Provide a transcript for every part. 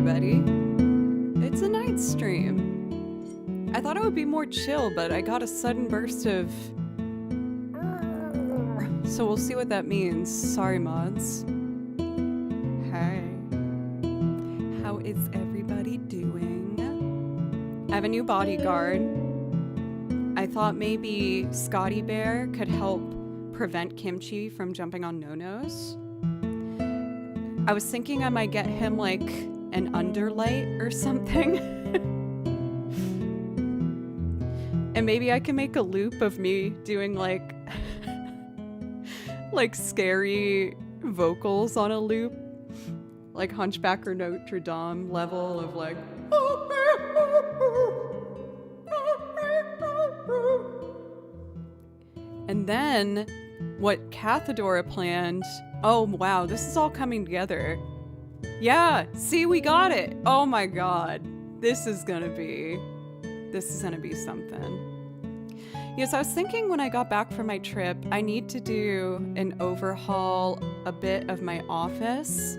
everybody. It's a night stream. I thought it would be more chill, but I got a sudden burst of... So we'll see what that means. Sorry, mods. Hey. How is everybody doing? I have a new bodyguard. I thought maybe Scotty Bear could help prevent Kimchi from jumping on no-nos. I was thinking I might get him like an underlight or something. And maybe I can make a loop of me doing like like scary vocals on a loop. Like Hunchback or Notre Dame level of like and then what Cathedora planned. Oh wow, this is all coming together. Yeah, see, we got it. Oh my god. This is gonna be something. Yes, I was thinking when I got back from my trip, I need to do an overhaul a bit of my office.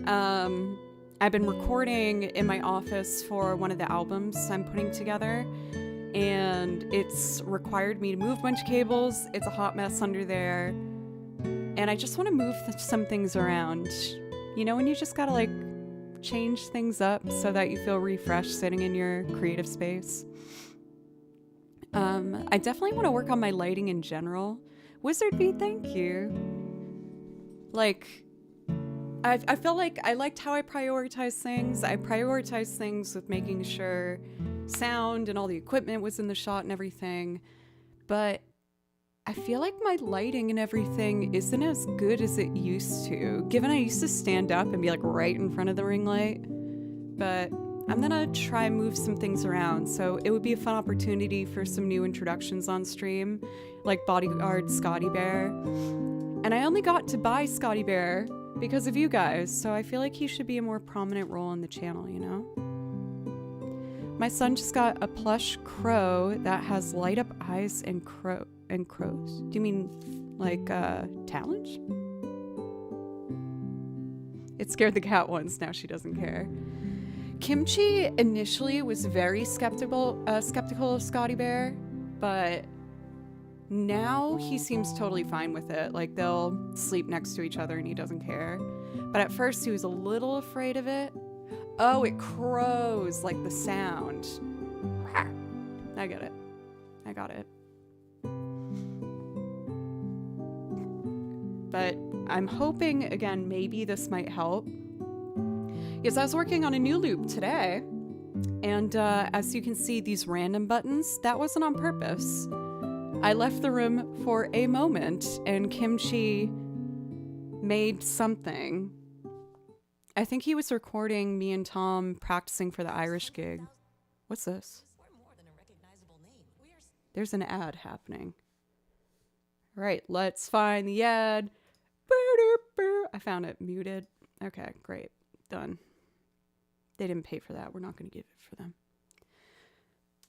I've been recording in my office for one of the albums I'm putting together, and it's required me to move a bunch of cables. It's a hot mess under there. And I just want to move some things around. You know, when you just gotta like change things up so that you feel refreshed sitting in your creative space. I definitely want to work on my lighting in general. Wizard V, thank you. Like, I feel like I liked how I prioritize things. I prioritize things with making sure sound and all the equipment was in the shot and everything. But I feel like my lighting and everything isn't as good as it used to, given I used to stand up and be like right in front of the ring light. But I'm gonna try and move some things around, so it would be a fun opportunity for some new introductions on stream, like Bodyguard Scotty Bear. And I only got to buy Scotty Bear because of you guys, so I feel like he should be a more prominent role in the channel, you know? My son just got a plush crow that has light up eyes and crows. Do you mean like talons? It scared the cat once, now she doesn't care. Kimchi initially was very skeptical of Scotty Bear, but now he seems totally fine with it. Like, they'll sleep next to each other and he doesn't care. But at first he was a little afraid of it. Oh, it crows, like the sound. I get it. I got it. But I'm hoping, again, maybe this might help. Yes, I was working on a new loop today, and as you can see, these random buttons, that wasn't on purpose. I left the room for a moment, and Kimchi made something. I think he was recording me and Tom practicing for the Irish gig. What's this? There's an ad happening. Right, let's find the ad. I found it muted. Okay, great. Done. They didn't pay for that. We're not going to give it for them.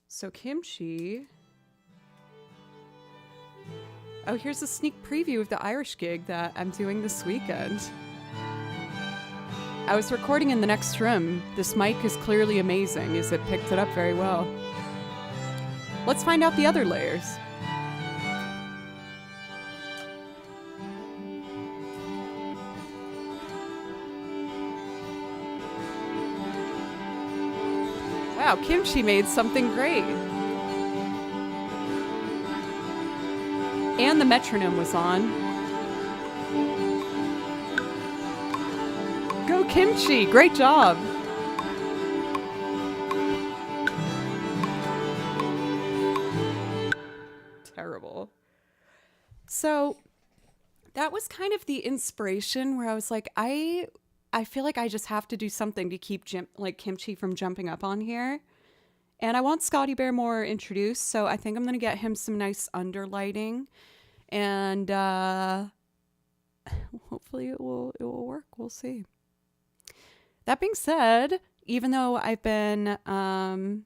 So Kimchi. Oh, here's a sneak preview of the Irish gig that I'm doing this weekend. I was recording in the next room. This mic is clearly amazing as it picked it up very well. Let's find out the other layers. Wow, Kimchi made something great. And the metronome was on. Go Kimchi, great job. Terrible. So that was kind of the inspiration where I was like, I feel like I just have to do something to keep Kimchi from jumping up on here. And I want Scotty Bear more introduced, so I think I'm going to get him some nice underlighting. And hopefully it will work. We'll see. That being said, even though I've been... Oh,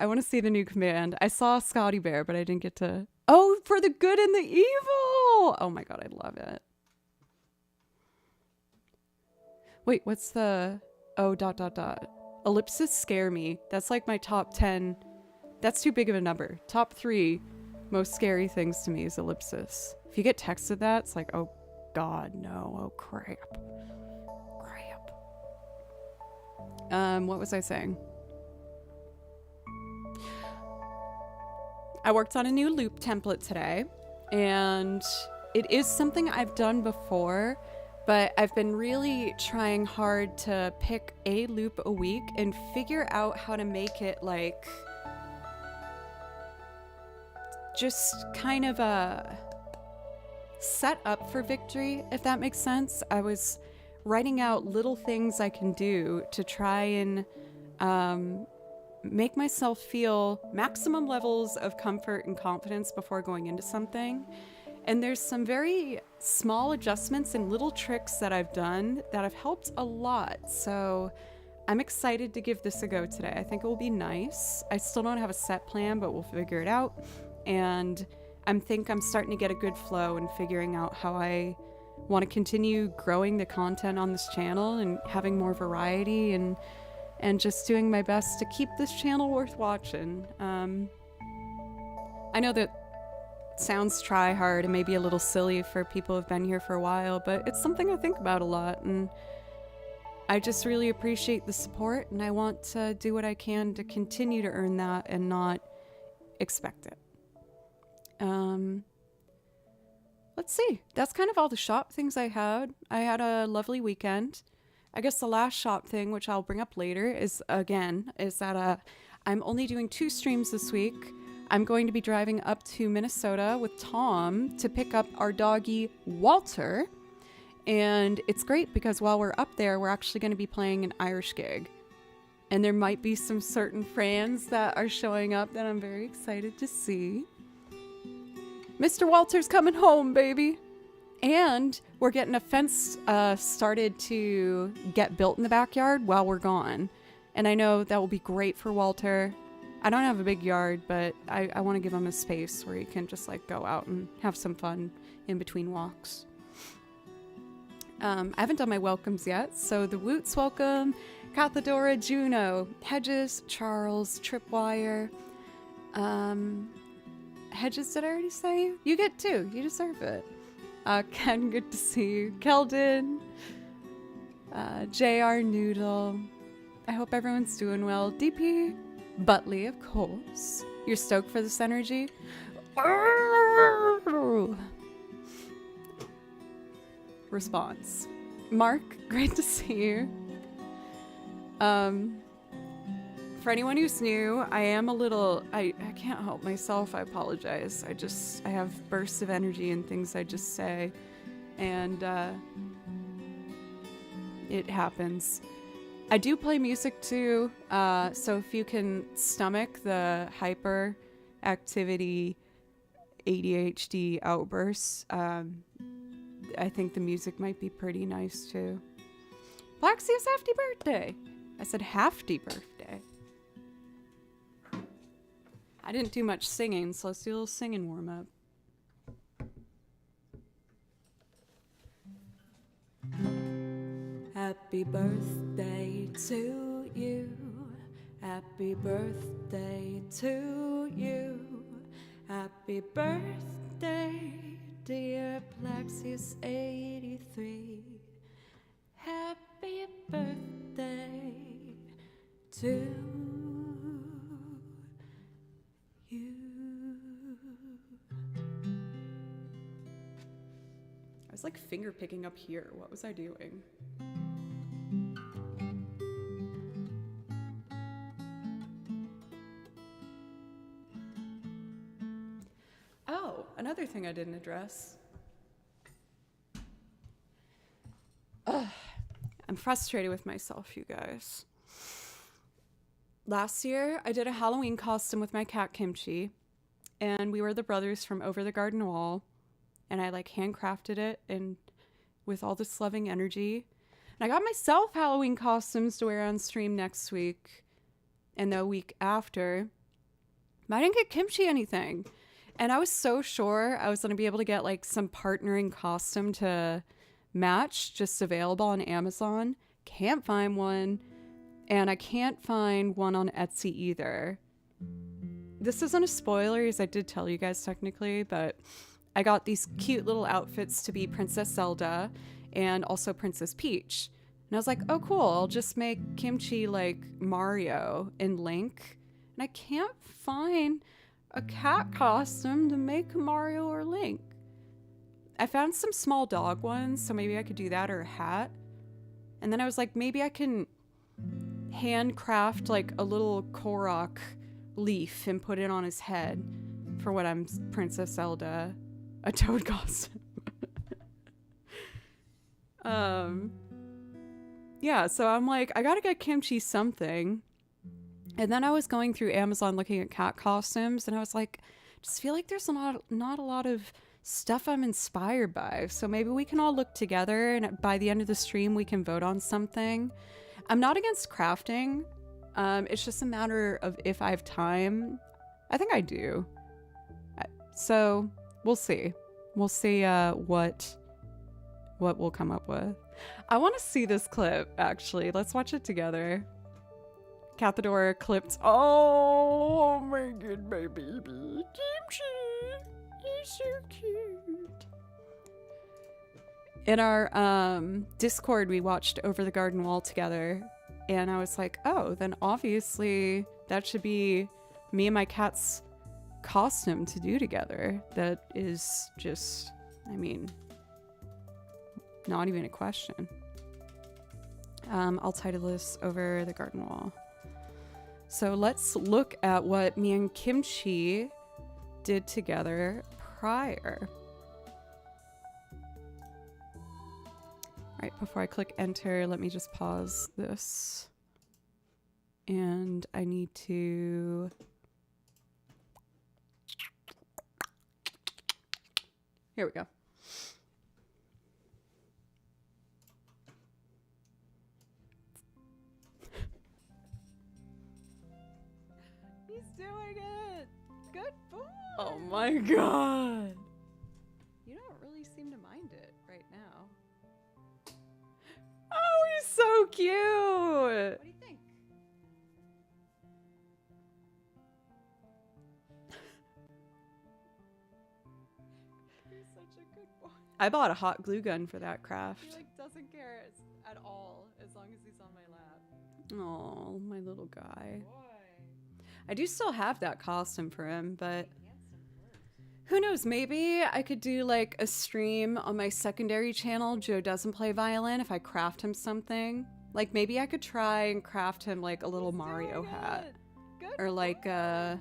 I want to see the new command. I saw Scotty Bear, but I didn't get to... Oh, for the good and the evil! Oh my god, I love it. Wait, what's the... Oh, ... Ellipses scare me. That's like my top 10. That's too big of a number. Top 3 most scary things to me is ellipsis. If you get texted that, it's like, oh God, no. Oh crap. What was I saying? I worked on a new loop template today, and it is something I've done before, but I've been really trying hard to pick a loop a week and figure out how to make it like just kind of a set up for victory, if that makes sense. I was writing out little things I can do to try and make myself feel maximum levels of comfort and confidence before going into something. And there's some very small adjustments and little tricks that I've done that have helped a lot. So I'm excited to give this a go today. I think it will be nice. I still don't have a set plan, but we'll figure it out. And I'm starting to get a good flow and figuring out how I want to continue growing the content on this channel and having more variety and just doing my best to keep this channel worth watching. I know that sounds try hard and maybe a little silly for people who've been here for a while, but it's something I think about a lot, and I just really appreciate the support, and I want to do what I can to continue to earn that and not expect it. Let's see. That's kind of all the shop things I had. I had a lovely weekend. I guess the last shop thing, which I'll bring up later, is that I'm only doing 2 streams this week. I'm going to be driving up to Minnesota with Tom to pick up our doggy Walter. And it's great because while we're up there, we're actually going to be playing an Irish gig. And there might be some certain fans that are showing up that I'm very excited to see. Mr. Walter's coming home, baby. And we're getting a fence started to get built in the backyard while we're gone. And I know that will be great for Walter. I don't have a big yard, but I want to give him a space where he can just like go out and have some fun in between walks. I haven't done my welcomes yet. So the Woots welcome, Cathadora, Juno, Hedges, Charles, Tripwire. Hedges, did I already say you? You get 2. You deserve it. Ken, good to see you. Keldon, JR Noodle. I hope everyone's doing well. DP, Butley, of course. You're stoked for this energy? Response. Mark, great to see you. For anyone who's new, I am a little, I can't help myself, I apologize. I have bursts of energy and things I just say, and it happens. I do play music too, so if you can stomach the hyper activity ADHD outbursts, I think the music might be pretty nice too. Plaxius, happy birthday! I said happy birthday. I didn't do much singing, so let's do a little singing warm-up. Happy birthday to you. Happy birthday to you. Happy birthday, dear Plaxius 83. Happy birthday to you. I was like finger picking up here. What was I doing? Oh, another thing I didn't address. Ugh, I'm frustrated with myself, you guys. Last year, I did a Halloween costume with my cat Kimchi, and we were the brothers from Over the Garden Wall, and I like handcrafted it and with all this loving energy. And I got myself Halloween costumes to wear on stream next week and the week after, but I didn't get Kimchi anything. And I was so sure I was going to be able to get like some partnering costume to match just available on Amazon. can't find one, and I can't find one on Etsy either. This isn't a spoiler, as I did tell you guys technically, but I got these cute little outfits to be Princess Zelda and also Princess Peach. And I was like, oh cool, I'll just make Kimchi like Mario and Link. And I can't find a cat costume to make Mario or Link. I found some small dog ones, so maybe I could do that, or a hat. And then I was like, maybe I can handcraft like a little Korok leaf and put it on his head for when I'm Princess Zelda. A toad costume. Yeah, so I'm like, I gotta get Kimchi something. And then I was going through Amazon looking at cat costumes, and I was like, just feel like there's not a lot of stuff I'm inspired by. So maybe we can all look together, and by the end of the stream, we can vote on something. I'm not against crafting. It's just a matter of if I have time. I think I do. So we'll see. We'll see what we'll come up with. I want to see this clip, actually. Let's watch it together. Cathadora clipped. Oh my god, my baby. Kimchi. You're so cute. In our Discord, we watched Over the Garden Wall together. And I was like, oh, then obviously that should be me and my cat's costume to do together. That is just, I mean, not even a question. I'll title this Over the Garden Wall. So let's look at what me and Kimchi did together prior. Right, before I click enter, let me just pause this. And I need to... Here we go. He's doing it! Good boy! Oh my god! You don't really seem to mind it right now. Oh, he's so cute! What do you think? He's such a good boy. I bought a hot glue gun for that craft. He like doesn't care at all as long as he's on my lap. Oh, my little guy. Boy. I do still have that costume for him, but who knows, maybe I could do like a stream on my secondary channel, Joe Doesn't Play Violin, if I craft him something. Like maybe I could try and craft him like a little Mario hat. Or like I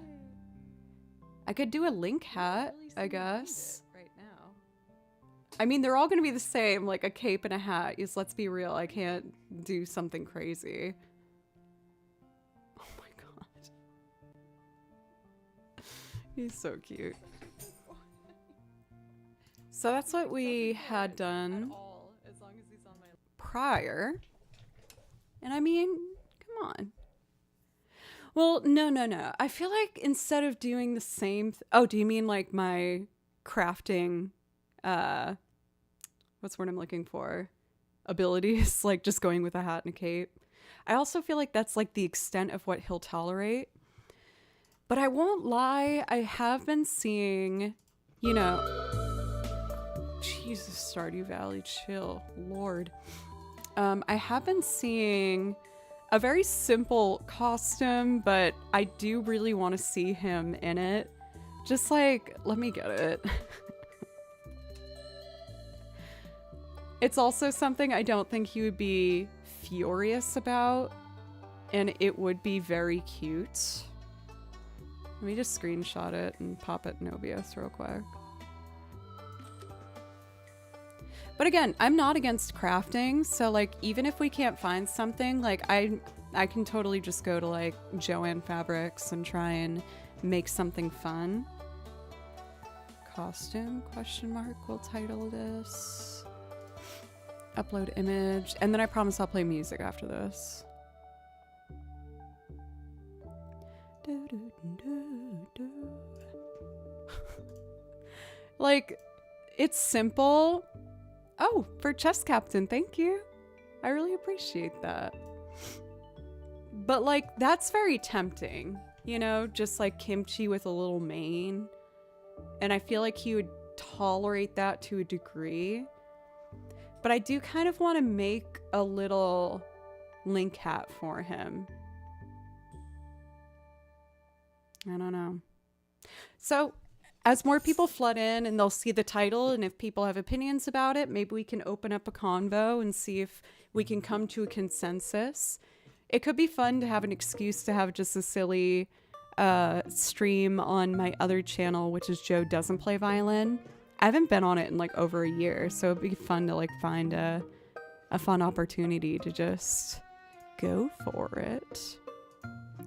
could do a Link hat, I guess. Right now. I mean, they're all gonna be the same, like a cape and a hat. Yes, let's be real, I can't do something crazy. Oh my god. He's so cute. So that's what we had done prior. And I mean, come on. Well, no. I feel like instead of doing the same... oh, do you mean like my crafting... what's the word I'm looking for? Abilities, like just going with a hat and a cape. I also feel like that's like the extent of what he'll tolerate. But I won't lie, I have been seeing, you know... Jesus, Stardew Valley, chill, Lord. I have been seeing a very simple costume, but I do really want to see him in it. Just like, let me get it. It's also something I don't think he would be furious about, and it would be very cute. Let me just screenshot it and pop it in OBS real quick. But again, I'm not against crafting, so like even if we can't find something, like I can totally just go to like Joann Fabrics and try and make something fun. Costume, question mark, we'll title this. Upload image, and then I promise I'll play music after this. Like, it's simple. Oh, for chess captain, thank you. I really appreciate that. But like, that's very tempting, you know, just like kimchi with a little mane. And I feel like he would tolerate that to a degree. But I do kind of want to make a little link hat for him. I don't know. So as more people flood in and they'll see the title, and if people have opinions about it, maybe we can open up a convo and see if we can come to a consensus. It could be fun to have an excuse to have just a silly stream on my other channel, which is Joe Doesn't Play Violin. I haven't been on it in like over a year, so it'd be fun to like find a fun opportunity to just go for it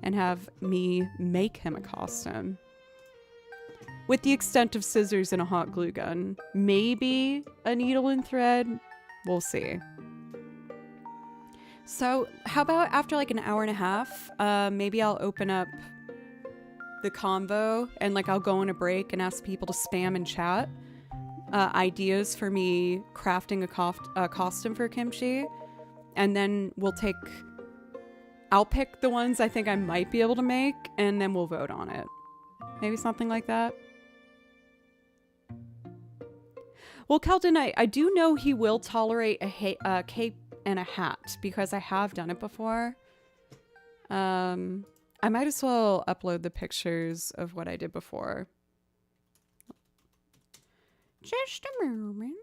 and have me make him a costume. With the extent of scissors and a hot glue gun. Maybe a needle and thread. We'll see. So how about after like an hour and a half, maybe I'll open up the convo and like I'll go on a break and ask people to spam and chat ideas for me crafting a costume for kimchi. And then I'll pick the ones I think I might be able to make, and then we'll vote on it. Maybe something like that. Well, Keldon, I do know he will tolerate a cape and a hat because I have done it before. I might as well upload the pictures of what I did before. Just a moment.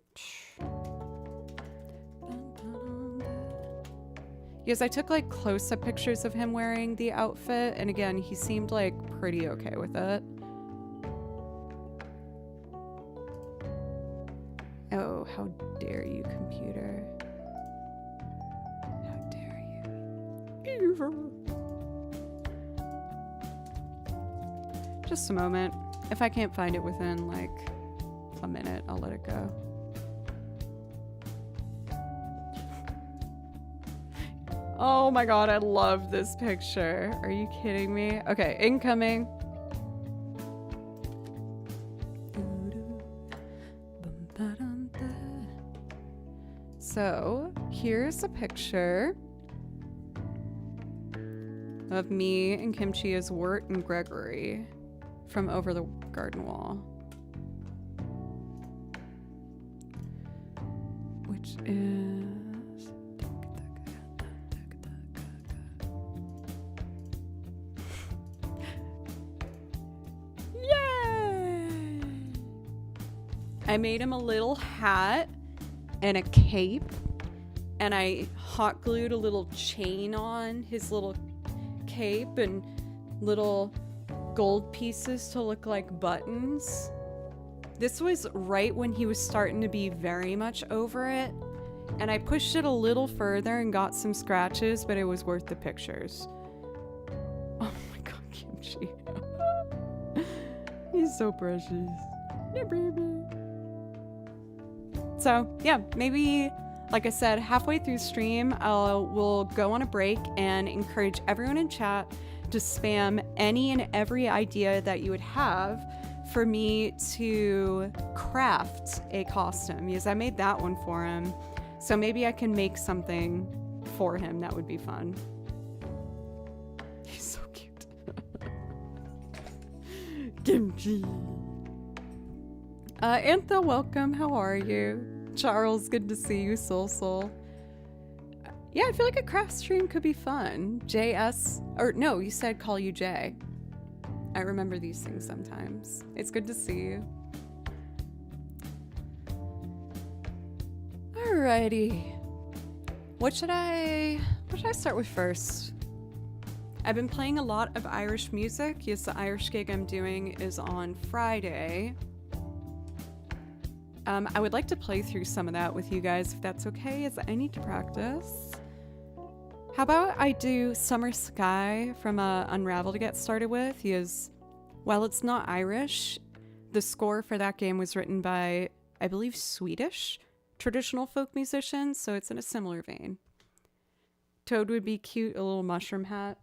Yes, I took like close-up pictures of him wearing the outfit, and again, he seemed like pretty okay with it. Oh, how dare you, computer. How dare you. Evil. Just a moment. If I can't find it within like a minute, I'll let it go. Oh my god, I love this picture. Are you kidding me? Okay, incoming. So, here's a picture of me and Kimchi as Wirt and Gregory from Over the Garden Wall. Which is... Yay! I made him a little hat and a cape, and I hot glued a little chain on his little cape and little gold pieces to look like buttons. This was right when he was starting to be very much over it, and I pushed it a little further and got some scratches, but it was worth the pictures. Oh my god, Kimchi. He's so precious. Yeah, baby. So, yeah, maybe, like I said, halfway through stream, we'll go on a break and encourage everyone in chat to spam any and every idea that you would have for me to craft a costume, because I made that one for him. So maybe I can make something for him that would be fun. He's so cute. Kimchi. Antha, welcome. How are you? Charles, good to see you. Soul. Yeah, I feel like a craft stream could be fun. JS, or no, you said call you Jay. I remember these things sometimes. It's good to see you. Alrighty. What should I start with first? I've been playing a lot of Irish music. Yes, the Irish gig I'm doing is on Friday. I would like to play through some of that with you guys, if that's okay, as I need to practice. How about I do Summer Sky from Unravel to get started with? Because while it's not Irish, the score for that game was written by, I believe, Swedish traditional folk musicians, so it's in a similar vein. Toad would be cute, a little mushroom hat.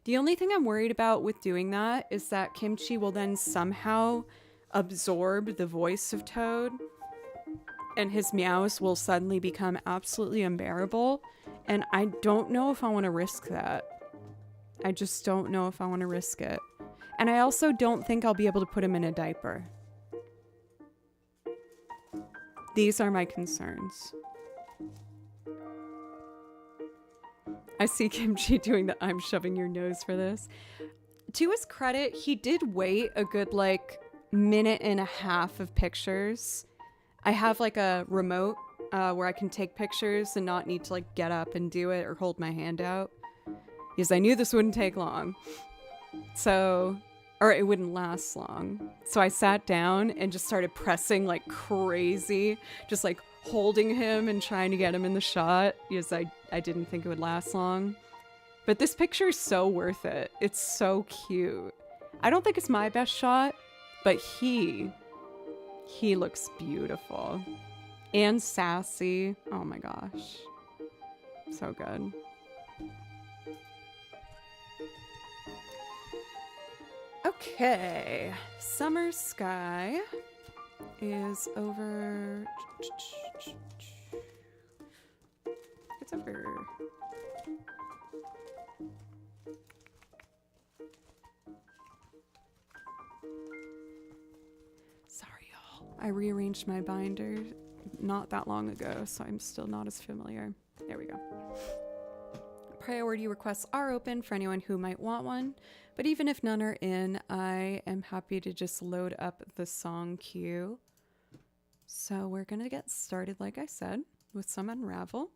The only thing I'm worried about with doing that is that Kimchi will then somehow absorb the voice of Toad. and his meows will suddenly become absolutely unbearable. And I don't know if I want to risk that. I just don't know if I want to risk it. And I also don't think I'll be able to put him in a diaper. These are my concerns. I see Kimchi doing the I'm shoving your nose for this. To his credit, he did wait a good like minute and a half of pictures. I have like a remote where I can take pictures and not need to like get up and do it or hold my hand out. Because I knew this wouldn't take long. So, or it wouldn't last long. So I sat down and just started pressing like crazy, just like holding him and trying to get him in the shot because I didn't think it would last long. But this picture is so worth it. It's so cute. I don't think it's my best shot, but he looks beautiful and sassy. Oh my gosh. So good. Okay, Summer Sky is over. It's over. Sorry, y'all. I rearranged my binder not that long ago, so I'm still not as familiar. There we go. Priority requests are open for anyone who might want one, but even if none are in, I am happy to just load up the song queue. So we're gonna get started, like I said, with some Unravel.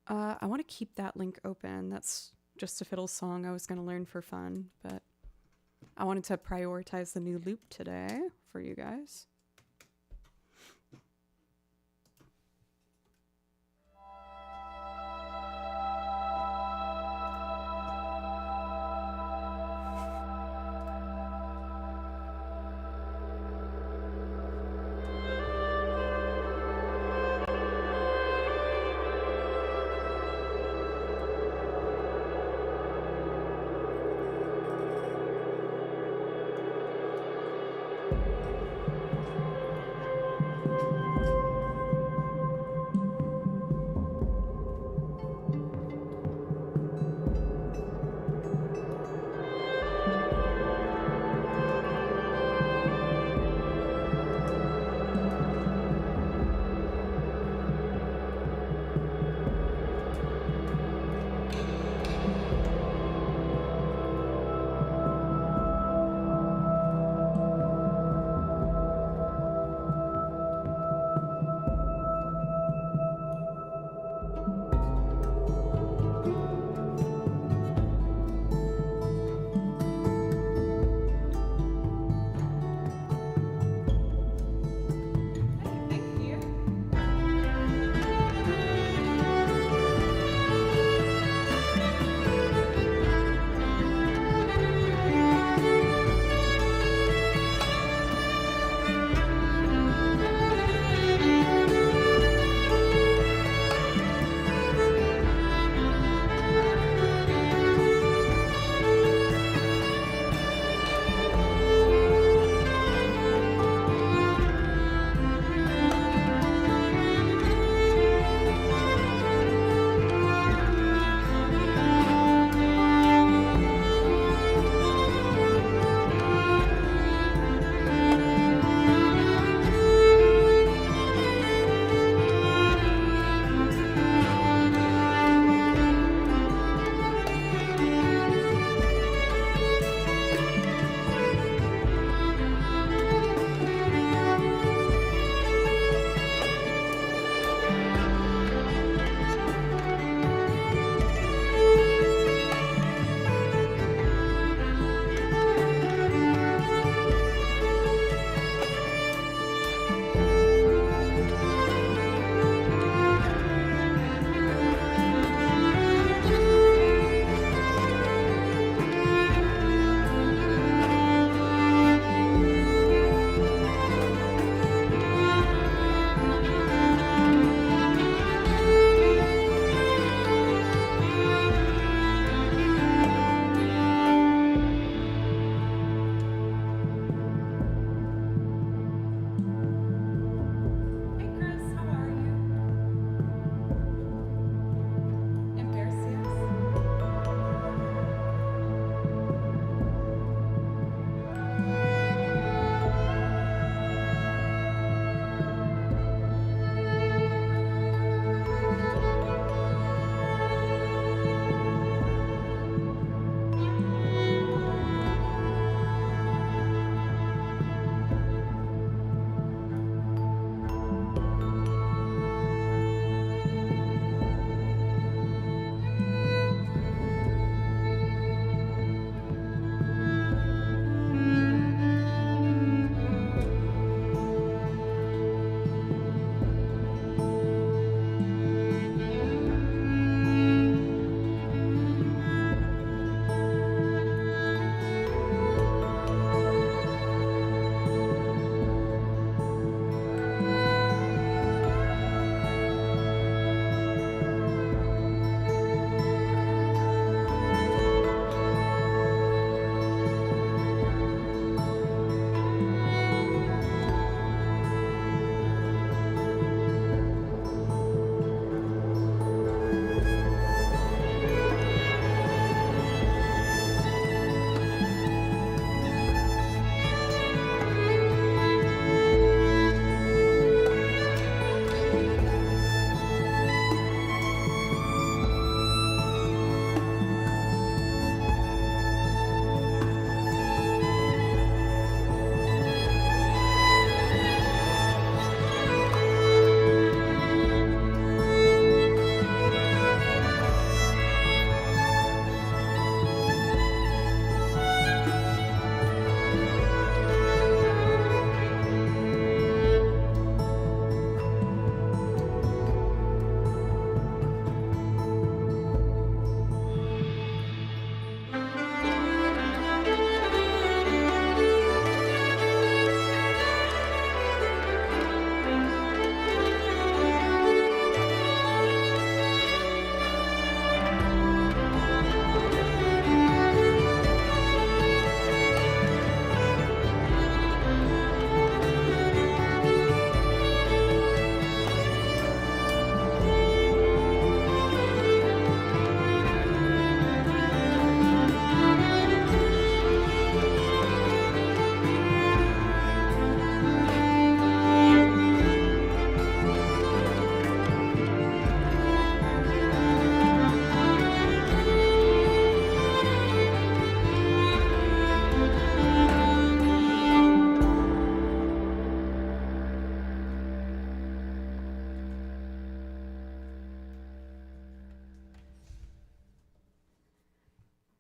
I want to keep that link open. That's just a fiddle song I was gonna learn for fun, but I wanted to prioritize the new loop today for you guys.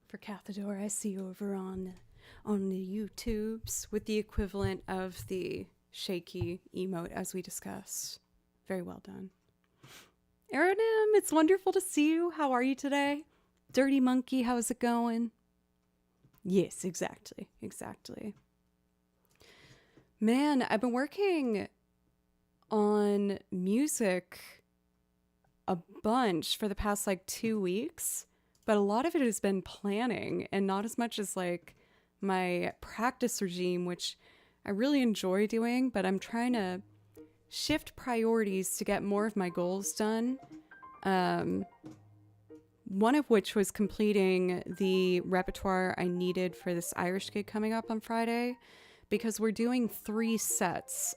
For Cathador, I see you over on the YouTubes with the equivalent of the shaky emote as we discussed. Very well done. Aranim, it's wonderful to see you. How are you today? Dirty Monkey, how's it going? Yes, exactly. Man, I've been working on music a bunch for the past 2 weeks, but a lot of it has been planning and not as much as my practice regime, which I really enjoy doing, but I'm trying to shift priorities to get more of my goals done. One of which was completing the repertoire I needed for this Irish gig coming up on Friday, because we're doing 3 sets.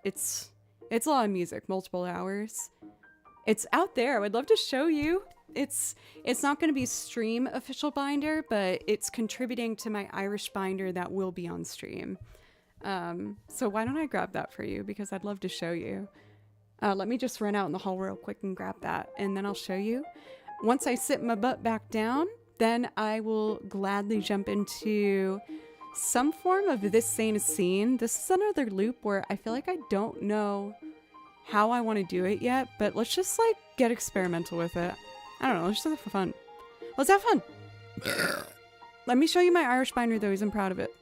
It's a lot of music, multiple hours. It's out there. I would love to show you. It's not going to be stream official binder, but it's contributing to my Irish binder that will be on stream. So why don't I grab that for you, because I'd love to show you. Let me just run out in the hall real quick and grab that, and then I'll show you. Once I sit my butt back down, then I will gladly jump into some form of This Ain't a Scene. This is another loop where I feel like I don't know how I want to do it yet, but let's just get experimental with it. I don't know, let's just have fun. Let's have fun! Let me show you my Irish binder though, I'm proud of it.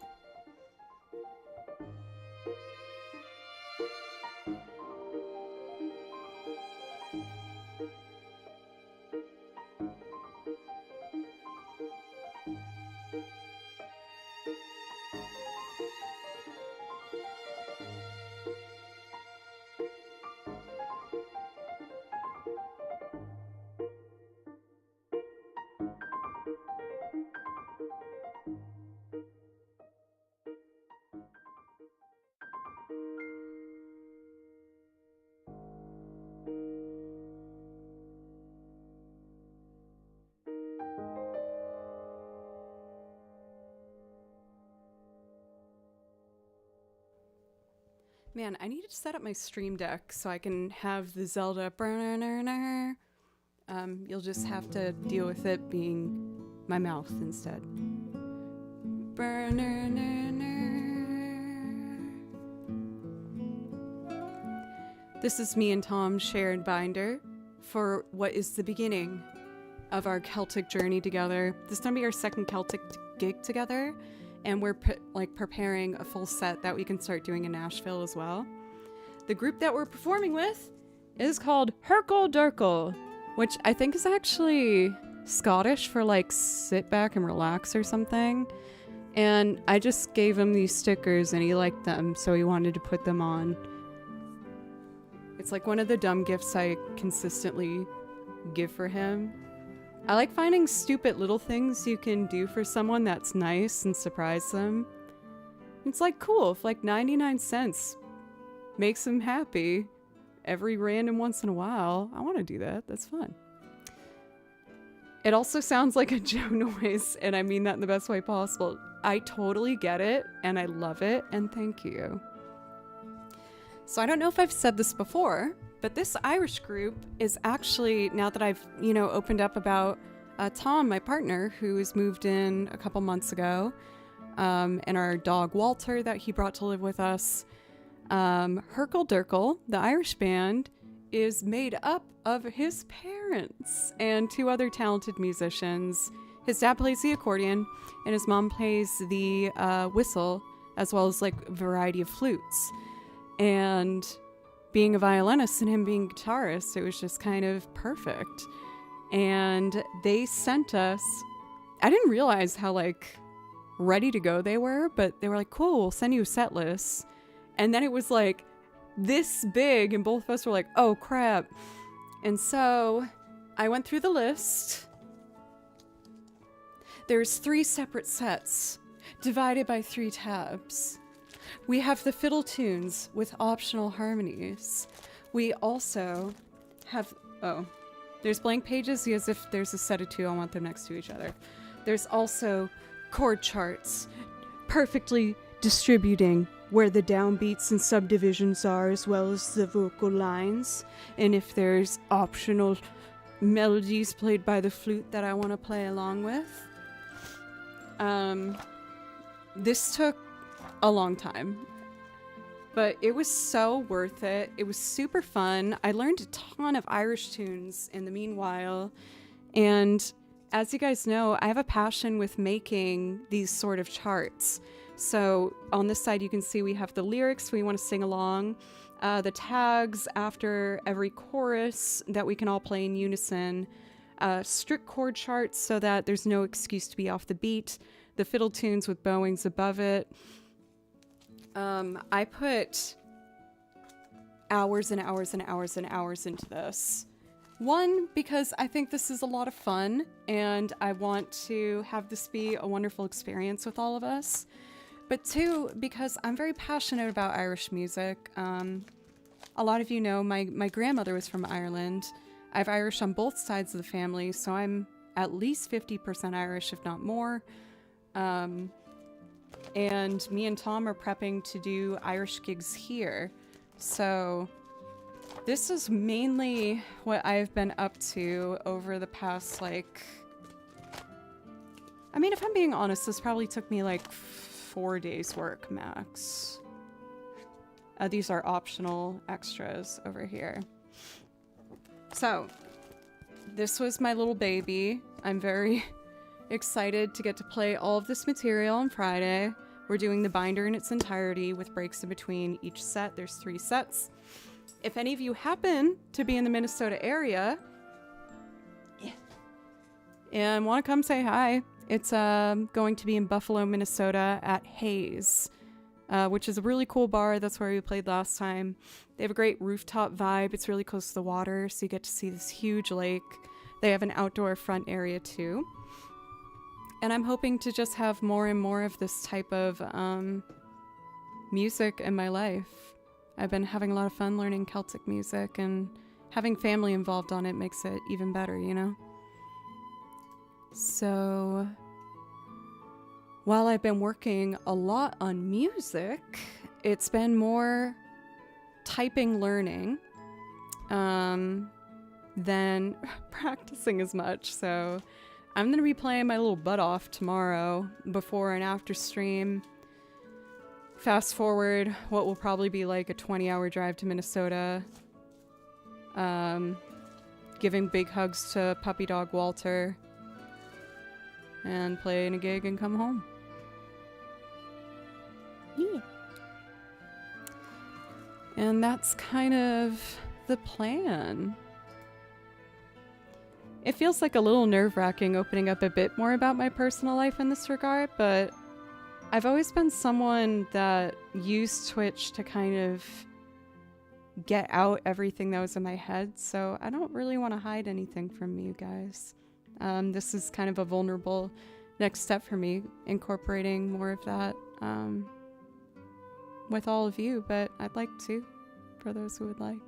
Man, I need to set up my stream deck so I can have the Zelda burner. You'll just have to deal with it being my mouth instead. This is me and Tom's shared binder for what is the beginning of our Celtic journey together. This is gonna be our second Celtic gig together. And we're preparing a full set that we can start doing in Nashville as well. The group that we're performing with is called Herkel Durkel, which I think is actually Scottish for sit back and relax or something. And I just gave him these stickers and he liked them, so he wanted to put them on. It's one of the dumb gifts I consistently give for him. I like finding stupid little things you can do for someone that's nice and surprise them. It's cool if 99 cents makes them happy every random once in a while. I want to do that. That's fun. It also sounds like a Joe noise, and I mean that in the best way possible. I totally get it, and I love it, and thank you. So I don't know if I've said this before, but this Irish group is actually, now that I've, opened up about Tom, my partner, who's moved in a couple months ago, and our dog Walter that he brought to live with us. Herkel Durkel, the Irish band, is made up of his parents and 2 other talented musicians. His dad plays the accordion, and his mom plays the whistle, as well as a variety of flutes. And being a violinist and him being a guitarist, it was just kind of perfect. And they sent us, I didn't realize how ready to go they were, but they were cool, we'll send you a set list. And then it was this big, and both of us were oh crap. And so I went through the list. There's 3 separate sets divided by 3 tabs. We have the fiddle tunes with optional harmonies. We also have, there's blank pages as if there's a set of 2. I want them next to each other. There's also chord charts, perfectly distributing where the downbeats and subdivisions are, as well as the vocal lines. And if there's optional melodies played by the flute that I want to play along with. This took a long time, but it was so worth it. It was super fun. I learned a ton of Irish tunes in the meanwhile. And as you guys know, I have a passion with making these sort of charts. So on this side, you can see we have the lyrics we want to sing along, the tags after every chorus that we can all play in unison, strict chord charts so that there's no excuse to be off the beat, the fiddle tunes with bowings above it. I put hours and hours and hours and hours into this. One, because I think this is a lot of fun and I want to have this be a wonderful experience with all of us. But two, because I'm very passionate about Irish music. A lot of you know my grandmother was from Ireland. I have Irish on both sides of the family, so I'm at least 50% Irish, if not more. And me and Tom are prepping to do Irish gigs here. So this is mainly what I've been up to over the past, like... I mean, if I'm being honest, this probably took me like 4 days work max. These are optional extras over here. So, this was my little baby. I'm very excited to get to play all of this material on Friday. We're doing the binder in its entirety with breaks in between each set. There's 3 sets. If any of you happen to be in the Minnesota area and want to come say hi, it's going to be in Buffalo, Minnesota at Hayes, which is a really cool bar. That's where we played last time. They have a great rooftop vibe. It's really close to the water, so you get to see this huge lake. They have an outdoor front area too. And I'm hoping to just have more and more of this type of music in my life. I've been having a lot of fun learning Celtic music, and having family involved on it makes it even better, you know? So, while I've been working a lot on music, it's been more typing learning than practicing as much. So I'm going to be playing my little butt off tomorrow before and after stream. Fast forward what will probably be like a 20-hour drive to Minnesota. Giving big hugs to puppy dog Walter. And playing a gig and come home. Yeah. And that's kind of the plan. It feels like a little nerve-wracking opening up a bit more about my personal life in this regard, but I've always been someone that used Twitch to kind of get out everything that was in my head, so I don't really want to hide anything from you guys. This is kind of a vulnerable next step for me, incorporating more of that with all of you, but I'd like to, for those who would like.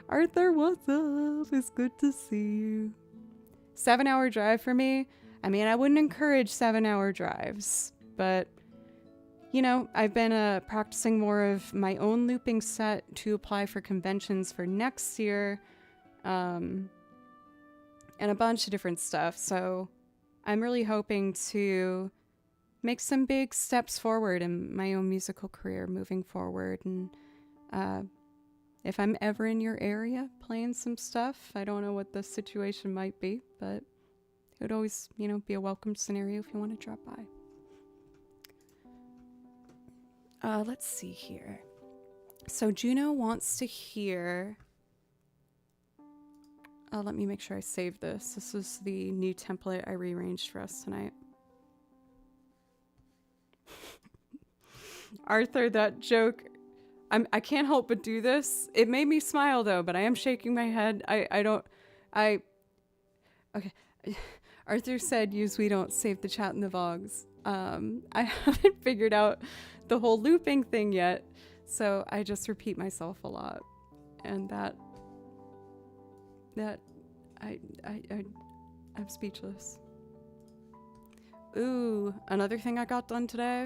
Arthur, what's up? It's good to see you. 7-hour drive for me. I mean, I wouldn't encourage 7-hour drives, but, you know, I've been practicing more of my own looping set to apply for conventions for next year, and a bunch of different stuff. So I'm really hoping to make some big steps forward in my own musical career moving forward. And if I'm ever in your area playing some stuff, I don't know what the situation might be, but it would always, you know, be a welcome scenario if you want to drop by. Let's see here. So Juno wants to hear... let me make sure I save this. This is the new template I rearranged for us tonight. Arthur, that joke... I can't help but do this. It made me smile, though, but I am shaking my head. Okay. Arthur said, use we don't save the chat in the vlogs. I haven't figured out the whole looping thing yet, so I just repeat myself a lot. And I'm speechless. Ooh, another thing I got done today.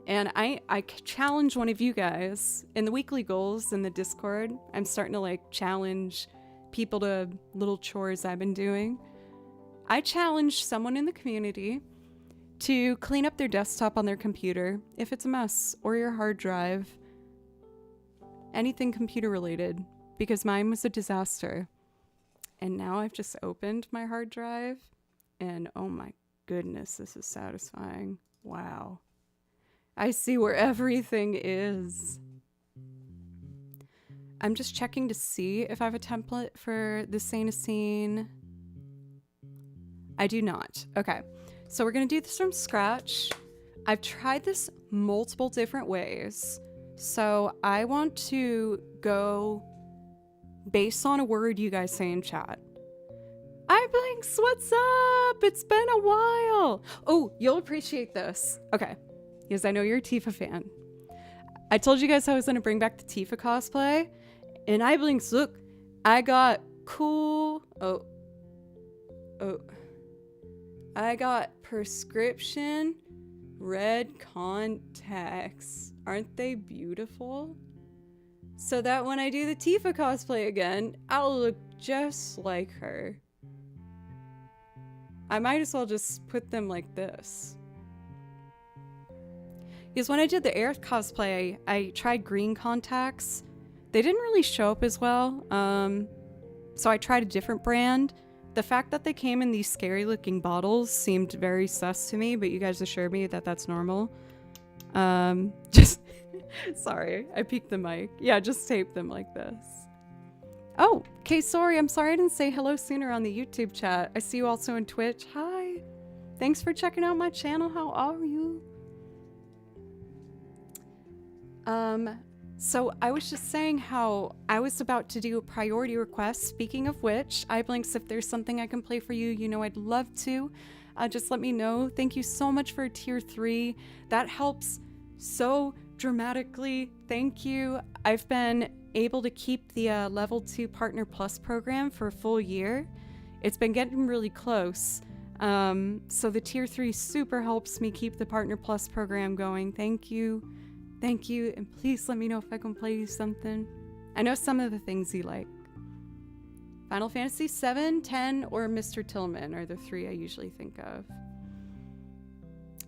And I challenge one of you guys in the weekly goals in the Discord. I'm starting to like challenge people to little chores I've been doing. I challenge someone in the community to clean up their desktop on their computer if it's a mess, or your hard drive, anything computer related, because mine was a disaster. And now I've just opened my hard drive and oh my goodness, this is satisfying. Wow. I see where everything is. I'm just checking to see if I have a template for the Saint Scene. I do not. Okay. So we're going to do this from scratch. I've tried this multiple different ways. So I want to go based on a word you guys say in chat. Blinks, what's up? It's been a while. Oh, you'll appreciate this. Okay. Because I know you're a Tifa fan. I told you guys I was going to bring back the Tifa cosplay. And Blinks, look, I got cool. Oh. I got prescription red contacts. Aren't they beautiful? So that when I do the Tifa cosplay again, I'll look just like her. I might as well just put them like this. Because when I did the Aerith cosplay, I tried green contacts. They didn't really show up as well. So I tried a different brand. The fact that they came in these scary looking bottles seemed very sus to me, but you guys assured me that that's normal. Just, sorry, I peeked the mic. Yeah, just tape them like this. Oh, okay, sorry, I'm sorry I didn't say hello sooner on the YouTube chat. I see you also on Twitch. Hi, thanks for checking out my channel. How are you? So I was just saying how I was about to do a priority request. Speaking of which, Blinks, if there's something I can play for you, you know I'd love to. Just let me know. Thank you so much for tier 3. That helps so dramatically. Thank you. I've been able to keep the level 2 Partner Plus program for a full year. It's been getting really close. So the tier 3 super helps me keep the Partner Plus program going. Thank you. Thank you, and please let me know if I can play you something. I know some of the things you like. Final Fantasy 7, 10, or Mr. Tillman are the 3 I usually think of.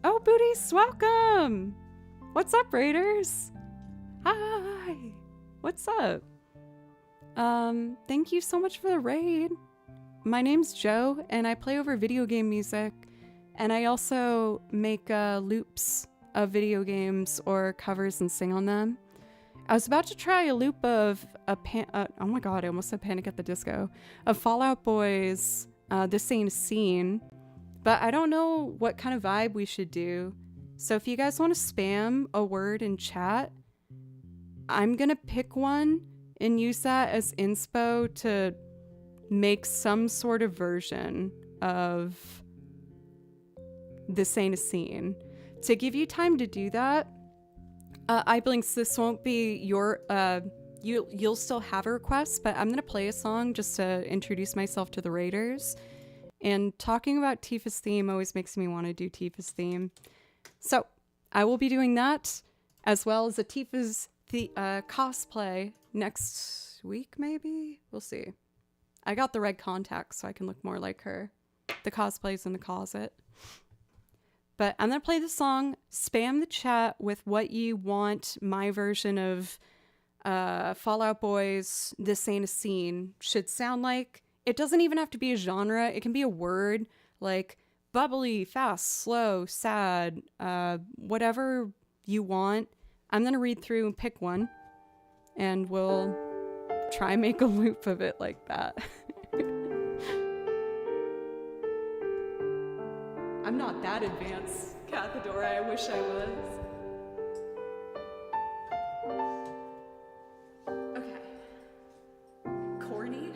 Oh, Booties, welcome! What's up, Raiders? Hi! What's up? Thank you so much for the raid. My name's Joe, and I play over video game music, and I also make loops of video games or covers and sing on them. I was about to try a loop of oh my god, I almost said Panic at the Disco, of Fall Out Boy's The Saint Scene, but I don't know what kind of vibe we should do. So if you guys want to spam a word in chat, I'm gonna pick one and use that as inspo to make some sort of version of The Saint Scene. To give you time to do that, Blinks, this won't be your, you'll still have a request, but I'm going to play a song just to introduce myself to the Raiders. And talking about Tifa's theme always makes me want to do Tifa's theme. So I will be doing that, as well as a Tifa's cosplay next week, maybe? We'll see. I got the red contacts so I can look more like her. The cosplay's in the closet. But I'm going to play the song, spam the chat with what you want my version of Fall Out Boy's The Saint Scene should sound like. It doesn't even have to be a genre. It can be a word like bubbly, fast, slow, sad, whatever you want. I'm going to read through and pick one, and we'll try and make a loop of it like that. I'm not that advanced, Cathedora. I wish I was. Okay. Corny?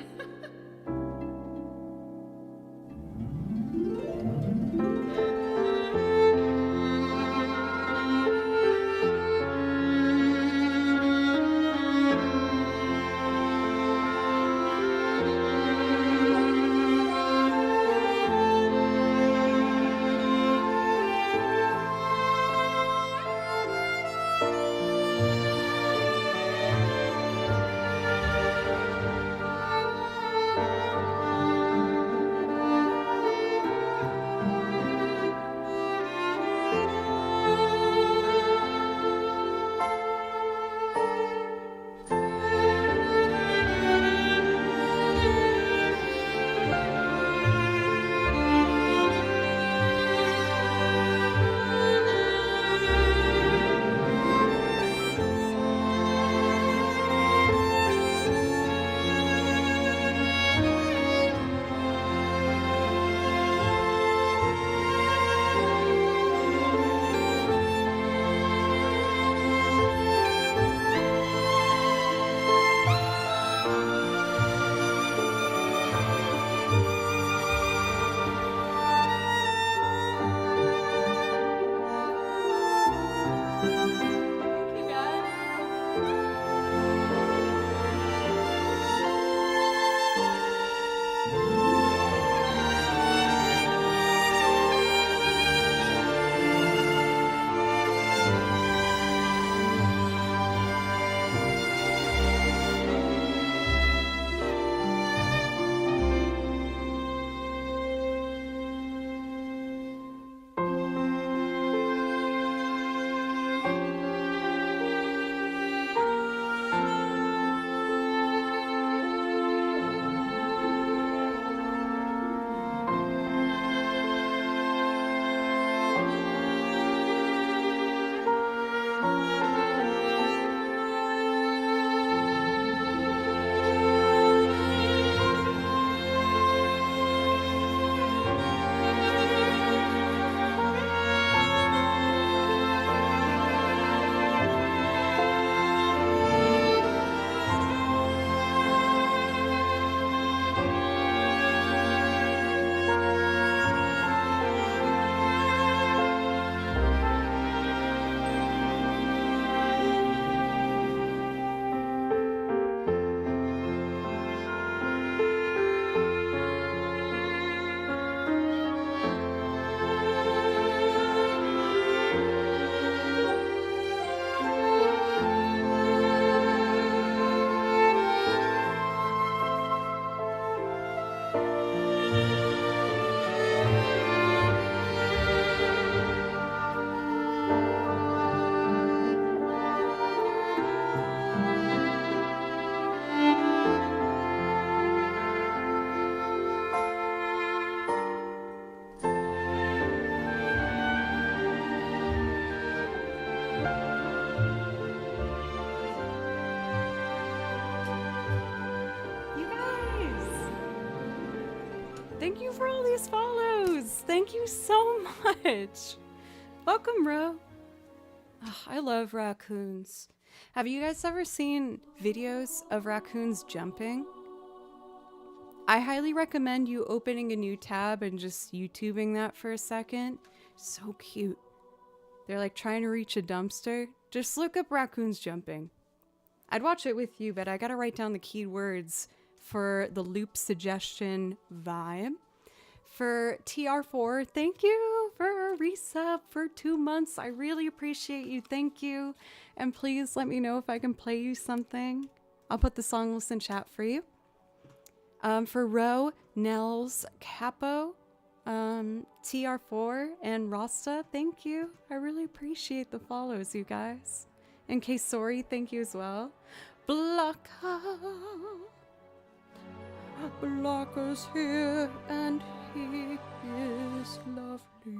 Thank you for all these follows. Thank you so much. Welcome, Ro. Oh, I love raccoons. Have you guys ever seen videos of raccoons jumping? I highly recommend you opening a new tab and just YouTubing that for a second. So cute. They're like trying to reach a dumpster. Just look up raccoons jumping. I'd watch it with you, but I gotta write down the keywords for the loop suggestion vibe. For TR4, thank you for a resub for 2 months. I really appreciate you. Thank you. And please let me know if I can play you something. I'll put the song list in chat for you. For Ro, Nels, Capo, TR4, and Rasta, thank you. I really appreciate the follows, you guys. And Kesori, thank you as well. Blocka. Blocka's here and he is lovely.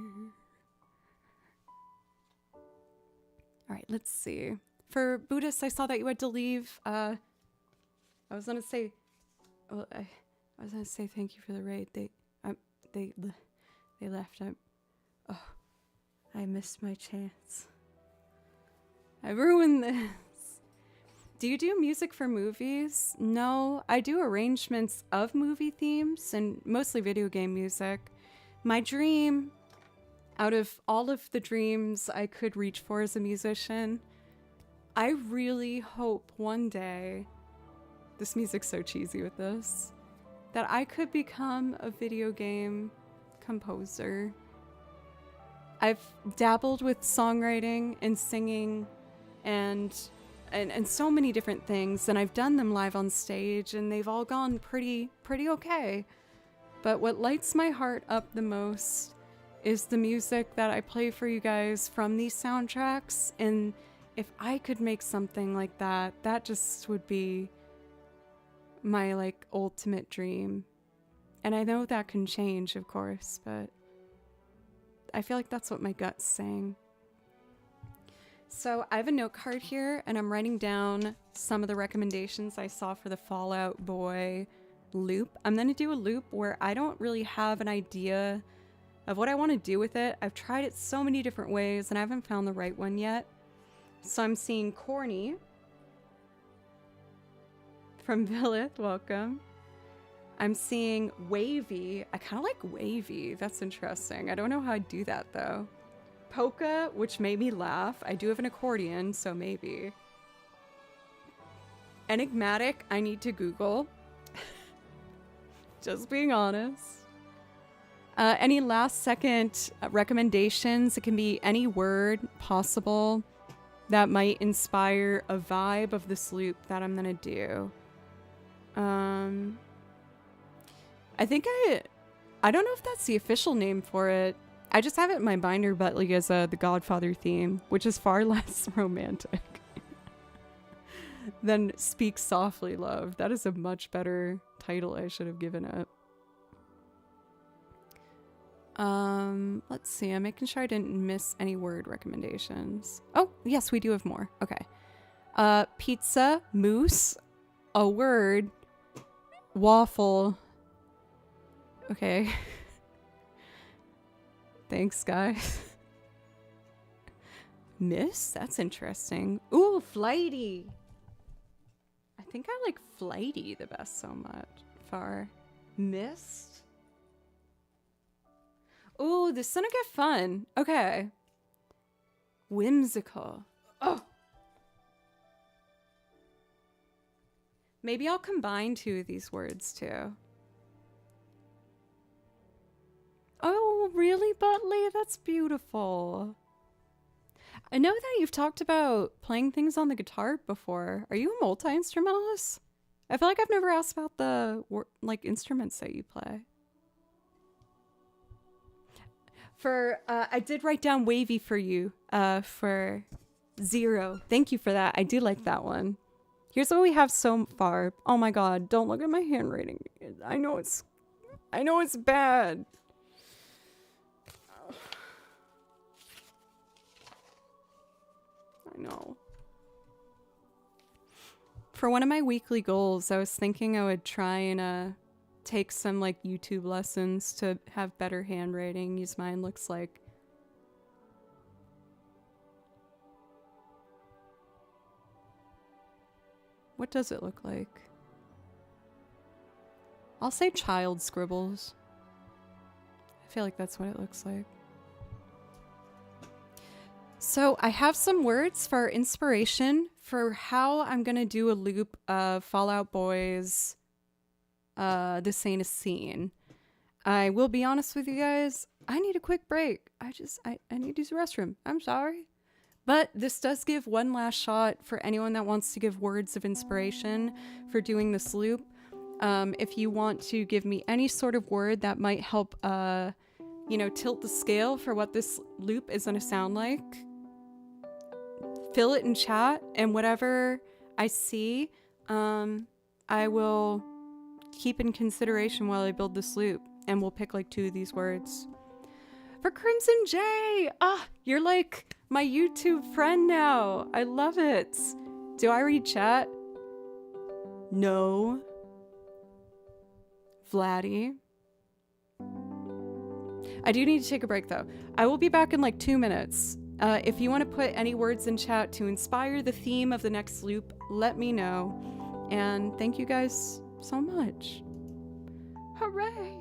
Alright, let's see. For Buddhists, I saw that you had to leave. I was gonna say... Well, I was gonna say thank you for the raid. They left. I missed my chance. I ruined this. Do you do music for movies? No, I do arrangements of movie themes and mostly video game music. My dream, out of all of the dreams I could reach for as a musician, I really hope one day, this music's so cheesy with this, that I could become a video game composer. I've dabbled with songwriting and singing and so many different things, and I've done them live on stage, and they've all gone pretty okay. But what lights my heart up the most is the music that I play for you guys from these soundtracks, and if I could make something like that, that just would be my, like, ultimate dream. And I know that can change, of course, but I feel like that's what my gut's saying. So I have a note card here, and I'm writing down some of the recommendations I saw for the Fall Out Boy loop. I'm going to do a loop where I don't really have an idea of what I want to do with it. I've tried it so many different ways, and I haven't found the right one yet. So I'm seeing Corny from Villith, welcome. I'm seeing Wavy. I kind of like Wavy. That's interesting. I don't know how I'd do that, though. Polka, which made me laugh. I do have an accordion, so maybe. Enigmatic, I need to Google. Just being honest. Any last second recommendations? It can be any word possible that might inspire a vibe of this loop that I'm gonna do. I think I don't know if that's the official name for it. I just have it in my binder, but like as the Godfather theme, which is far less romantic than Speak Softly, Love. That is a much better title I should have given it. Let's see. I'm making sure I didn't miss any word recommendations. Oh, yes, we do have more. Okay. Pizza, moose, a word, waffle. Okay. Thanks, guys. Miss? That's interesting. Ooh, flighty. I think I like flighty the best so much. Far. Mist? Ooh, this is gonna get fun. Okay. Whimsical. Oh! Maybe I'll combine two of these words too. Oh, really, Butley? That's beautiful. I know that you've talked about playing things on the guitar before. Are you a multi-instrumentalist? I feel like I've never asked about the like instruments that you play. For I did write down Wavy for you for 0. Thank you for that. I do like that one. Here's what we have so far. Oh my god, don't look at my handwriting. I know it's bad. I know. For one of my weekly goals, I was thinking I would try and take some like YouTube lessons to have better handwriting, as mine looks like. What does it look like? I'll say child scribbles. I feel like that's what it looks like. So I have some words for inspiration for how I'm gonna do a loop of Fall Out Boy's This Ain't a Scene. I will be honest with you guys, I need a quick break. I need to use the restroom. I'm sorry. But this does give one last shot for anyone that wants to give words of inspiration for doing this loop. If you want to give me any sort of word that might help, tilt the scale for what this loop is going to sound like, fill it in chat, and whatever I see, I will keep in consideration while I build this loop, and we'll pick like 2 of these words. For Crimson J! You're like my YouTube friend now. I love it. Do I read chat? No. Vladdy. I do need to take a break though. I will be back in like 2 minutes. If you want to put any words in chat to inspire the theme of the next loop, let me know. And thank you guys so much. Hooray!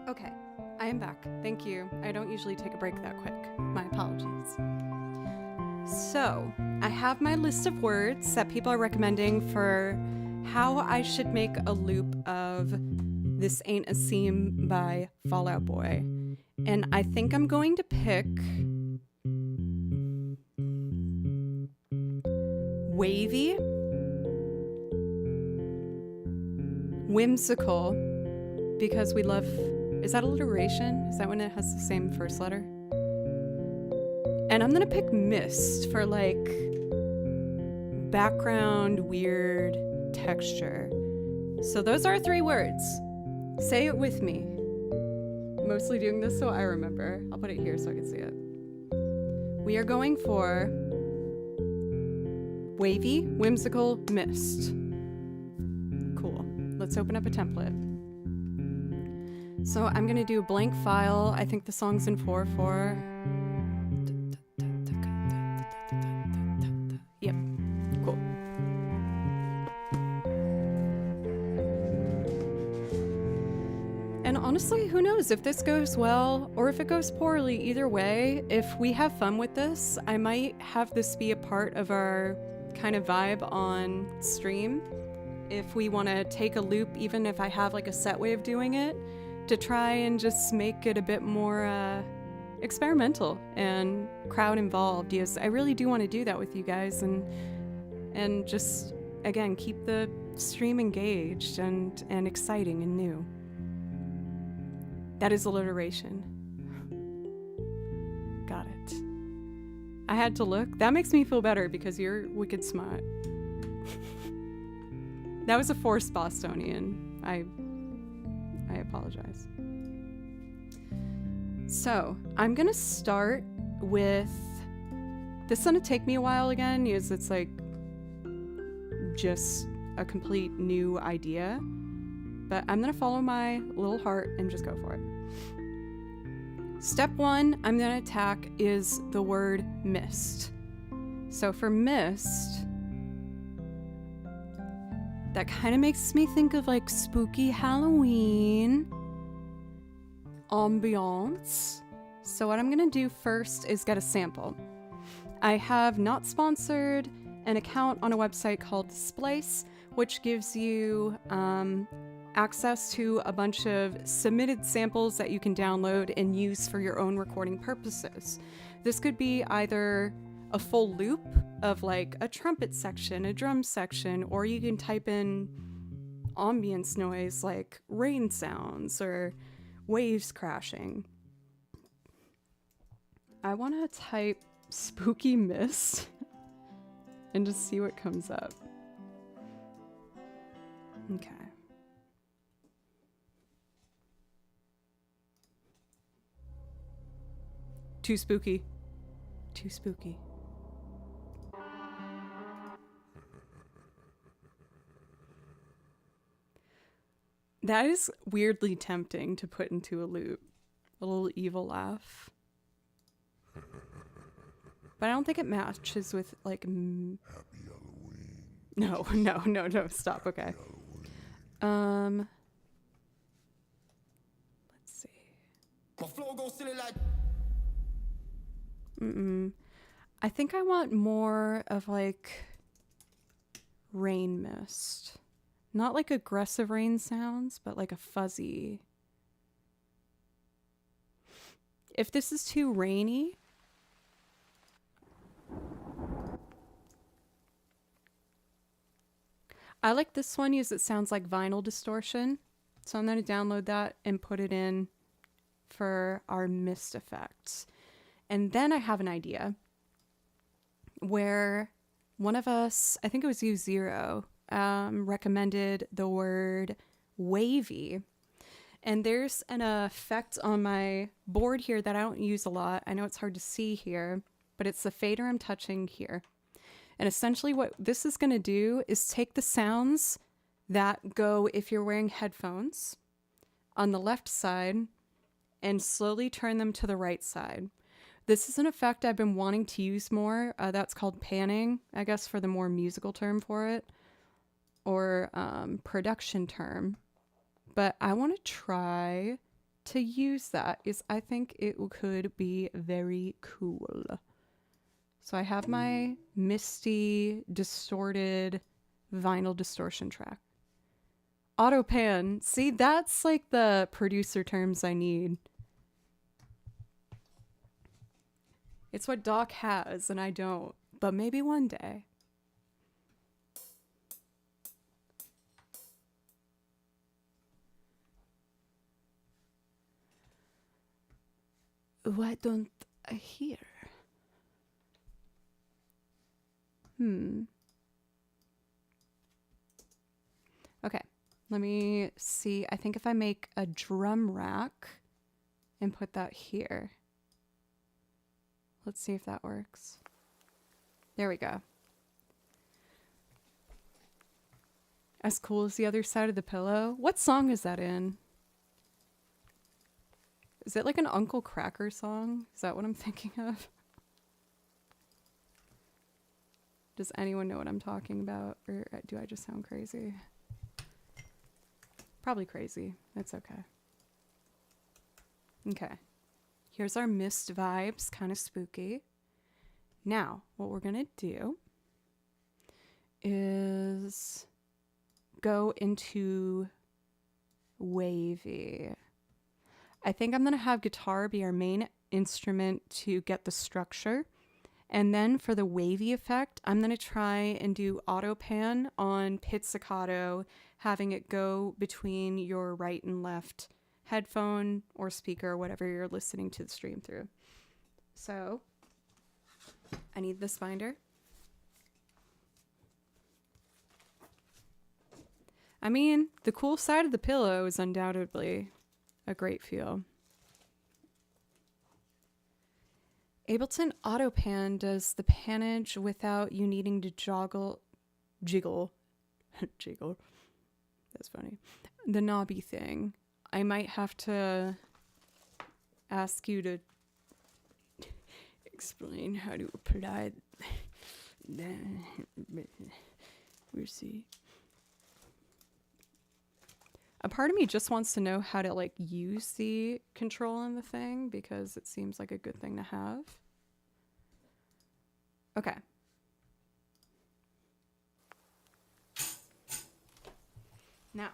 Okay, I am back. Thank you. I don't usually take a break that quick. My apologies. So, I have my list of words that people are recommending for how I should make a loop of This Ain't a Scene by Fall Out Boy. And I think I'm going to pick wavy, Whimsical, because we love... Is that alliteration? Is that when it has the same first letter? And I'm gonna pick mist for like background weird texture. So those are 3 words. Say it with me. Mostly doing this so I remember. I'll put it here so I can see it. We are going for wavy, whimsical, mist. Cool. Let's open up a template. So I'm gonna do a blank file. I think the song's in 4/4. Yep. Cool. And honestly, who knows if this goes well or if it goes poorly. Either way, if we have fun with this, I might have this be a part of our kind of vibe on stream. If we want to take a loop, even if I have like a set way of doing it, to try and just make it a bit more experimental and crowd involved. Yes, I really do want to do that with you guys and just, again, keep the stream engaged and exciting and new. That is alliteration. Got it. I had to look. That makes me feel better because you're wicked smart. That was a forced Bostonian. I apologize. So, I'm gonna start with... This is gonna take me a while again, because it's like just a complete new idea. But I'm gonna follow my little heart and just go for it. Step 1 I'm gonna attack is the word mist. So for mist, that kind of makes me think of like spooky Halloween ambiance. So what I'm gonna do first is get a sample. I have not sponsored an account on a website called Splice, which gives you access to a bunch of submitted samples that you can download and use for your own recording purposes. This could be either a full loop of like a trumpet section, a drum section, or you can type in ambience noise like rain sounds or waves crashing. I want to type spooky mist and just see what comes up. Okay. Too spooky. Too spooky. That is weirdly tempting to put into a loop. A little evil laugh. But I don't think it matches with like... Happy Halloween. No, stop, okay. Let's see. My flow goes silly like... I think I want more of like rain mist. Not like aggressive rain sounds, but like a fuzzy. If this is too rainy, I like this one because it sounds like vinyl distortion. So I'm going to download that and put it in for our mist effects. And then I have an idea where one of us, I think it was you, Zero, recommended the word wavy. And there's an effect on my board here that I don't use a lot. I know it's hard to see here, but it's the fader I'm touching here. And essentially what this is going to do is take the sounds that go if you're wearing headphones on the left side and slowly turn them to the right side. This is an effect I've been wanting to use more. That's called panning, I guess, for the more musical term for it, or production term. But I want to try to use that. I think it could be very cool. So I have my misty, distorted vinyl distortion track. Auto pan. See, that's like the producer terms I need. It's what Doc has, and I don't. But maybe one day. Why don't I hear? Okay, let me see. I think if I make a drum rack and put that here. Let's see if that works. There we go. As cool as the other side of the pillow. What song is that in? Is it like an Uncle Cracker song? Is that what I'm thinking of? Does anyone know what I'm talking about? Or do I just sound crazy? Probably crazy. It's okay. Okay. Here's our mist vibes, kind of spooky. Now, what we're going to do is go into wavy. I think I'm going to have guitar be our main instrument to get the structure. And then for the wavy effect, I'm going to try and do auto pan on pizzicato, having it go between your right and left headphone or speaker, whatever you're listening to the stream through. So I need this binder. I mean, the cool side of the pillow is undoubtedly a great feel. Ableton Auto Pan does the panage without you needing to jiggle. Jiggle. That's funny. The knobby thing. I might have to ask you to explain how to apply that. We'll see. A part of me just wants to know how to like use the control on the thing because it seems like a good thing to have. Okay. Now.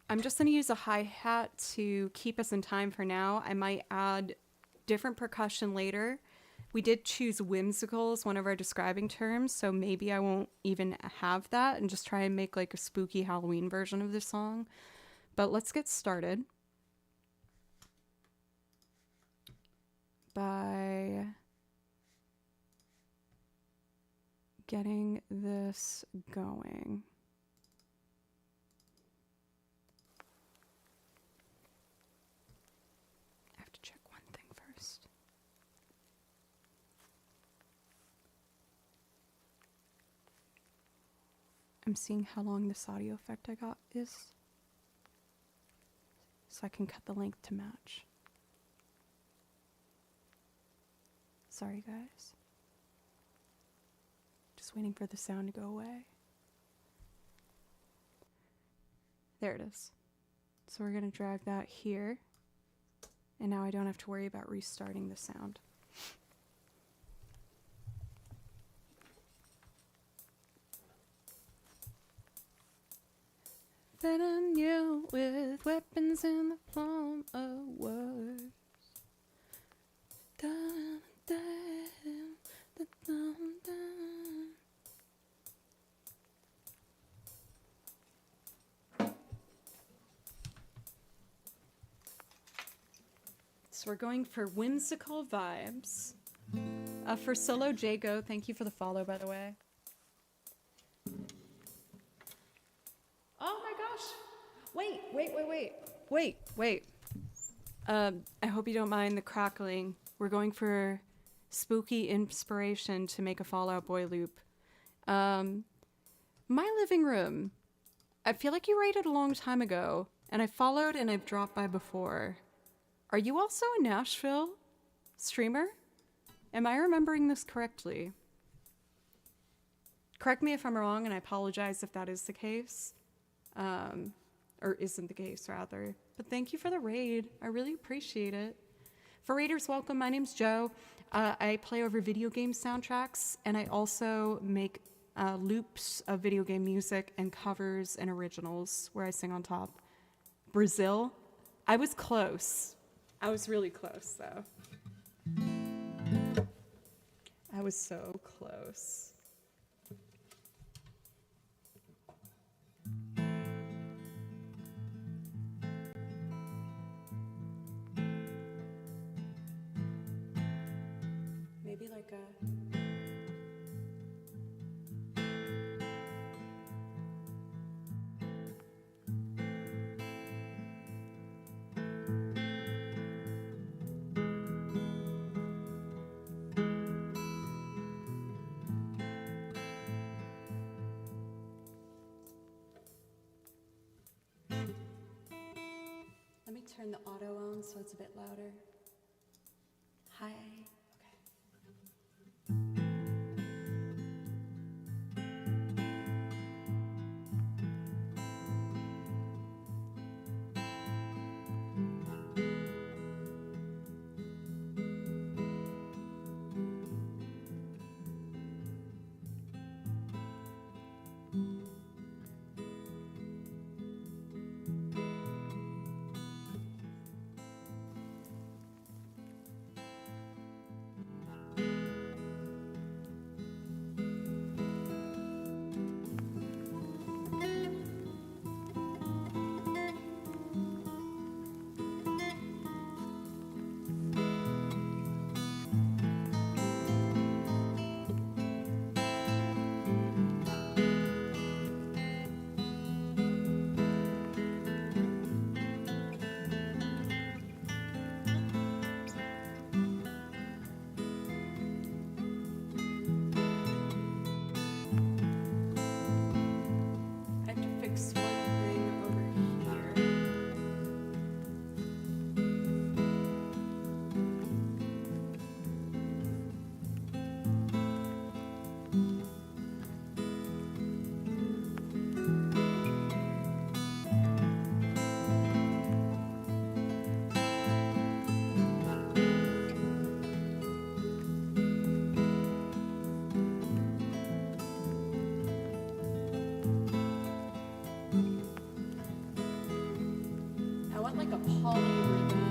I'm just going to use a hi-hat to keep us in time for now. I might add different percussion later. We did choose whimsical as one of our describing terms, so maybe I won't even have that and just try and make like a spooky Halloween version of this song. But let's get started by getting this going. I'm seeing how long this audio effect I got is, so I can cut the length to match. Sorry guys. Just waiting for the sound to go away. There it is. So we're gonna drag that here, and now I don't have to worry about restarting the sound. Threaten you with weapons in the form of words. Dun, dun, dun, dun, dun. So we're going for whimsical vibes. For Solo Jago, thank you for the follow, by the way. Oh my gosh! Wait. I hope you don't mind the crackling. We're going for spooky inspiration to make a Fall Out Boy loop. My living room. I feel like you raided a long time ago, and I followed and I've dropped by before. Are you also a Nashville streamer? Am I remembering this correctly? Correct me if I'm wrong, and I apologize if that is the case. Or isn't the case, rather. But thank you for the raid. I really appreciate it. For raiders, welcome. My name's Joe. I play over video game soundtracks, and I also make loops of video game music and covers and originals where I sing on top. Brazil? I was close. I was really close, though. I was so close. like a... Let me turn the auto on so it's a bit louder. Hi. I have to fix one thing over here. I want like a polyrhythm.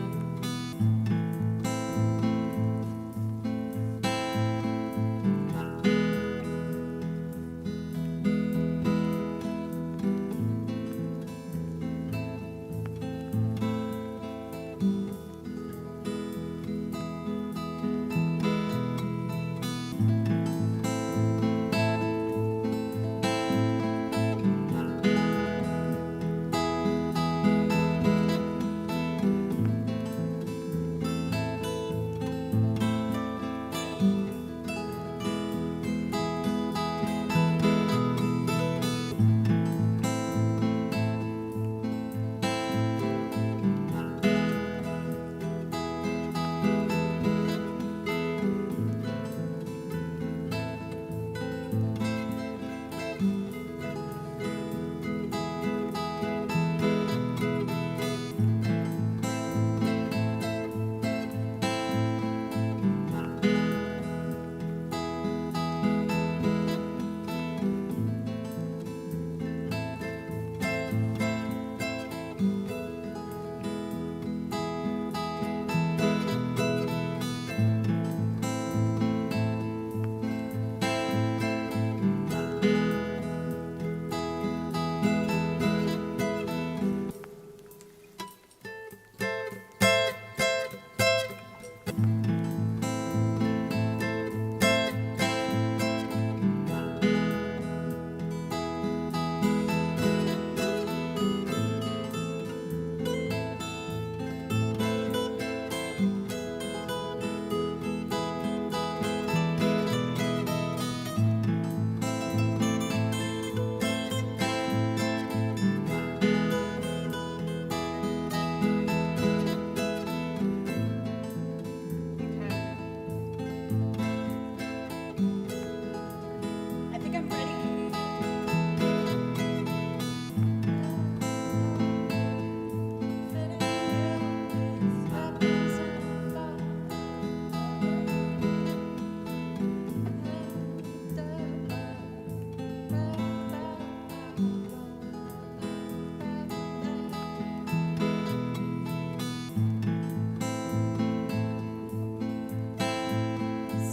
I think I'm ready.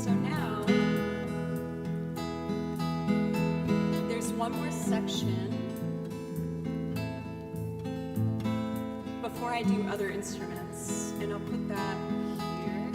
So now there's one more section before I do other instruments, and I'll put that here.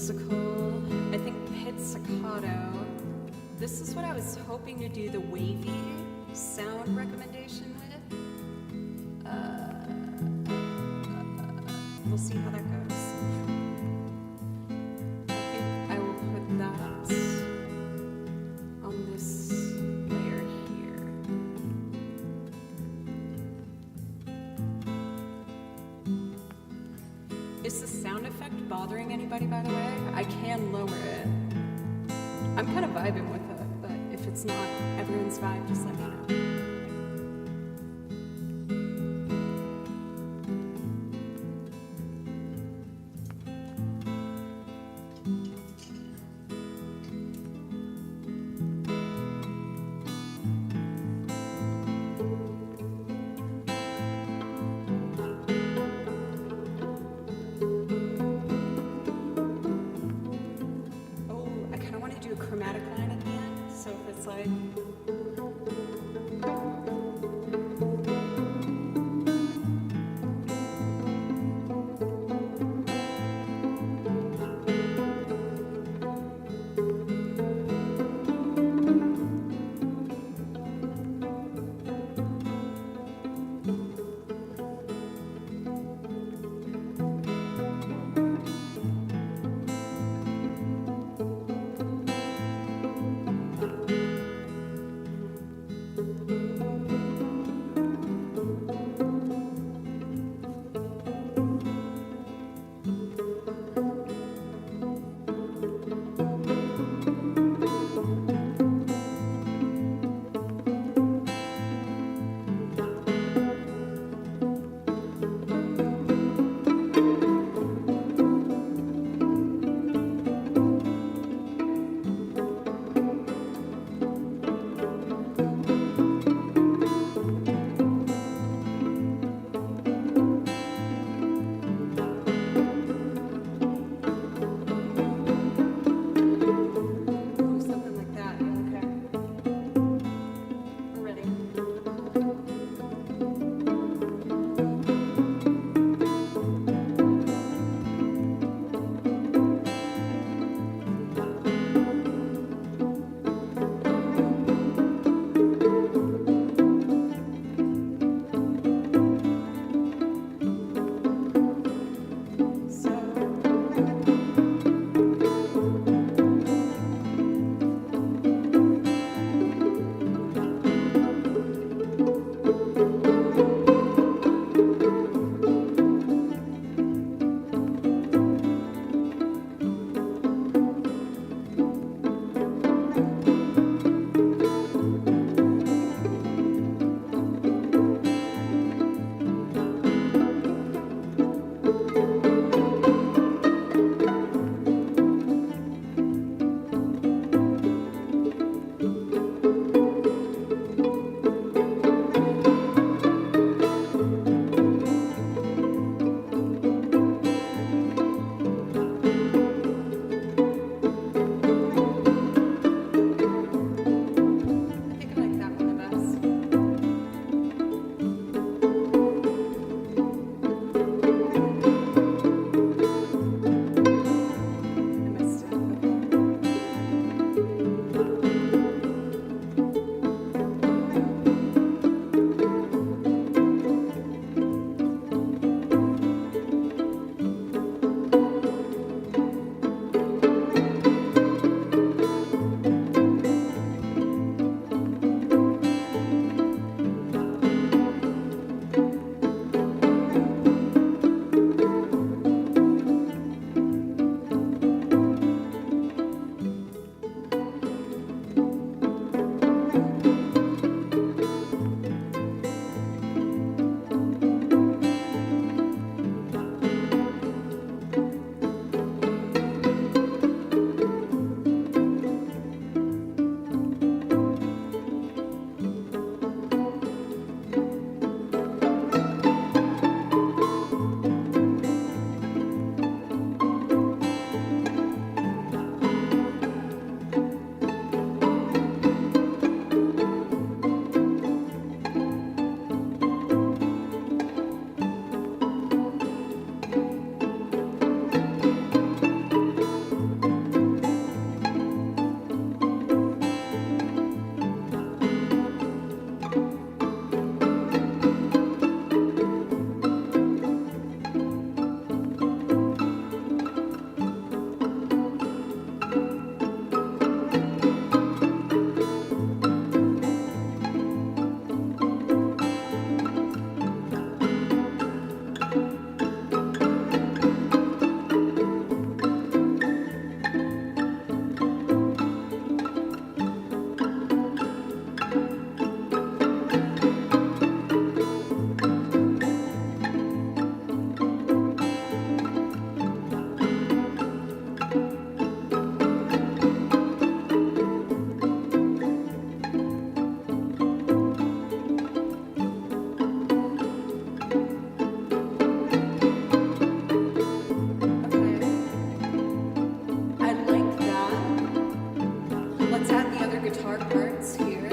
musical. I think pizzicato. This is what I was hoping to do the wavy sound recommendation with. We'll see how that goes. I think I will put that on this layer here. Is the sound effect bothering anybody, by the way? I can lower it. I'm kind of vibing with it, but if it's not everyone's vibe, just let me know. Chromatic line at the end, so if it's like guitar parts here.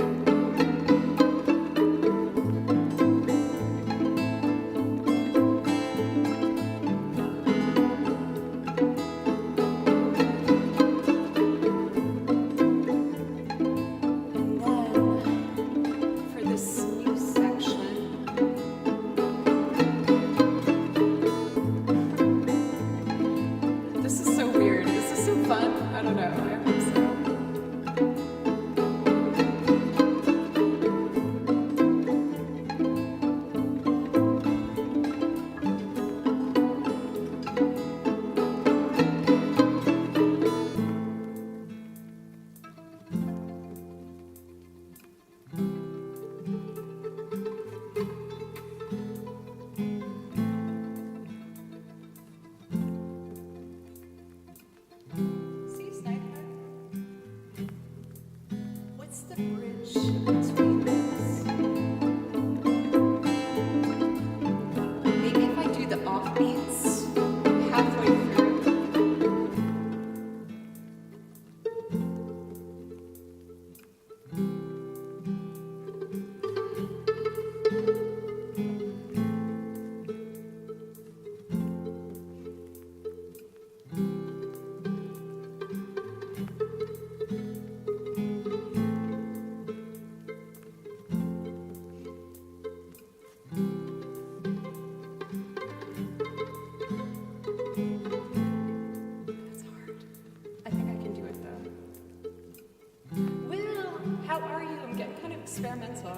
Experimental.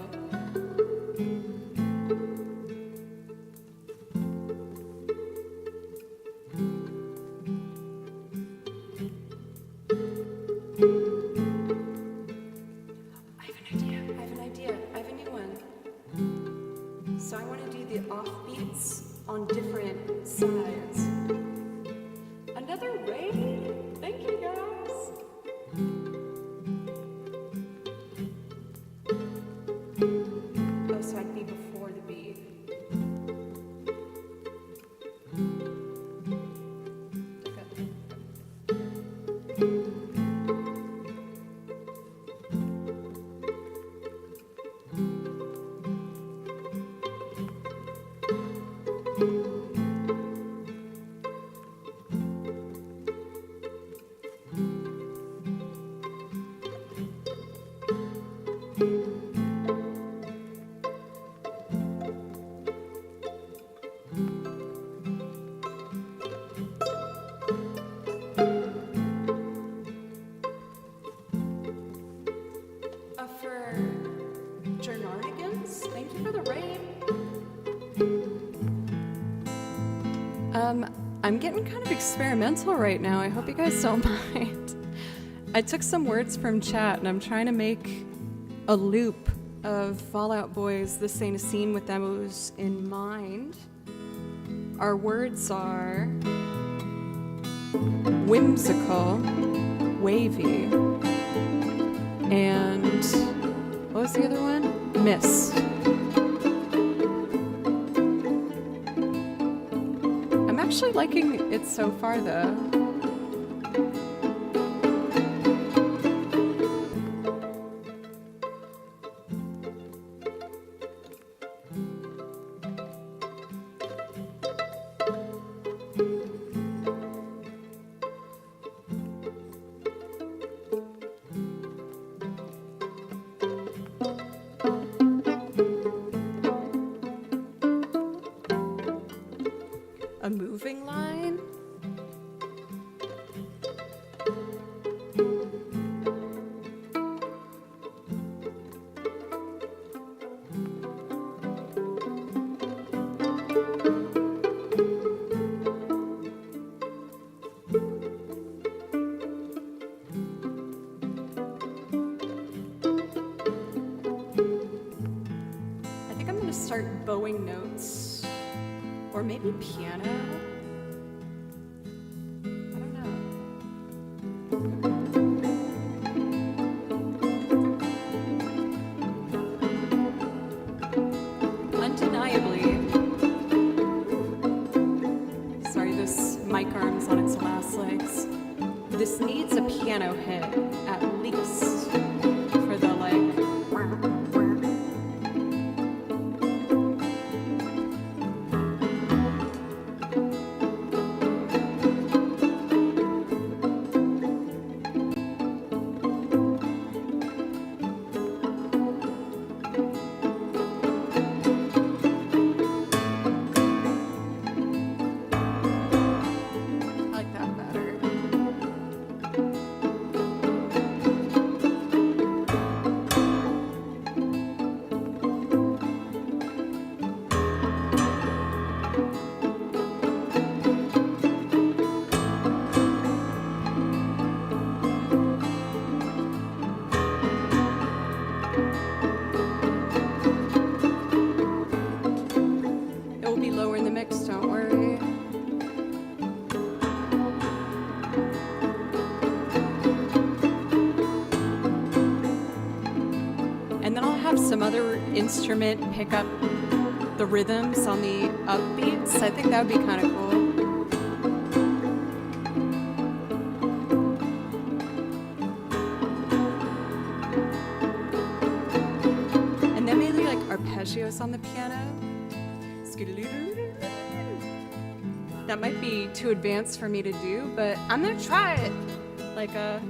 I have a new one. So I want to do the offbeats on different sides. Another raid? Thank you guys. I'm getting kind of experimental right now. I hope you guys don't mind. I took some words from chat and I'm trying to make a loop of Fall Out Boy's This Ain't a Scene with those in mind. Our words are whimsical, wavy, and what was the other one? Miss. I'm actually liking it so far though. A moving line? I think I'm going to start bowing notes. Or maybe piano? I don't know. Undeniably. Sorry, this mic arm's on its last legs. This needs a piano hit, at least. then I'll have some other instrument pick up the rhythms on the upbeats. I think that would be kind of cool. And then maybe like arpeggios on the piano. That might be too advanced for me to do, but I'm gonna try it. Like a...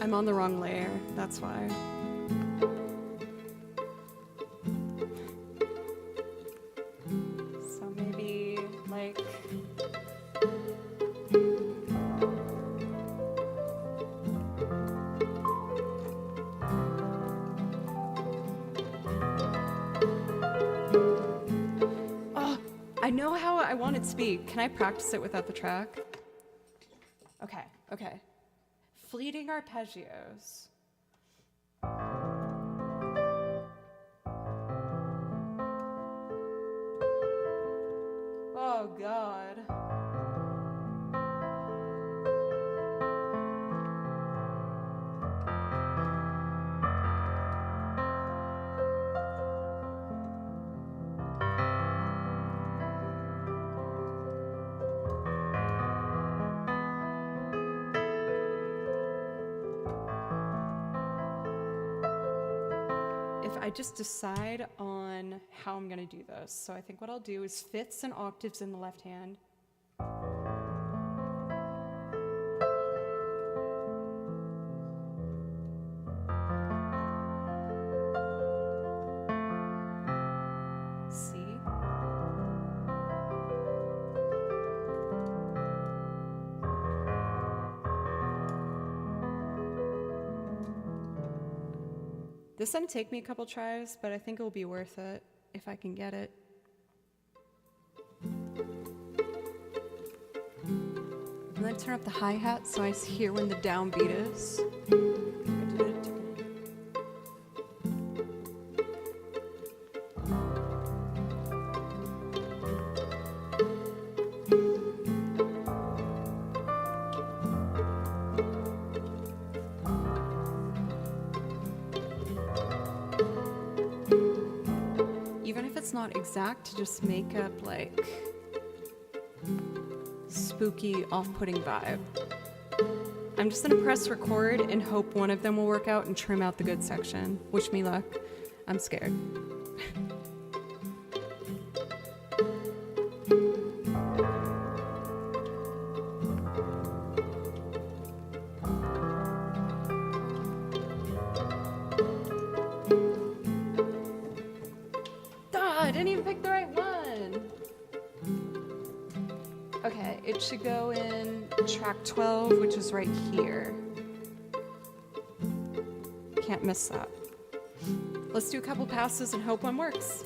I'm on the wrong layer, that's why. So maybe like... Oh, I know how I want it to be. Can I practice it without the track? Okay. Fleeting arpeggios. Oh God. I just decide on how I'm gonna do this. So I think what I'll do is fifths and octaves in the left hand. C. This is gonna take me a couple tries, but I think it will be worth it if I can get it. And then turn up the hi-hat so I hear when the downbeat is. Not exact, to just make up like spooky, off-putting vibe. I'm just gonna press record and hope one of them will work out and trim out the good section. Wish me luck. I'm scared. I didn't even pick the right one. Okay, it should go in track 12, which is right here. Can't miss that. Let's do a couple passes and hope one works.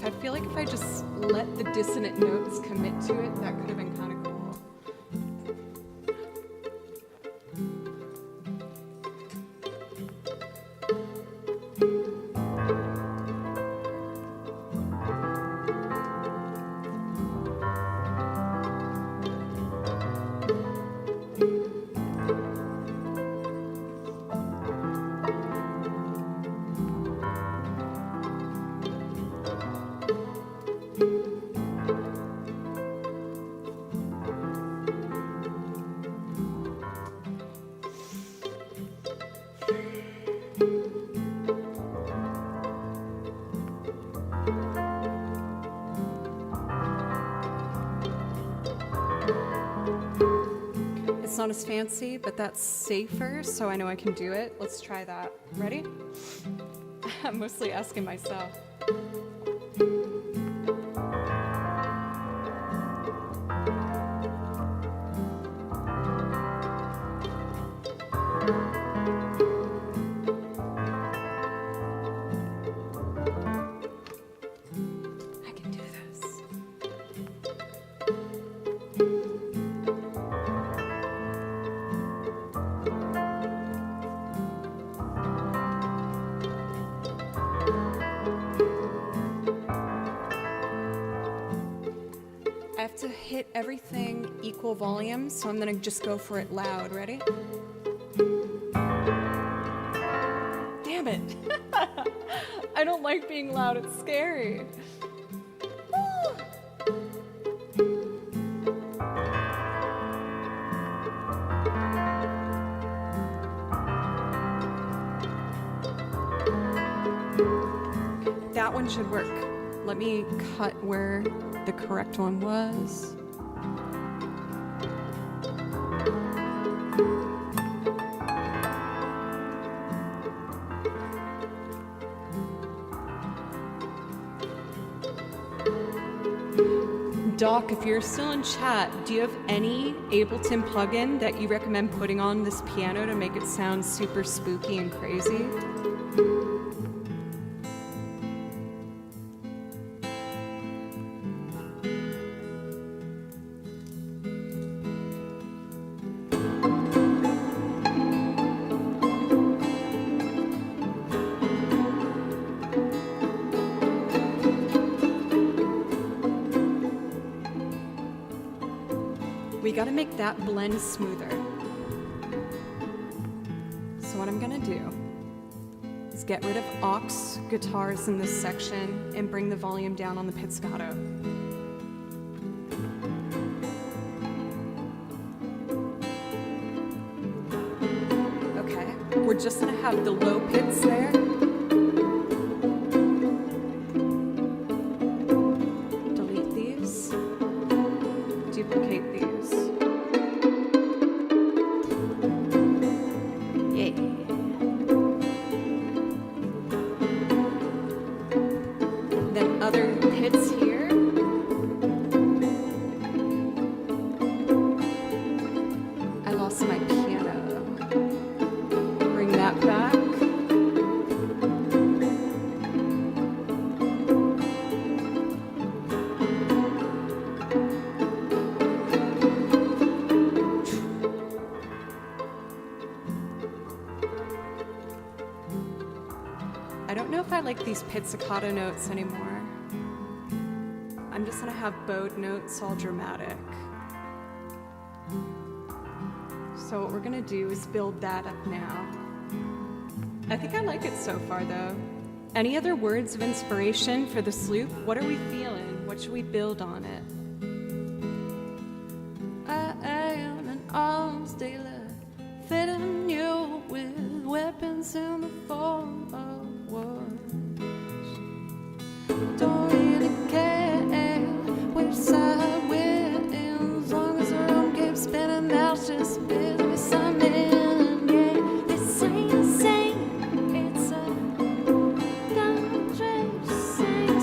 I feel like if I just let the dissonant notes commit to it, that could have been kind of cool. It's not as fancy, but that's safer, so I know I can do it. Let's try that. Ready? I'm mostly asking myself. I can do this. I have to hit everything equal volume, so I'm gonna just go for it loud. Ready? Damn it. I don't like being loud, it's scary. That one should work. Let me cut where the correct one was. Doc, if you're still in chat, do you have any Ableton plugin that you recommend putting on this piano to make it sound super spooky and crazy? We gotta make that blend smoother. So what I'm gonna do is get rid of aux guitars in this section and bring the volume down on the pizzicato. Okay, we're just gonna have the low pits there. Delete these, duplicate these. Other hits here. I lost my piano. Bring that back. I don't know if I like these pizzicato notes anymore. I'm just gonna have bowed notes all dramatic. So what we're gonna do is build that up now. I think I like it so far though. Any other words of inspiration for this loop? What are we feeling? What should we build on it? I am an arms dealer, fitting you with weapons in the form of words. Don't really care which side we're in, as long as the room keeps spinning, that's just business something. Yeah, this ain't the same. It's a downtrend, same.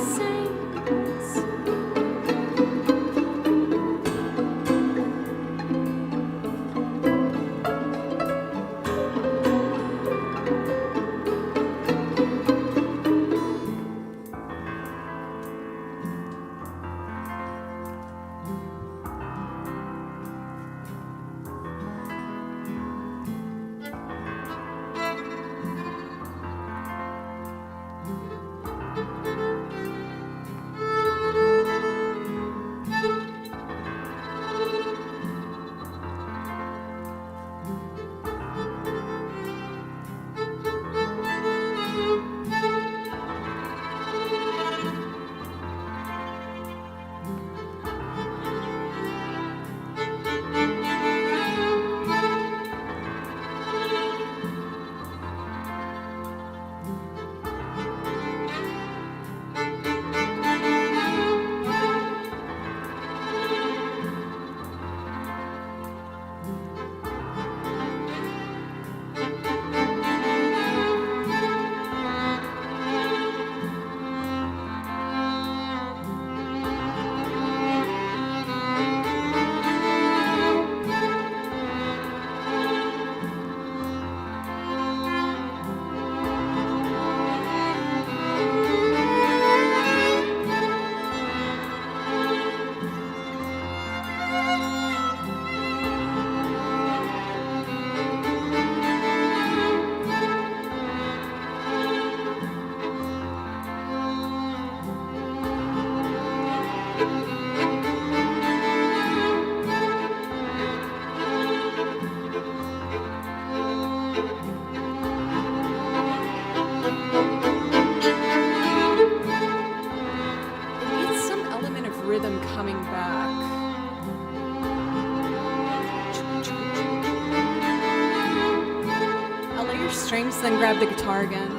strings, then grab the guitar again.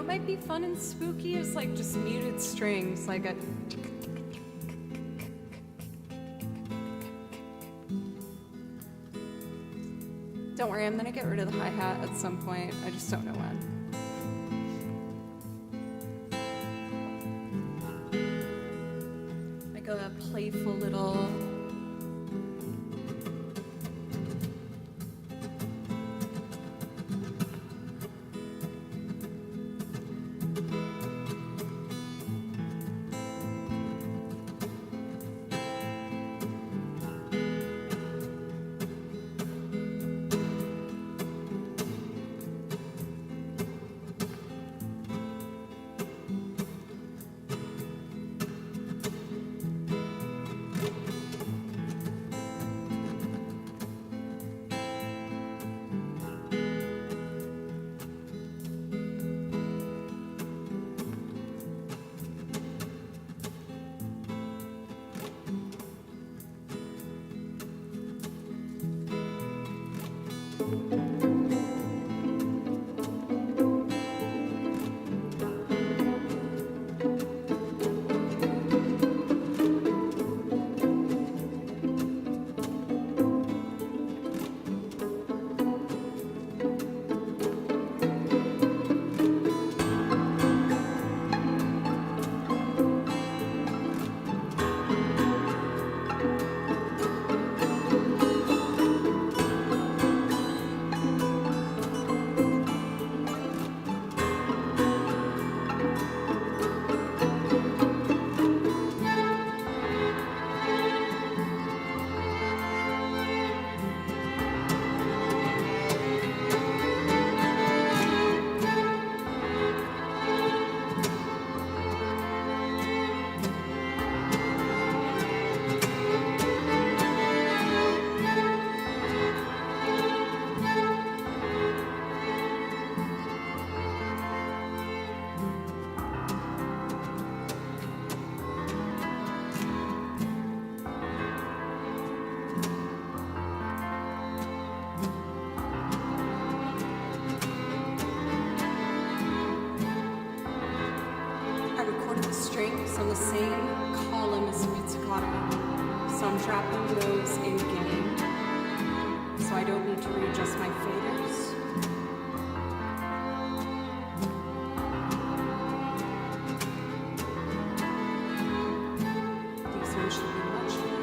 Might be fun and spooky is like just muted strings, like a don't worry, I'm gonna get rid of the hi-hat at some point. I just don't know when. Like a playful little strings on the same column as the pizzicato, so I'm trapping those in gain, so I don't need to readjust my faders. These ones should be much better.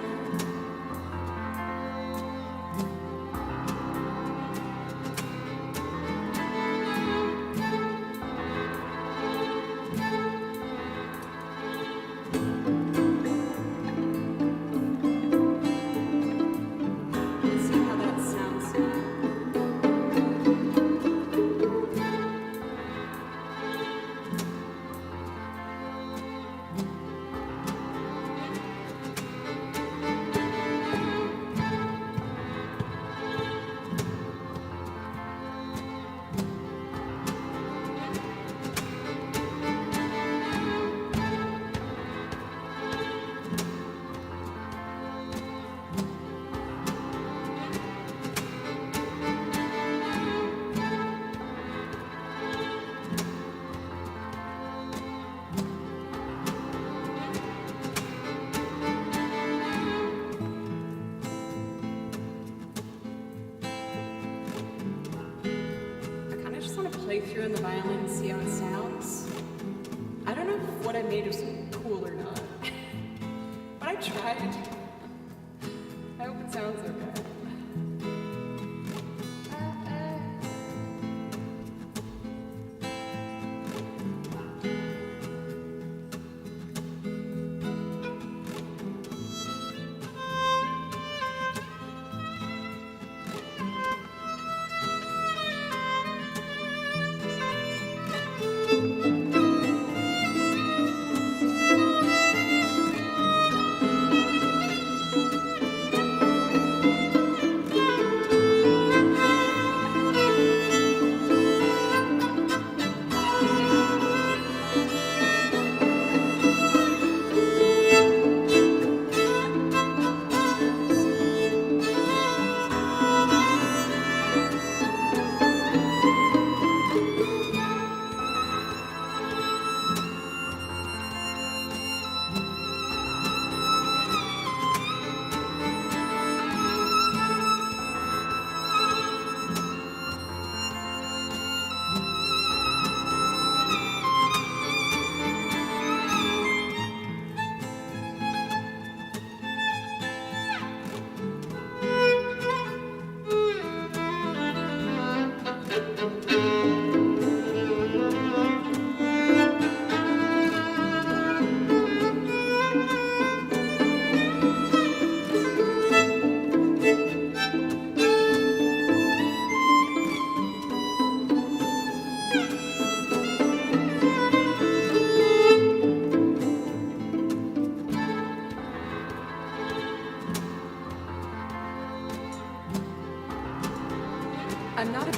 Play through in the violin, see how it sounds. I don't know if what I made is cool or not.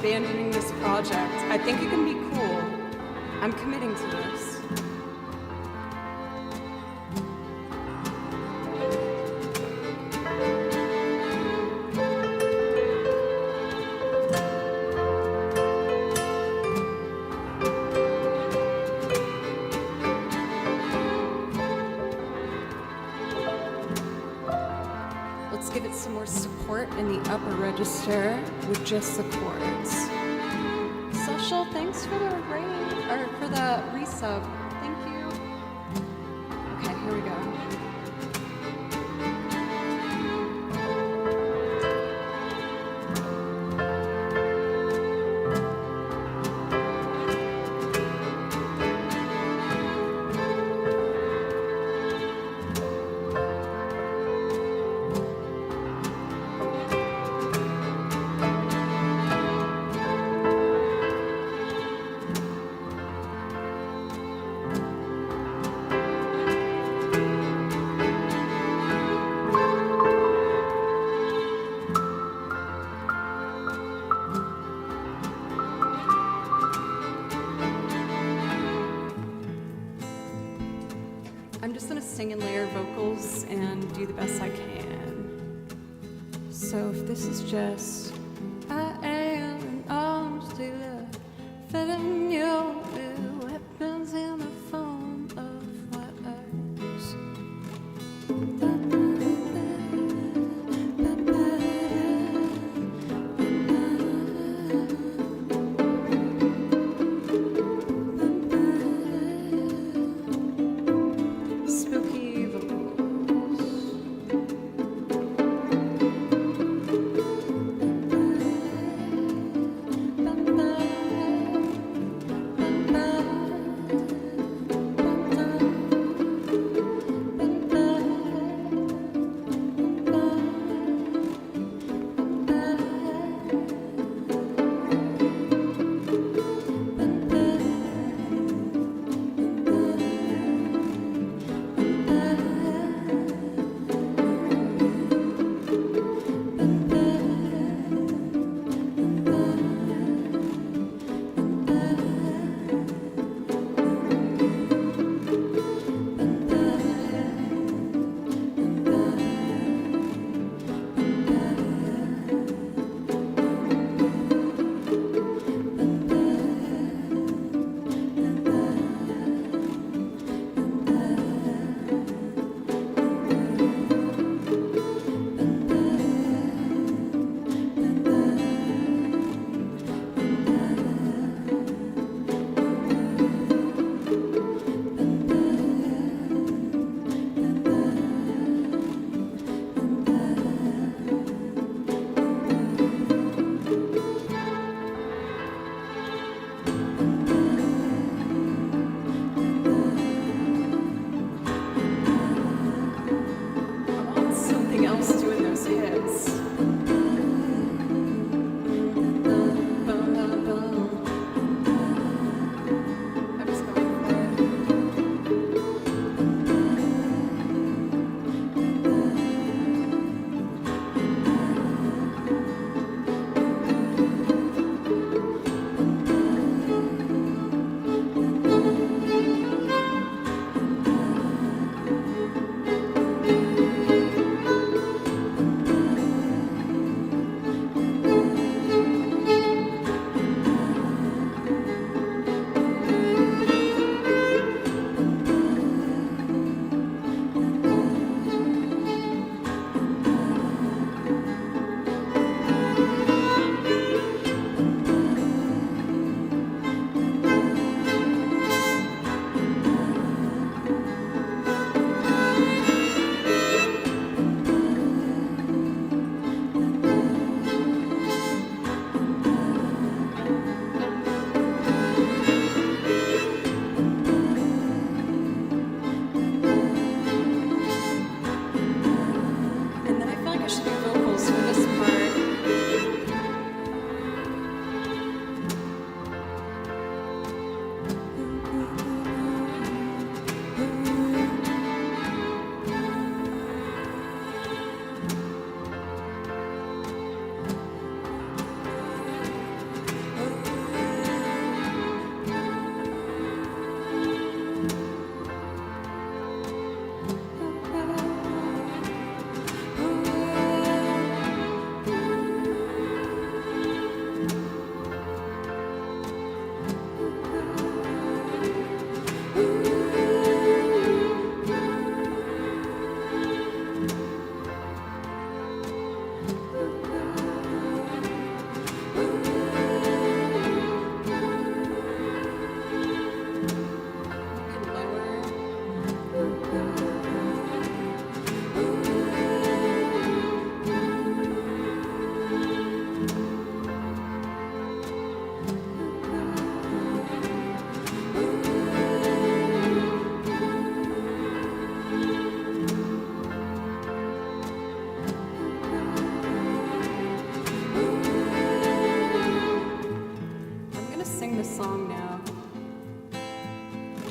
abandoning this project. I think it can be cool. I'm committing to this. Let's give it some more support in the upper register with just the chords. Social, thanks for the or for the resub. Thank you. Okay, here we go. I'm just gonna sing and layer vocals and do the best I can. So if this is just I am an arms dealer, filling you with weapons in the form of words. Spooky vocals.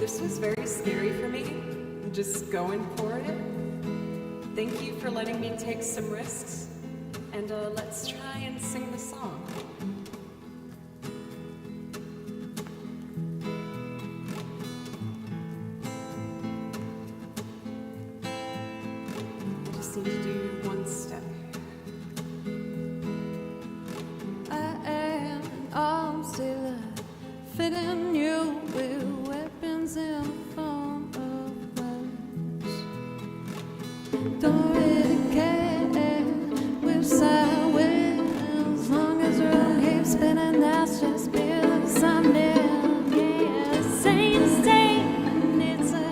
This was very scary for me, just going for it. Thank you for letting me take some risks, and let's try and sing the song. I just need to do one step. I am an arm sailor, fitting you with weapons in the form of words. Don't really care which side wins, as long as room keeps spinning, that's just business. I'm down, yeah, same, it's a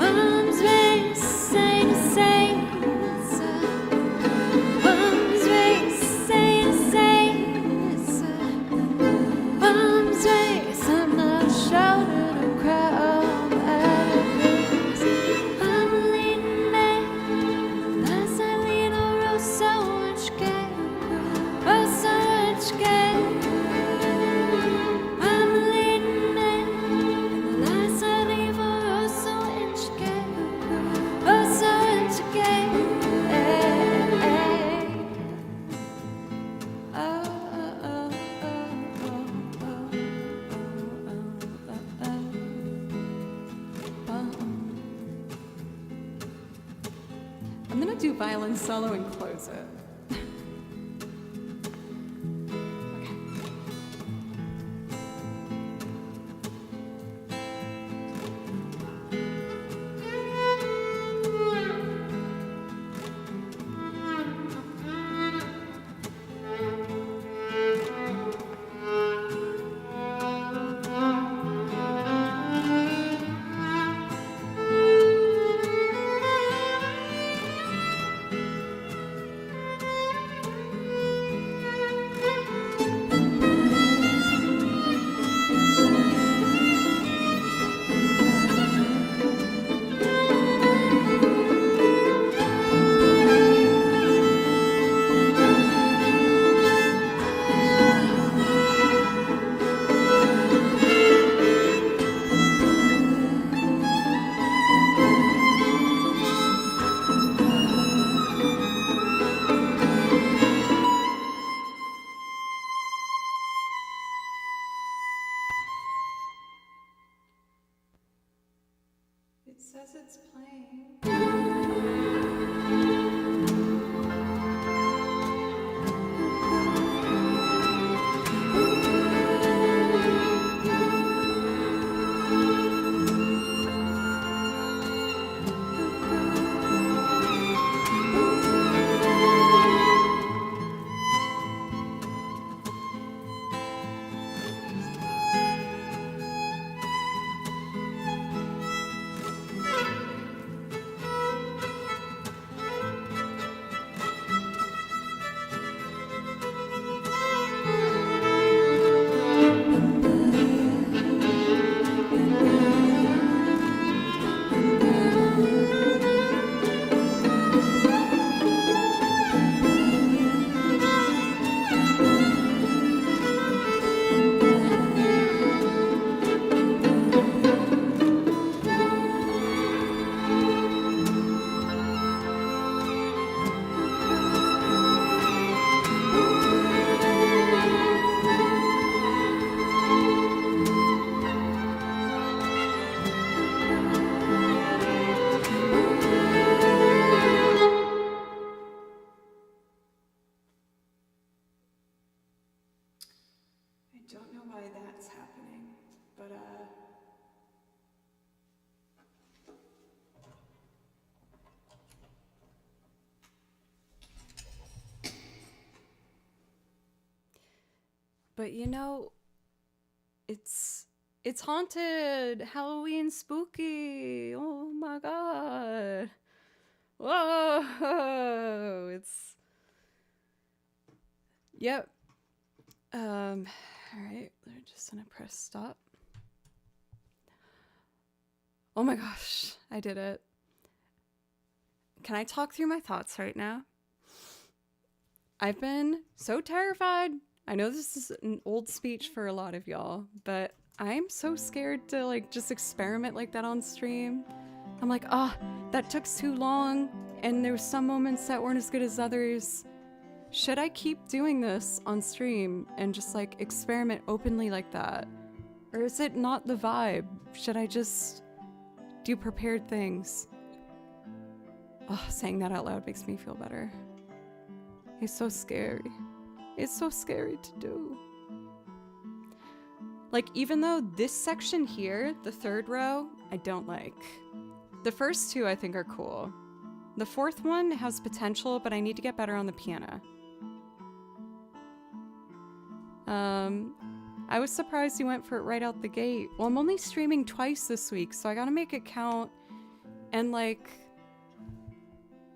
arms race, same, it's a arms race, same, it's a arms race. I'm not shouting to crowd addicts. I'm leading man, last I lead a road so much gay, oh so much gay. I'm leading man, last I leave a road so much gay, oh so much gay. Oh, oh, oh, oh, oh, oh, oh, oh, oh. I'm gonna do violin solo and close it. It says it's playing. I don't know why that's happening, but you know, it's haunted, Halloween spooky. Oh my god. Whoa. Yep. All right, we're just gonna press stop. Oh my gosh, I did it. Can I talk through my thoughts right now? I've been so terrified. I know this is an old speech for a lot of y'all, but I'm so scared to like just experiment like that on stream. I'm like, that took too long, and there were some moments that weren't as good as others. Should I keep doing this on stream and just like experiment openly like that? Or is it not the vibe? Should I just do prepared things? Oh, saying that out loud makes me feel better. It's so scary. It's so scary to do. Like, even though this section here, the third row, I don't like. The first two I think are cool. The fourth one has potential, but I need to get better on the piano. I was surprised you went for it right out the gate. Well, I'm only streaming twice this week, so I gotta make it count. And like,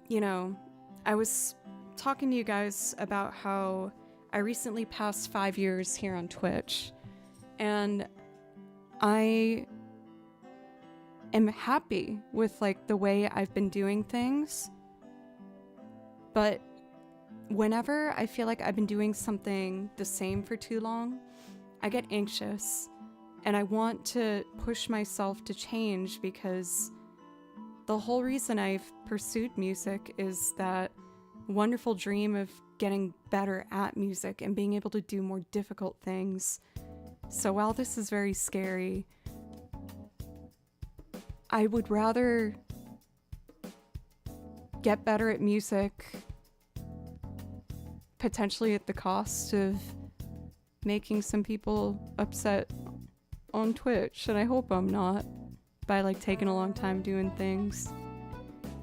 you know, I was talking to you guys about how I recently passed 5 years here on Twitch, and I am happy with like the way I've been doing things, but whenever I feel like I've been doing something the same for too long, I get anxious and I want to push myself to change, because the whole reason I've pursued music is that wonderful dream of getting better at music and being able to do more difficult things. So while this is very scary, I would rather get better at music, potentially at the cost of making some people upset on Twitch, and I hope I'm not, by like taking a long time doing things.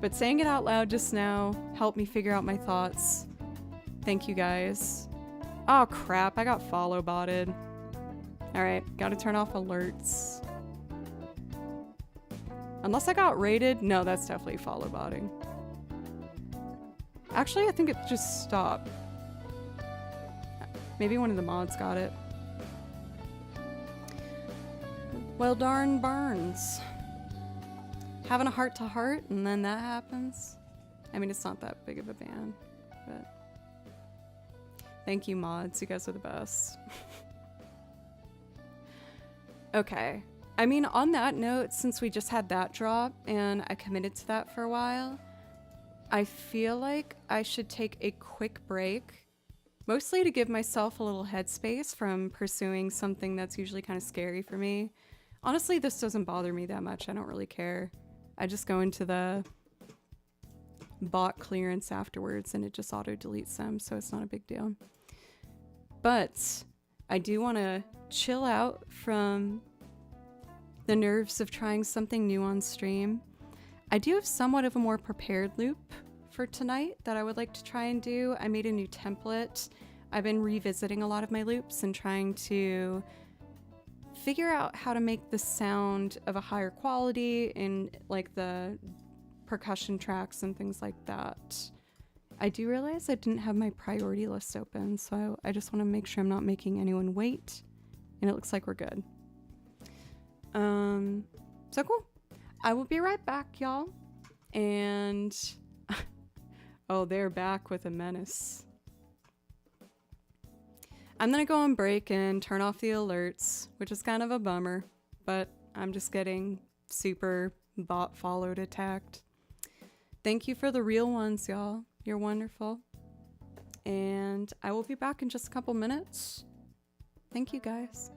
But saying it out loud just now helped me figure out my thoughts. Thank you guys. Oh crap, I got follow botted. Alright, gotta turn off alerts. Unless I got raided? No, that's definitely follow botting. Actually, I think it just stopped. Maybe one of the mods got it. Well, darn Barnes. Having a heart-to-heart, and then that happens. I mean, it's not that big of a band, but... Thank you, mods. You guys are the best. Okay. I mean, on that note, since we just had that drop, and I committed to that for a while, I feel like I should take a quick break. Mostly to give myself a little headspace from pursuing something that's usually kind of scary for me. Honestly, this doesn't bother me that much. I don't really care. I just go into the bot clearance afterwards and it just auto-deletes them, so it's not a big deal. But I do want to chill out from the nerves of trying something new on stream. I do have somewhat of a more prepared loop for tonight that I would like to try and do. I made a new template. I've been revisiting a lot of my loops and trying to figure out how to make the sound of a higher quality in like the percussion tracks and things like that. I do realize I didn't have my priority list open, so I just want to make sure I'm not making anyone wait, and it looks like we're good. So cool. I will be right back, y'all. And oh, they're back with a menace. I'm gonna go on break and turn off the alerts, which is kind of a bummer, but I'm just getting super bot followed attacked. Thank you for the real ones, y'all. You're wonderful. And I will be back in just a couple minutes. Thank you, guys.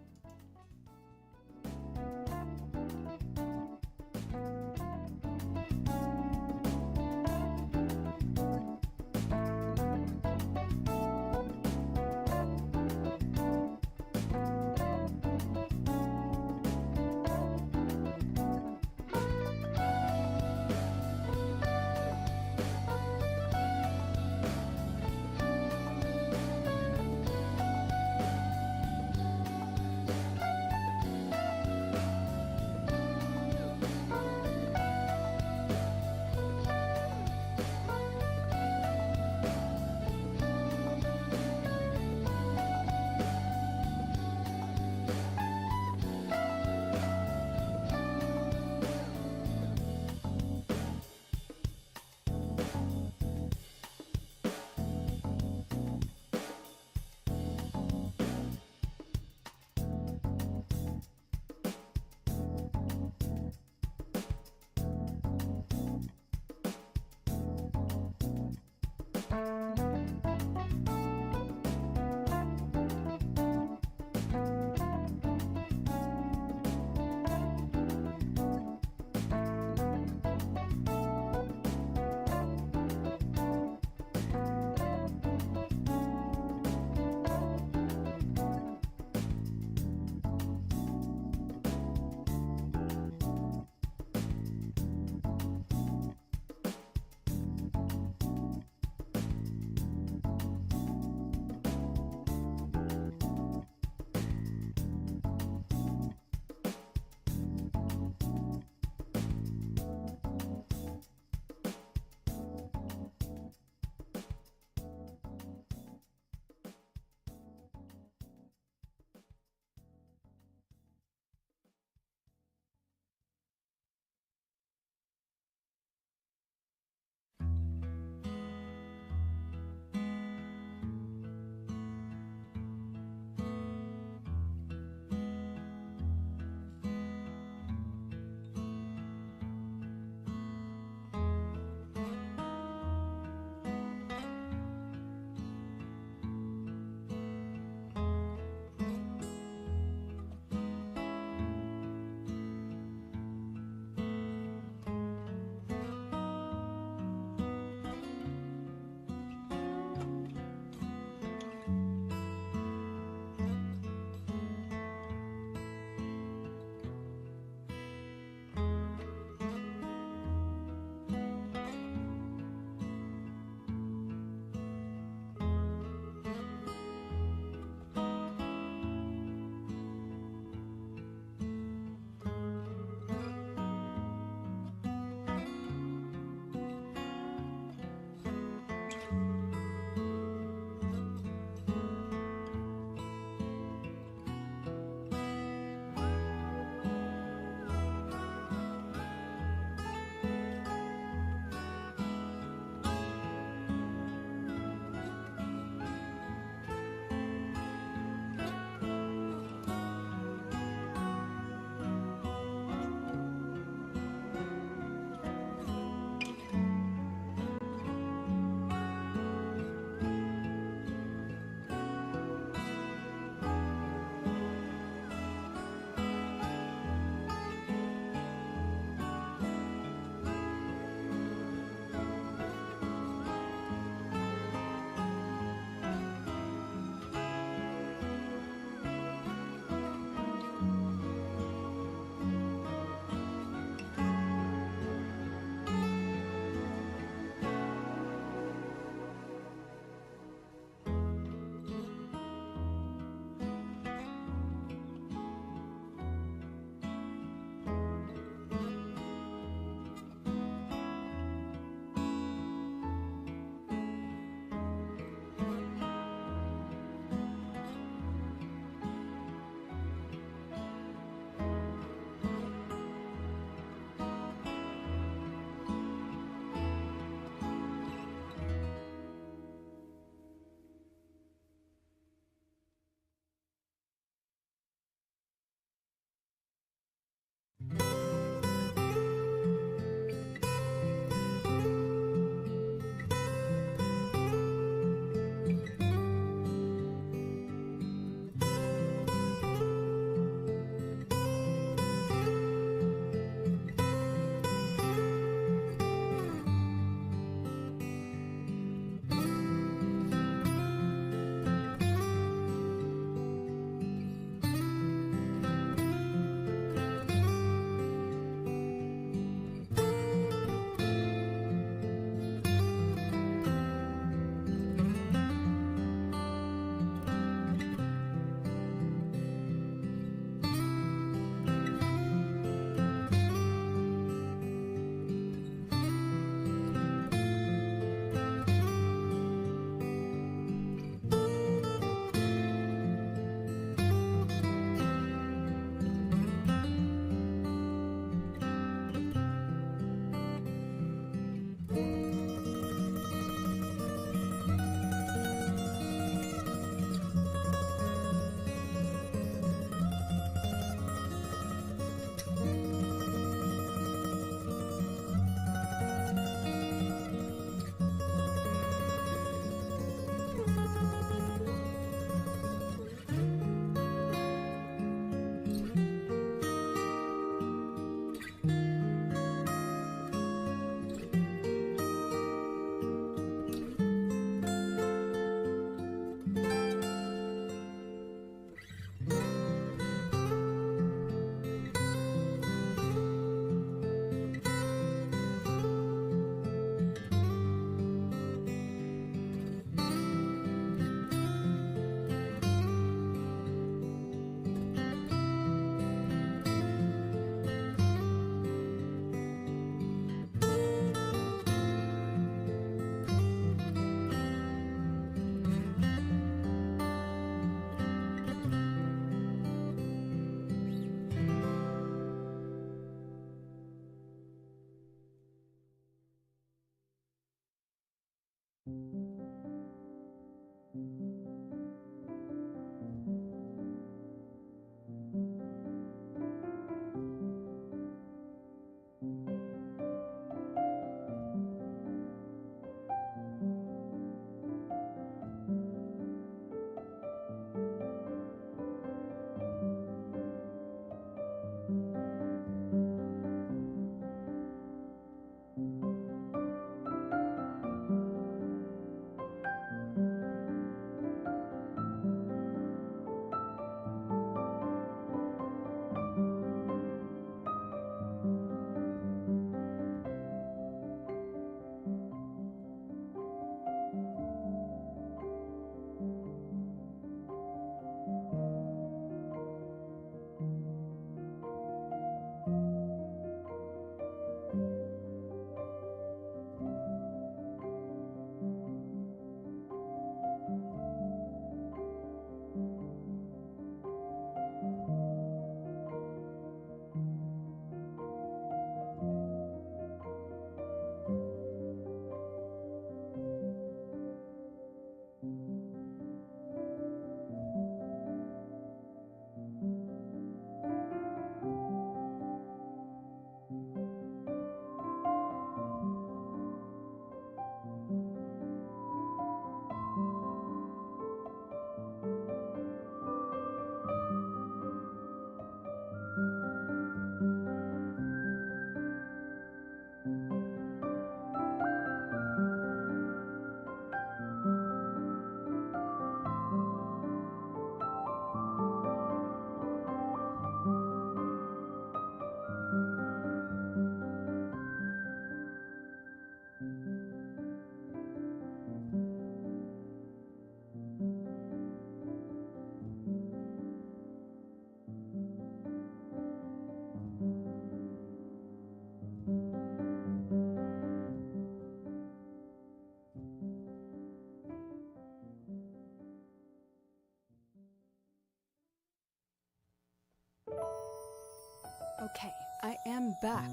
Okay, I am back.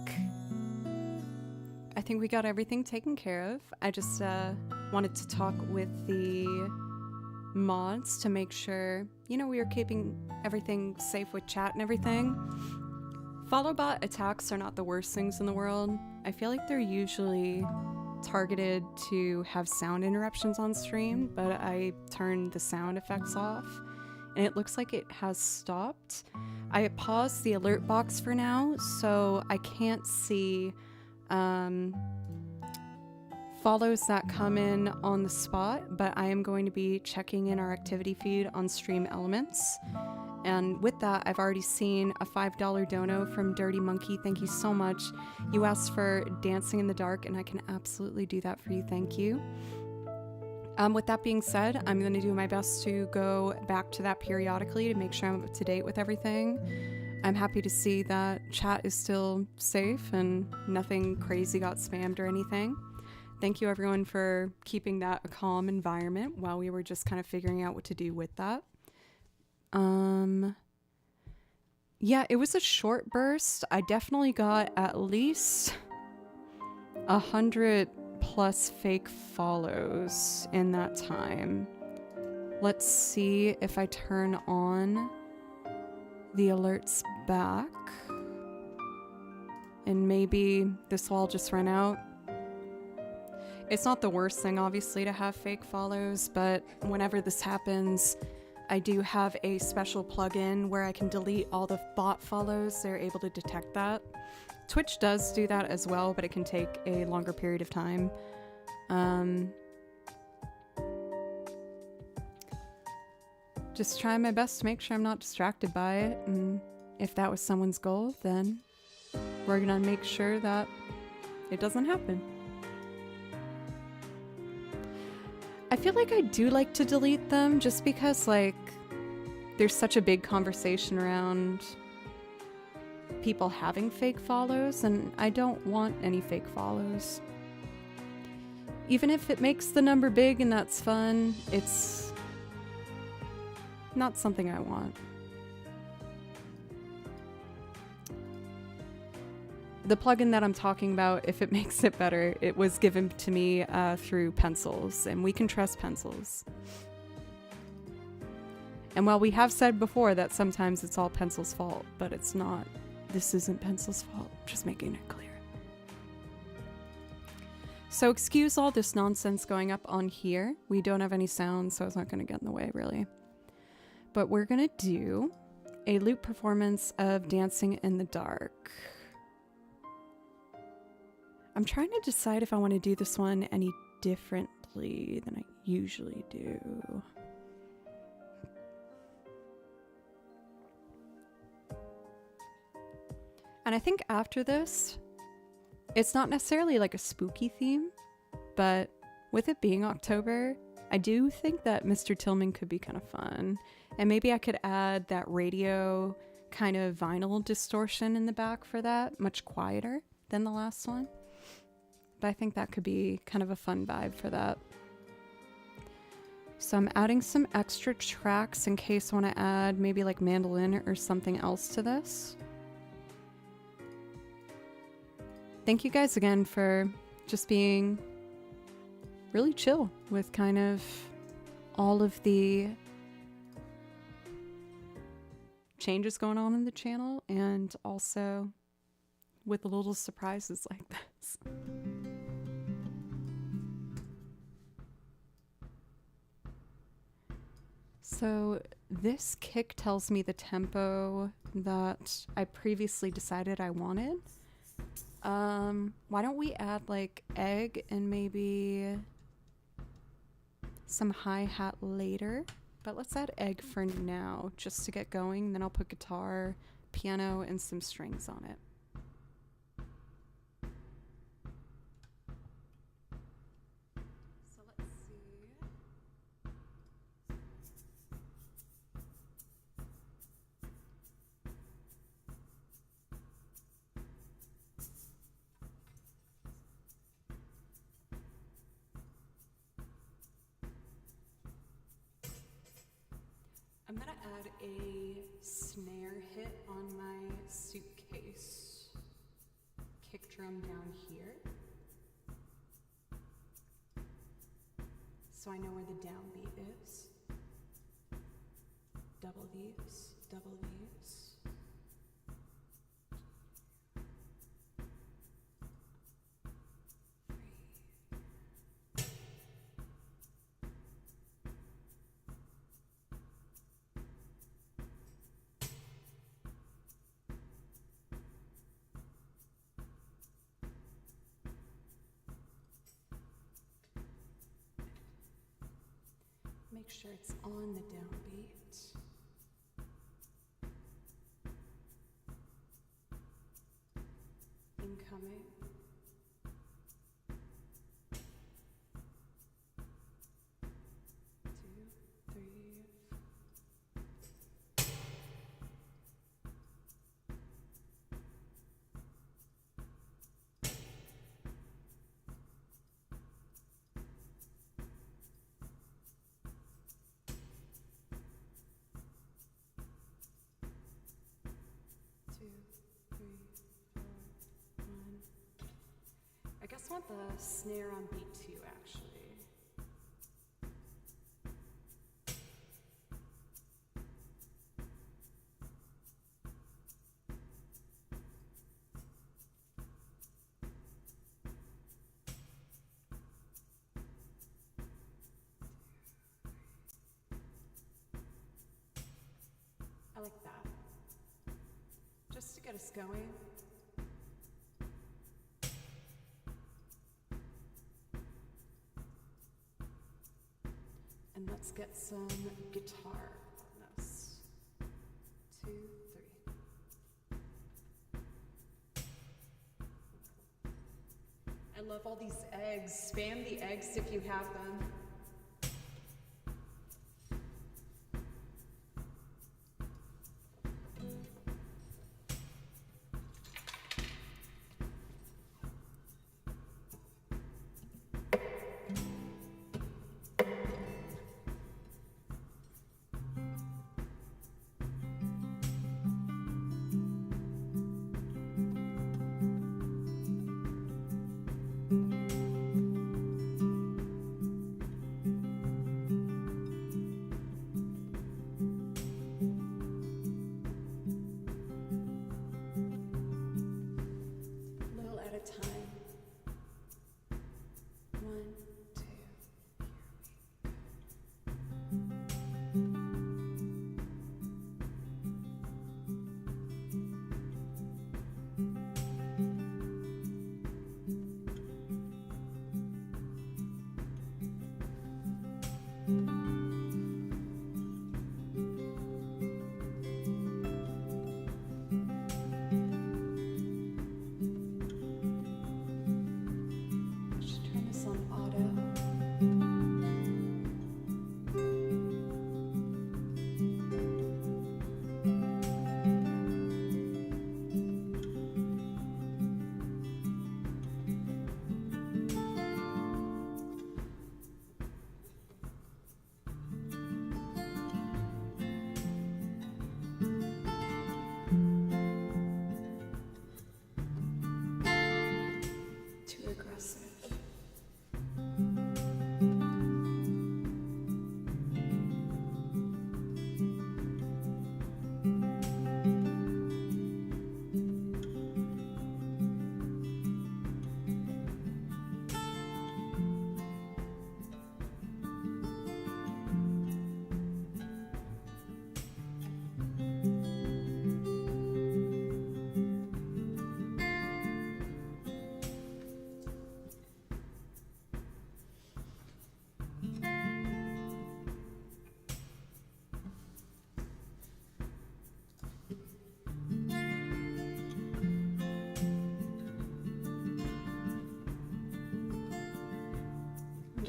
I think we got everything taken care of. I just wanted to talk with the mods to make sure, you know, we were keeping everything safe with chat and everything. Follow bot attacks are not the worst things in the world. I feel like they're usually targeted to have sound interruptions on stream, but I turned the sound effects off and it looks like it has stopped. I paused the alert box for now, so I can't see follows that come in on the spot, but I am going to be checking in our activity feed on Stream Elements. And with that, I've already seen a $5 dono from Dirty Monkey. Thank you so much. You asked for Dancing in the Dark, and I can absolutely do that for you. Thank you. With that being said, I'm going to do my best to go back to that periodically to make sure I'm up to date with everything. I'm happy to see that chat is still safe and nothing crazy got spammed or anything. Thank you everyone for keeping that a calm environment while we were just kind of figuring out what to do with that. Yeah, it was a short burst. I definitely got at least 100 plus fake follows in that time. Let's see if I turn on the alerts back. And maybe this will all just run out. It's not the worst thing, obviously, to have fake follows, but whenever this happens, I do have a special plugin where I can delete all the bot follows. They're able to detect that. Twitch does do that as well, but it can take a longer period of time. Just trying my best to make sure I'm not distracted by it, and if that was someone's goal, then we're gonna make sure that it doesn't happen. I feel like I do like to delete them just because, like, there's such a big conversation around people having fake follows, and I don't want any fake follows. Even if it makes the number big and that's fun, it's not something I want. The plugin that I'm talking about, if it makes it better, it was given to me through Pencils, and we can trust Pencils. And while we have said before that sometimes it's all Pencil's fault, but it's not. This isn't Pencil's fault, just making it clear. So excuse all this nonsense going up on here. We don't have any sound, so it's not going to get in the way, really. But we're going to do a loop performance of Dancing in the Dark. I'm trying to decide if I want to do this one any differently than I usually do. And I think after this, it's not necessarily like a spooky theme, but with it being October, I do think that Mr. Tillman could be kind of fun. And maybe I could add that radio kind of vinyl distortion in the back for that, much quieter than the last one. But I think that could be kind of a fun vibe for that. So I'm adding some extra tracks in case I want to add maybe like mandolin or something else to this. Thank you guys again for just being really chill with kind of all of the changes going on in the channel, and also with little surprises like this. So this kick tells me the tempo that I previously decided I wanted. Why don't we add like egg and maybe some hi-hat later? But let's add egg for now, just to get going. Then I'll put guitar, piano, and some strings on it. So let's see. I'm gonna add a snare hit on my suitcase. Kick drum down here. So I know where the downbeat is. Double these, double these. Make sure it's on the downbeat. Incoming. 2, 3. I guess I want the snare on beat 2, actually. I like that. Just to get us going. And let's get some guitar on this. 2, 3. I love all these eggs. Spam the eggs if you have them.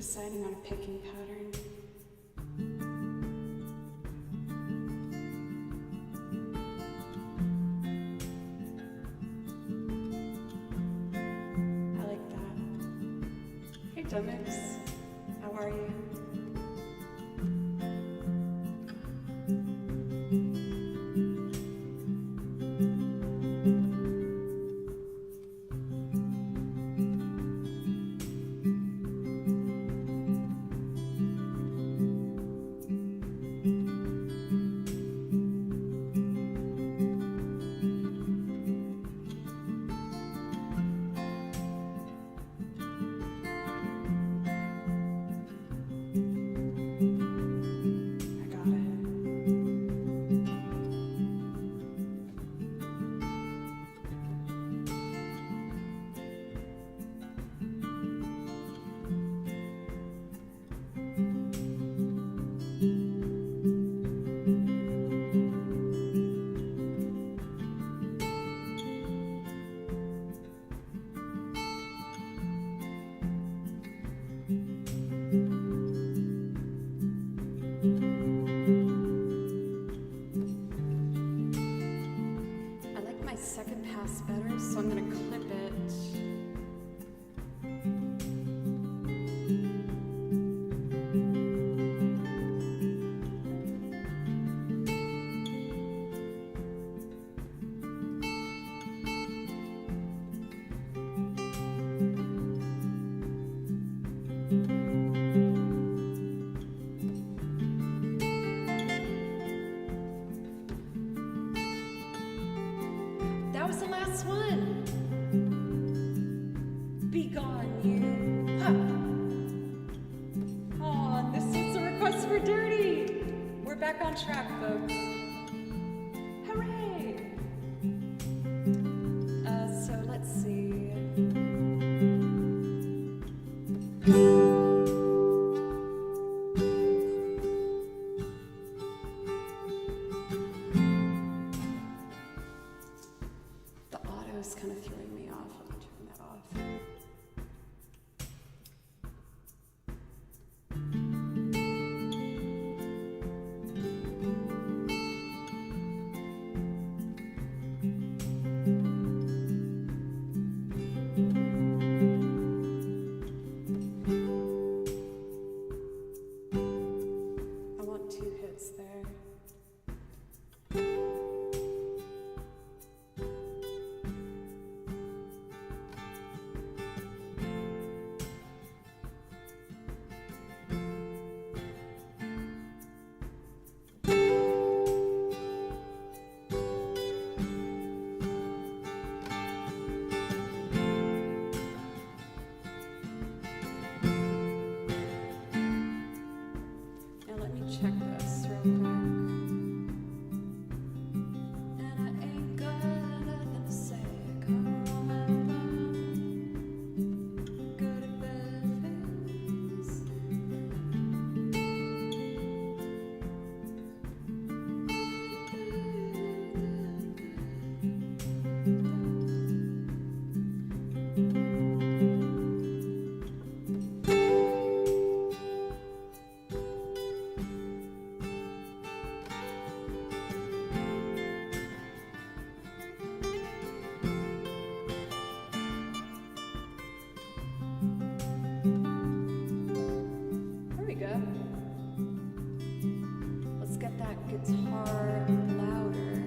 deciding on a picking pattern. I like that. Hey Demix, how are you? Second pass better, so I'm gonna clip it. That was the last one. Be gone, you. Huh. Oh, this is a request for Dirty. We're back on track, folks. Hooray! So let's see. It's kind of throwing me off. Let me turn that off. I want 2 hits there. Check this real quick. And I ain't got nothing to say. Come on, good at bad things. Let's get that guitar louder.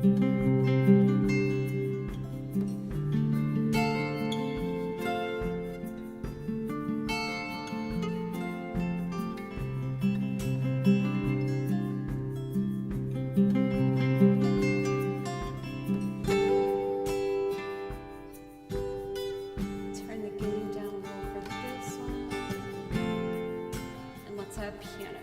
Turn the gain down a little for this one. And let's add piano.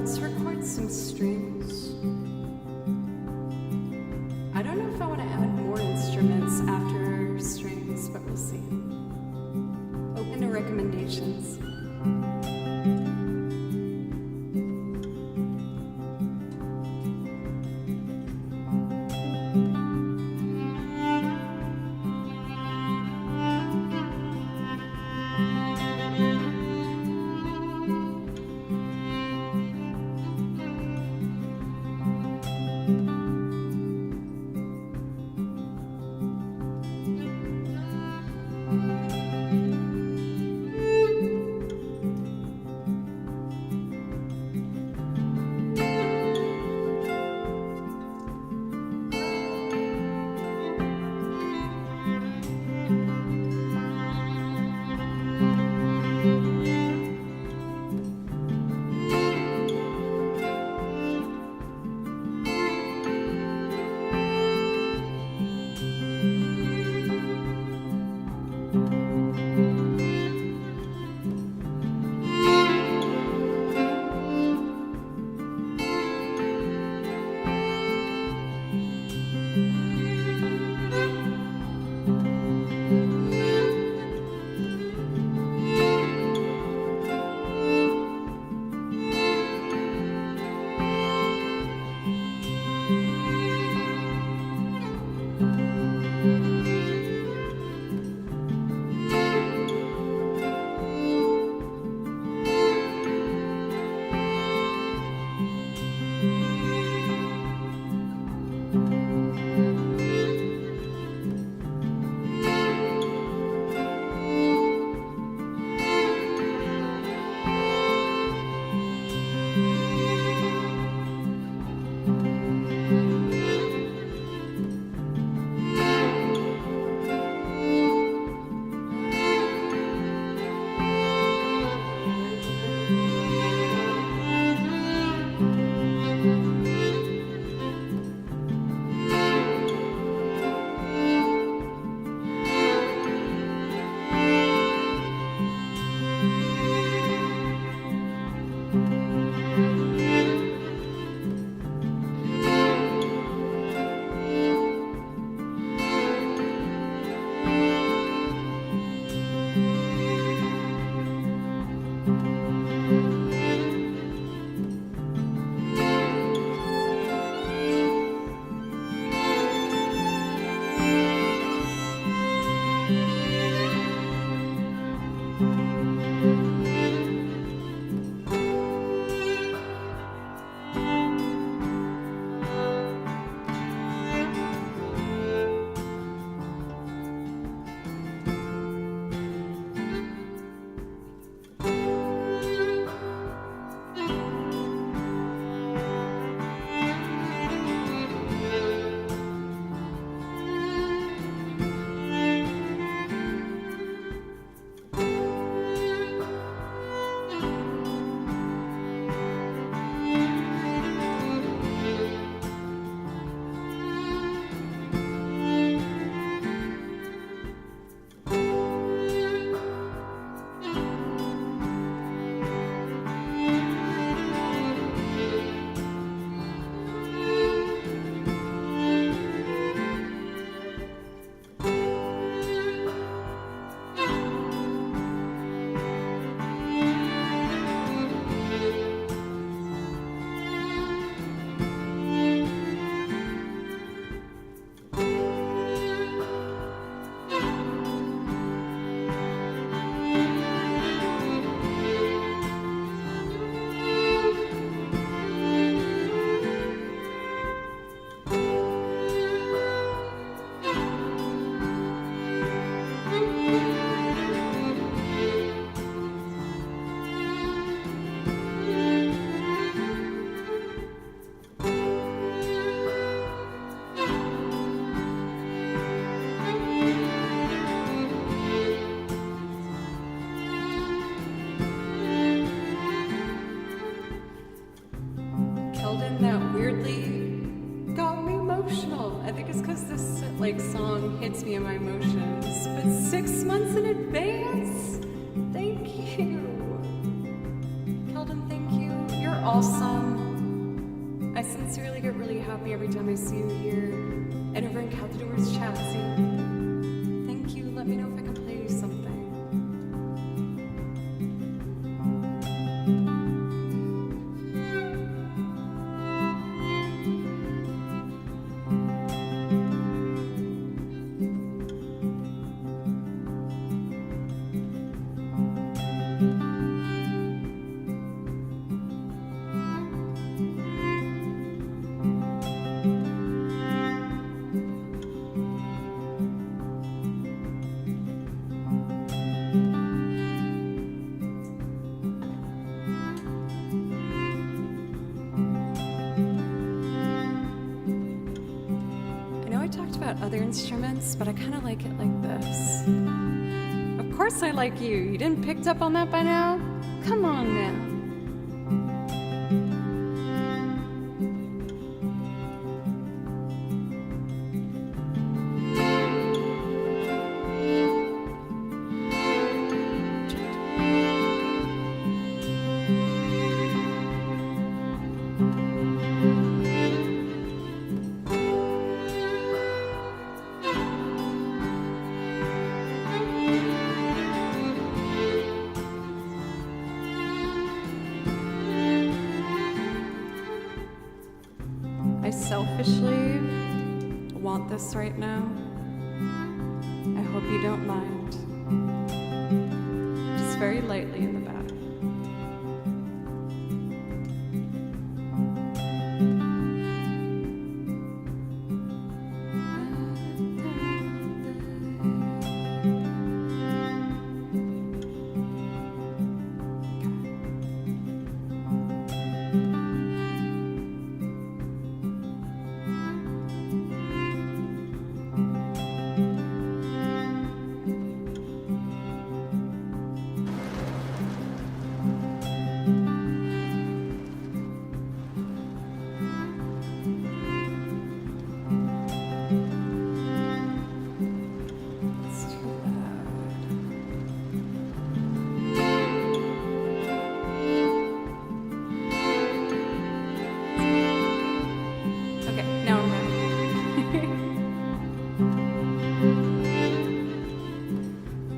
let's record some strings. Song hits me in my emotions, but 6 months in advance. Thank you, Keldon. Thank you. You're awesome. I sincerely get really happy every time I see you here and over in Caldador's chat. Thank you. Let me know if I can play you something. about other instruments, but I kind of like it like this. Of course I like you. You didn't pick up on that by now? Come on now. I selfishly want this right now. I hope you don't mind. Just very lightly in the back.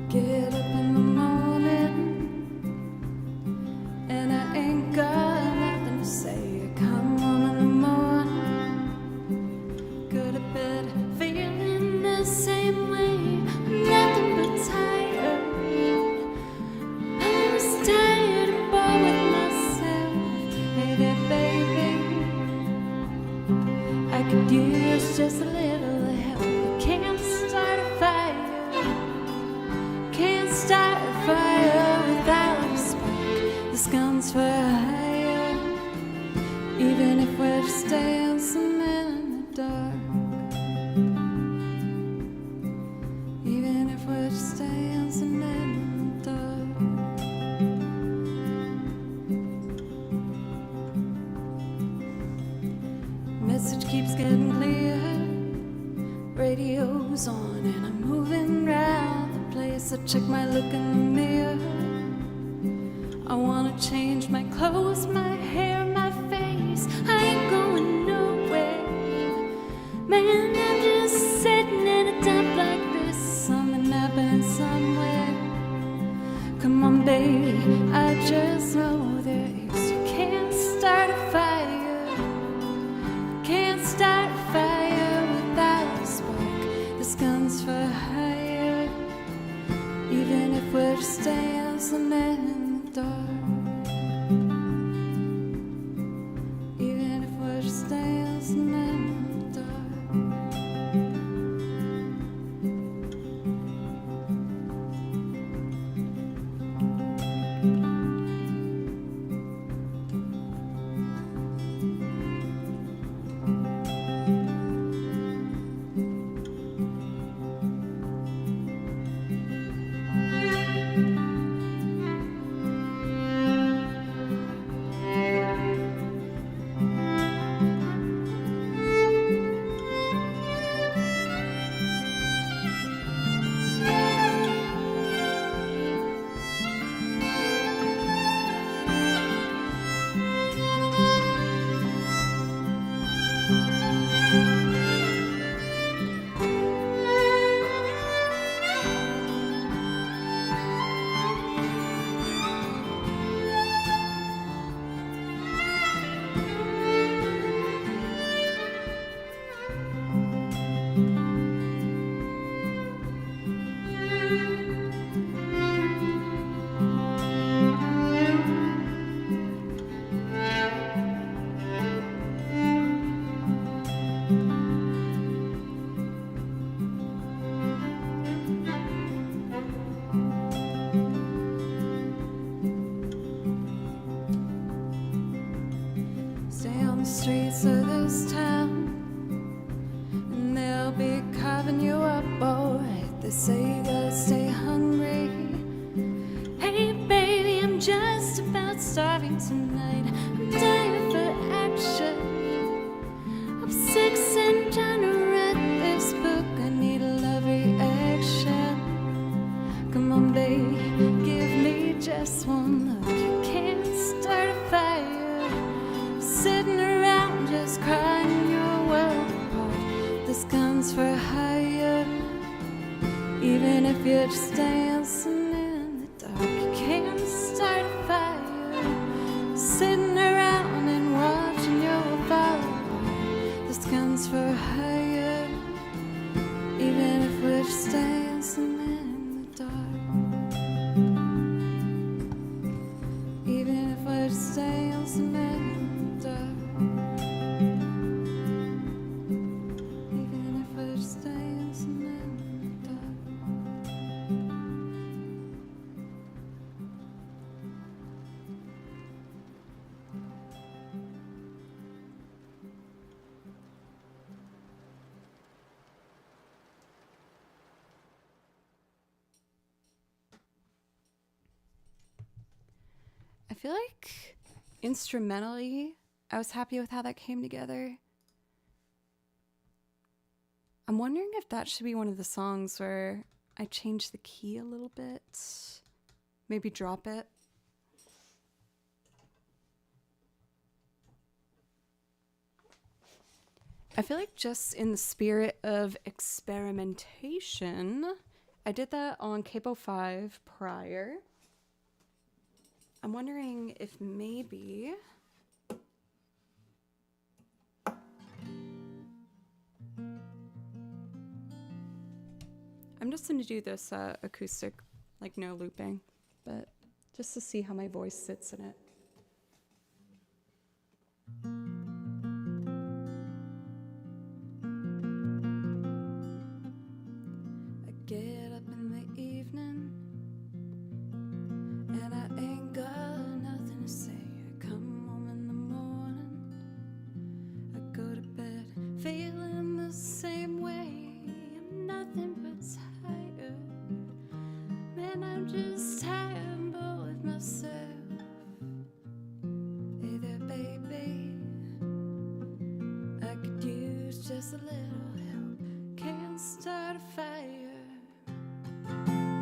Get up in the morning and I ain't got nothing to say. Come on in the morning, go to bed feeling the same way. I'm nothing but tired. I'm just tired and bored with myself. Hey there, baby, I could use just a little help. I can't start a fire. Can't start a fire without a spark. This gun's for hire, even if we're just dancing in the dark. Even if we're just dancing in the dark. Message keeps getting clear. Radio's on and I'm moving round the place. I check my look in the mirror. I wanna change my clothes, my hair, my face. I ain't going nowhere. Man, I'm just sitting in a dump like this. Something happening somewhere. Come on, baby, I just know there is. You can't start a fire. Can't start a fire without a spark. This gun's for hire, even if we're just dancing in the dark. Even if we're just dancing in the dark. say you gotta stay hungry. Hey baby, I'm just about starving tonight. I'm dying for action. I'm 6 and trying to write this book. I need a love reaction. Come on babe, give me just one look. You can't start a fire sitting around just crying your world apart. This gun's for hire. Even if you're just dancing in the dark, you can't start a fire sitting around and watching your fall apart. This gun's for hire. Even if we're just dancing in the dark, even if we're just dancing in the dark, even if we're just dancing in the dark. I feel like instrumentally, I was happy with how that came together. I'm wondering if that should be one of the songs where I change the key a little bit, maybe drop it. I feel like just in the spirit of experimentation, I did that on Capo 5 prior. I'm wondering if maybe I'm just going to do this acoustic, like no looping, but just to see how my voice sits in it. I get up in the evening and I ain't got nothing to say. I come home in the morning, I go to bed feeling the same way. I'm nothing but tired, man, I'm just tired and bored with myself. Hey there baby, I could use just a little help. Can't start a fire,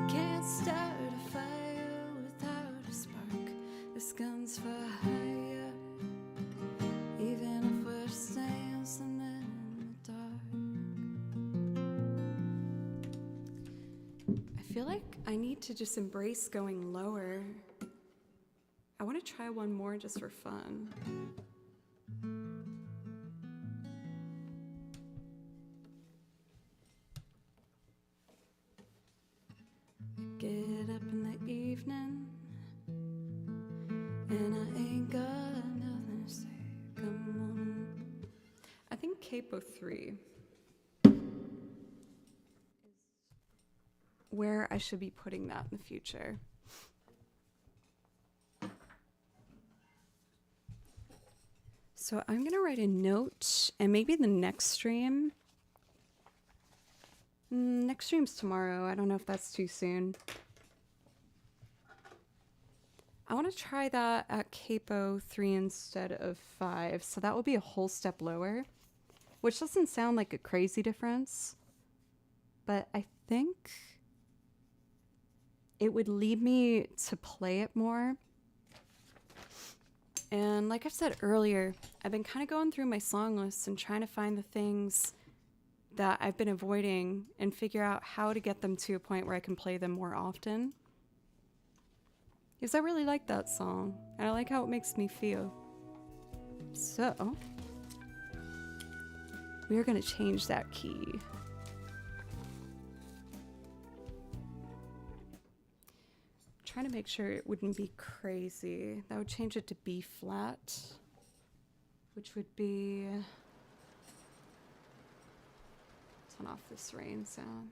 can't start a fire without a spark. This gun's for hire, even if we're just dancing in the dark. I feel like I need to just embrace going lower. I want to try one more just for fun. Get up in the evening and I ain't got nothing to say. Come on. I think Capo 3 is where I should be putting that in the future. So I'm gonna write a note, and maybe the next stream. Next stream's tomorrow. I don't know if that's too soon. I want to try that at Capo 3 instead of 5, so that will be a whole step lower, which doesn't sound like a crazy difference, but I think it would lead me to play it more. And like I've said earlier, I've been kind of going through my song lists and trying to find the things that I've been avoiding and figure out how to get them to a point where I can play them more often. Because I really like that song, and I like how it makes me feel. So, we are going to change that key. Trying to make sure it wouldn't be crazy. That would change it to B flat, which would be... Turn off this rain sound.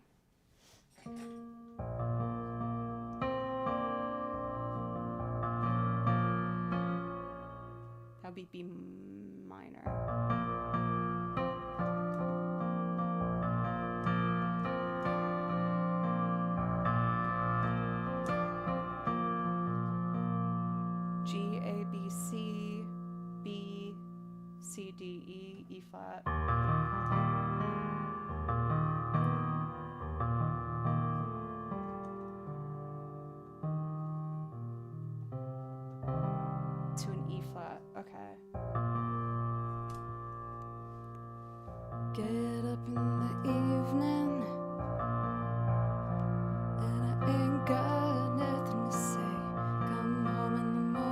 That would be B minor. C, D, E, E flat. To an E flat. Okay. Get up in the evening and I ain't got nothing to say. Come home in the morning.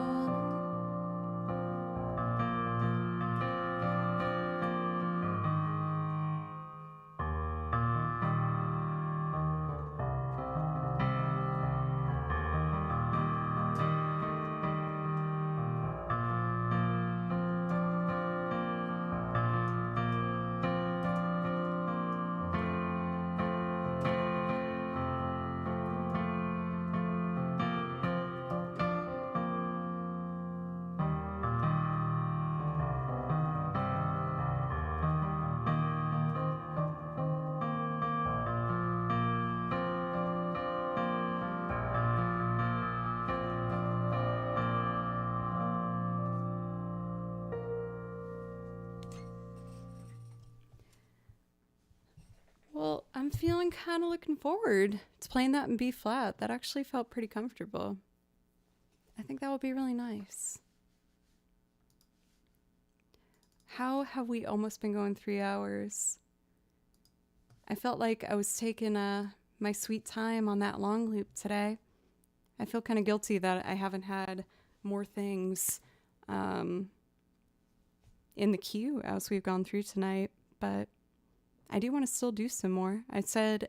Well, I'm feeling kind of looking forward to playing that in B flat. That actually felt pretty comfortable. I think that would be really nice. How have we almost been going 3 hours? I felt like I was taking my sweet time on that long loop today. I feel kind of guilty that I haven't had more things in the queue as we've gone through tonight, but I do want to still do some more. I said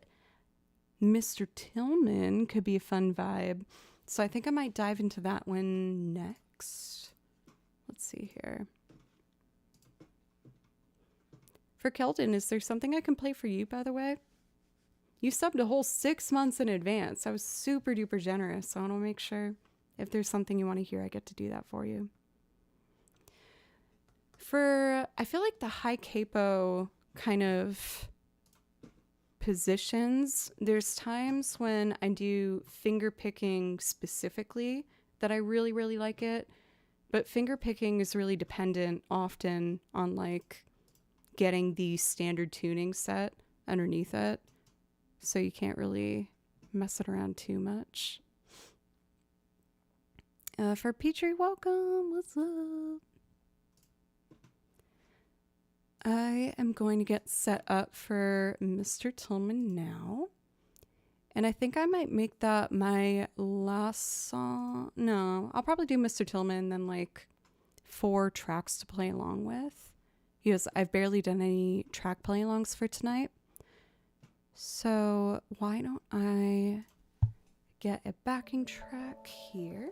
Mr. Tillman could be a fun vibe, so I think I might dive into that one next. Let's see here. For Keldon, is there something I can play for you, by the way? You subbed a whole 6 months in advance. I was super duper generous, so I want to make sure if there's something you want to hear, I get to do that for you. I feel like the high capo kind of positions, there's times when I do finger picking specifically that I really, really like it. But finger picking is really dependent often on like getting the standard tuning set underneath it. So you can't really mess it around too much. For Petrie, welcome. What's up? I am going to get set up for Mr. Tillman now. And I think I might make that my last song. No, I'll probably do Mr. Tillman, then like 4 tracks to play along with. Because I've barely done any track play alongs for tonight. So why don't I get a backing track here?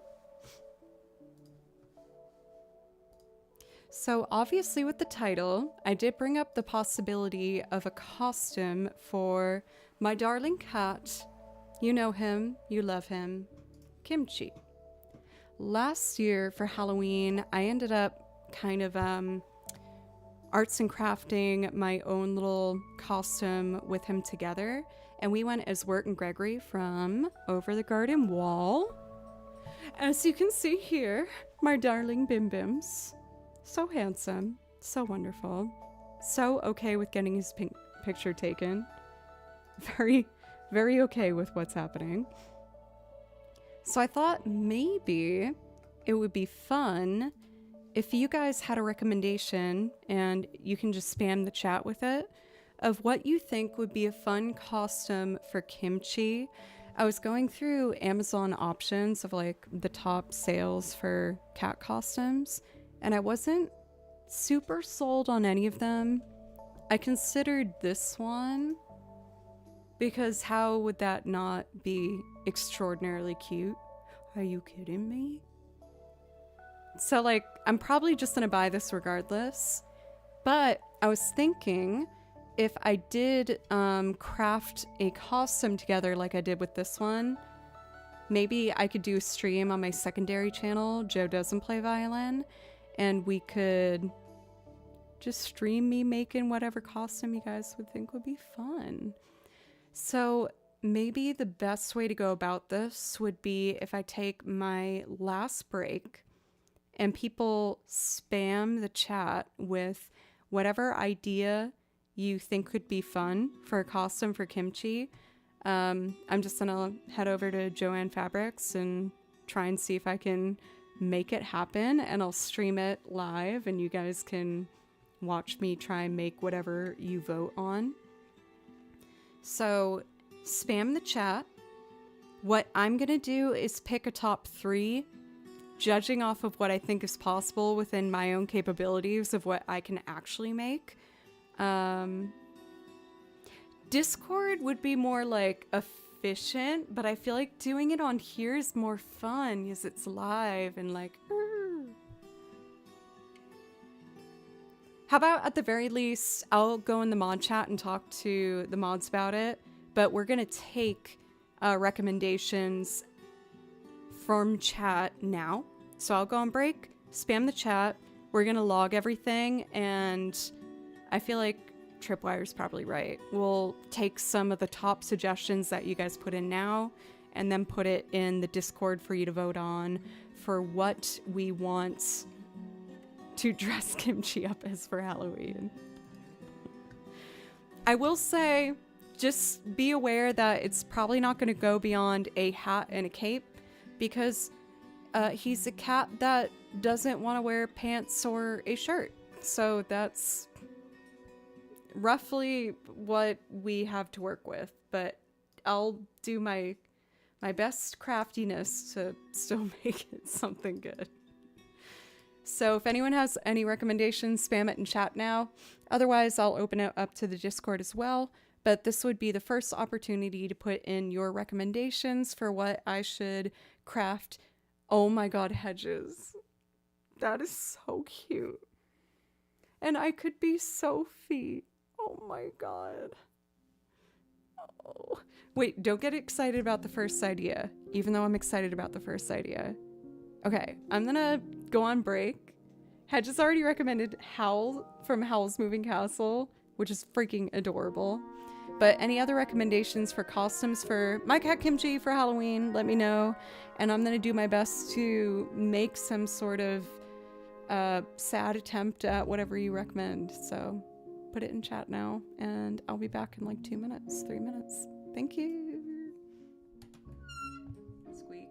So obviously with the title, I did bring up the possibility of a costume for my darling cat. You know him, you love him, Kimchi. Last year for Halloween, I ended up kind of arts and crafting my own little costume with him together. And we went as Wirt and Gregory from Over the Garden Wall. As you can see here, my darling Bim Bims. So handsome, so wonderful, so okay with getting his picture taken. Very, very okay with what's happening. So I thought maybe it would be fun if you guys had a recommendation, and you can just spam the chat with it, of what you think would be a fun costume for Kimchi. I was going through Amazon options of like the top sales for cat costumes, and I wasn't super sold on any of them. I considered this one because how would that not be extraordinarily cute? Are you kidding me? So like, I'm probably just gonna buy this regardless. But I was thinking if I did craft a costume together like I did with this one, maybe I could do a stream on my secondary channel, Joe Doesn't Play Violin, and we could just stream me making whatever costume you guys would think would be fun. So maybe the best way to go about this would be if I take my last break and people spam the chat with whatever idea you think could be fun for a costume for kimchi. I'm just gonna head over to Joanne Fabrics and try and see if I can make it happen, and I'll stream it live and you guys can watch me try and make whatever you vote on. So spam the chat. What I'm gonna do is pick a top 3, judging off of what I think is possible within my own capabilities of what I can actually make. Discord would be more like efficient, but I feel like doing it on here is more fun because it's live and like, How about at the very least, I'll go in the mod chat and talk to the mods about it, but we're gonna take recommendations from chat now. So I'll go on break, spam the chat, we're gonna log everything, and I feel like Tripwire's probably right. We'll take some of the top suggestions that you guys put in now and then put it in the Discord for you to vote on for what we want to dress kimchi up as for Halloween. I will say, just be aware that it's probably not going to go beyond a hat and a cape, because he's a cat that doesn't want to wear pants or a shirt. So that's roughly what we have to work with, but I'll do my best craftiness to still make it something good. So if anyone has any recommendations, spam it in chat now. Otherwise, I'll open it up to the Discord as well. But this would be the first opportunity to put in your recommendations for what I should craft. Oh my god, Hedges. That is so cute. And I could be Sophie. Oh my god. Oh. Wait, don't get excited about the first idea, even though I'm excited about the first idea. Okay, I'm gonna go on break. Hedges already recommended Howl from Howl's Moving Castle, which is freaking adorable. But any other recommendations for costumes for my cat Kimchi for Halloween, let me know. And I'm gonna do my best to make some sort of sad attempt at whatever you recommend. So put it in chat now, and I'll be back in like 2 minutes, 3 minutes. Thank you. Squeak.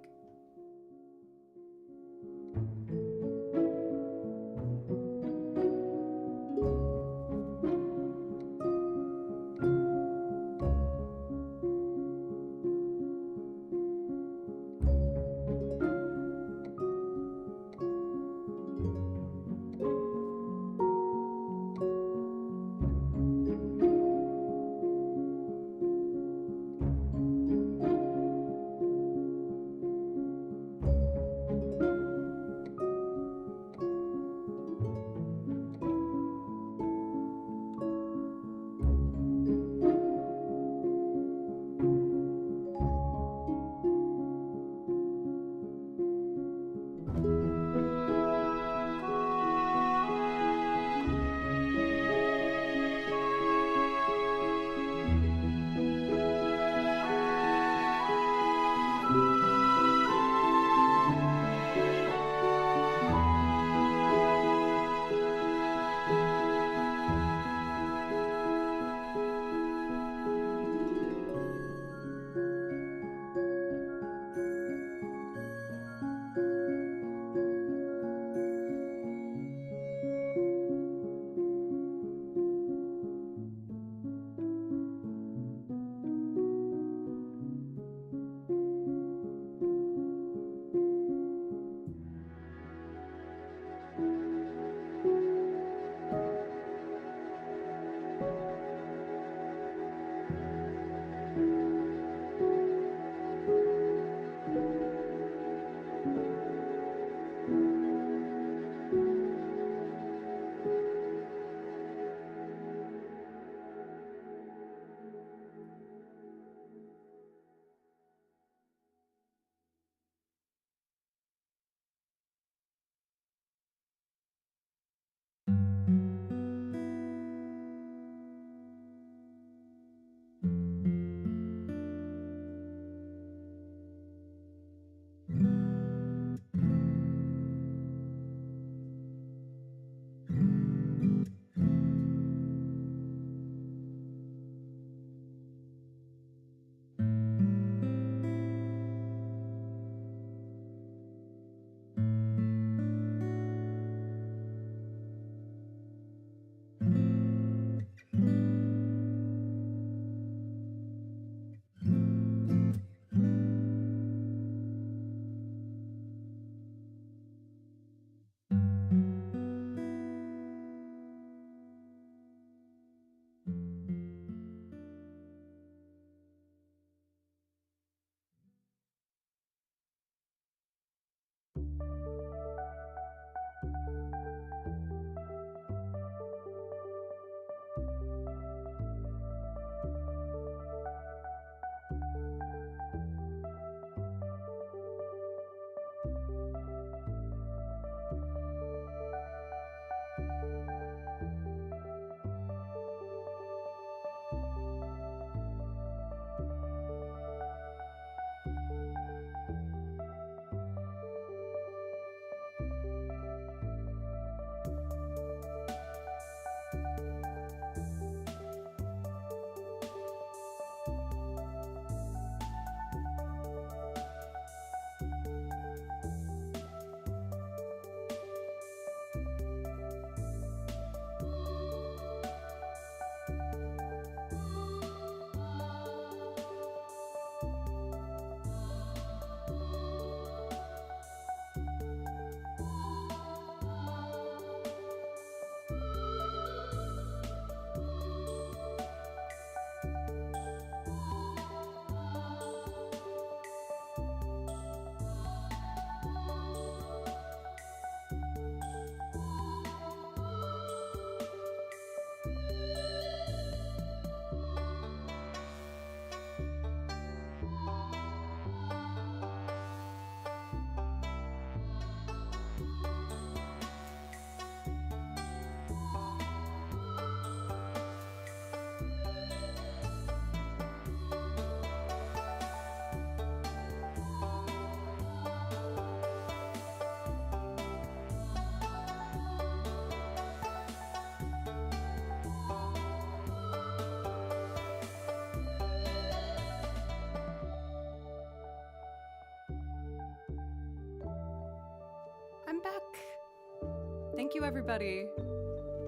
Thank you, everybody.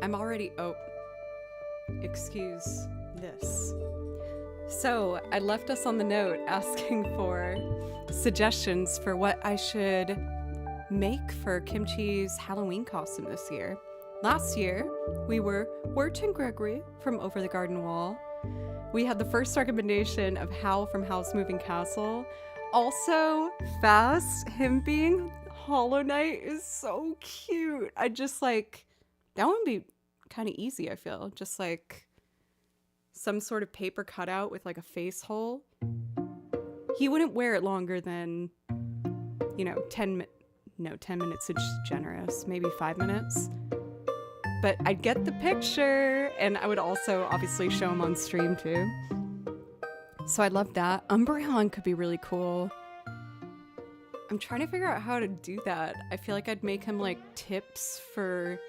I'm already... Oh, excuse this. So, I left us on the note asking for suggestions for what I should make for Kimchi's Halloween costume this year. Last year, we were Wirt and Gregory from Over the Garden Wall. We had the first recommendation of Hal from Howl's Moving Castle. Also, Fast, him being Hollow Knight is so cute. I just like, that would be kind of easy, I feel. Just like some sort of paper cutout with like a face hole. He wouldn't wear it longer than, 10 minutes is generous, maybe 5 minutes. But I'd get the picture, and I would also obviously show him on stream too. So I love that. Umbreon could be really cool. I'm trying to figure out how to do that. I feel like I'd make him like tips for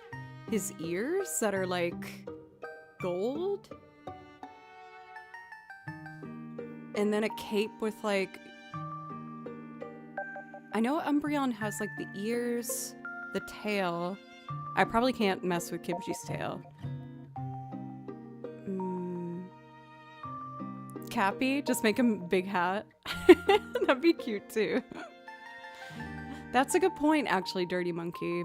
his ears that are like gold. And then a cape with like... I know Umbreon has like the ears, the tail. I probably can't mess with Kimchi's tail. Cappy, just make him big hat. That'd be cute too. That's a good point, actually, Dirty Monkey.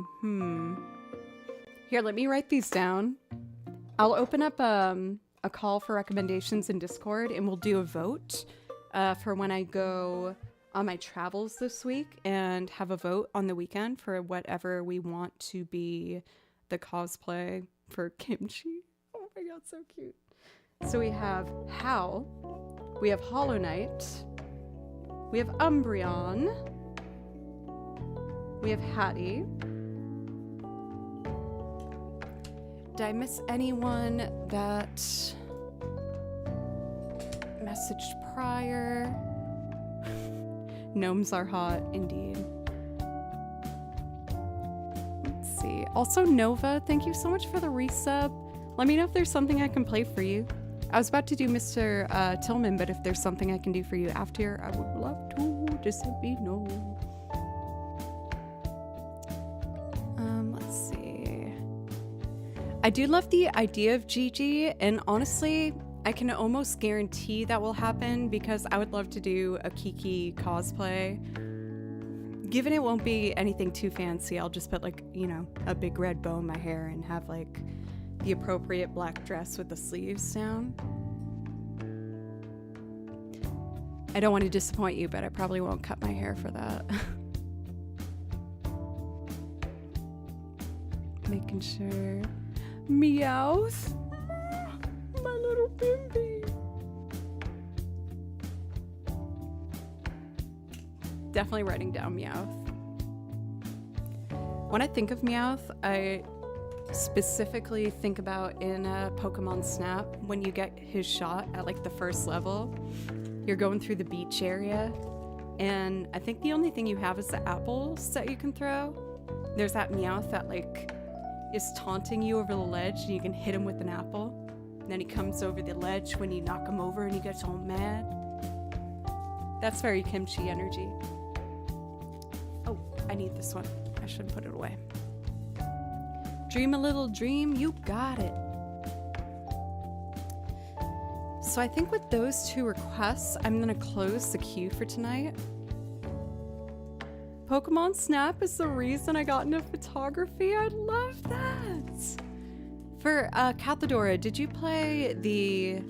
Here, let me write these down. I'll open up a call for recommendations in Discord, and we'll do a vote for when I go on my travels this week, and have a vote on the weekend for whatever we want to be the cosplay for Kimchi. Oh my god, so cute. So we have Hal, we have Hollow Knight, we have Umbreon, we have Hattie. Did I miss anyone that messaged prior? Gnomes are hot, indeed. Let's see. Also, Nova, thank you so much for the resub. Let me know if there's something I can play for you. I was about to do Mr. Tillman, but if there's something I can do for you after, I would love to. Just let me know. Let's see. I do love the idea of Gigi, and honestly, I can almost guarantee that will happen because I would love to do a Kiki cosplay. Given it won't be anything too fancy, I'll just put like, a big red bow in my hair and have like the appropriate black dress with the sleeves down. I don't want to disappoint you, but I probably won't cut my hair for that. Making sure. Meowth. My little Bimby. Definitely writing down Meowth. When I think of Meowth, I specifically think about in Pokemon Snap when you get his shot at like the first level. You're going through the beach area, and I think the only thing you have is the apples that you can throw. There's that Meowth that like is taunting you over the ledge, and you can hit him with an apple. And then he comes over the ledge when you knock him over and he gets all mad. That's very Kimchi energy. Oh, I need this one. I should put it away. Dream a little dream, you got it. So I think with those two requests, I'm gonna close the queue for tonight. Pokemon Snap is the reason I got into photography. I love that. For Cathedora, did you play the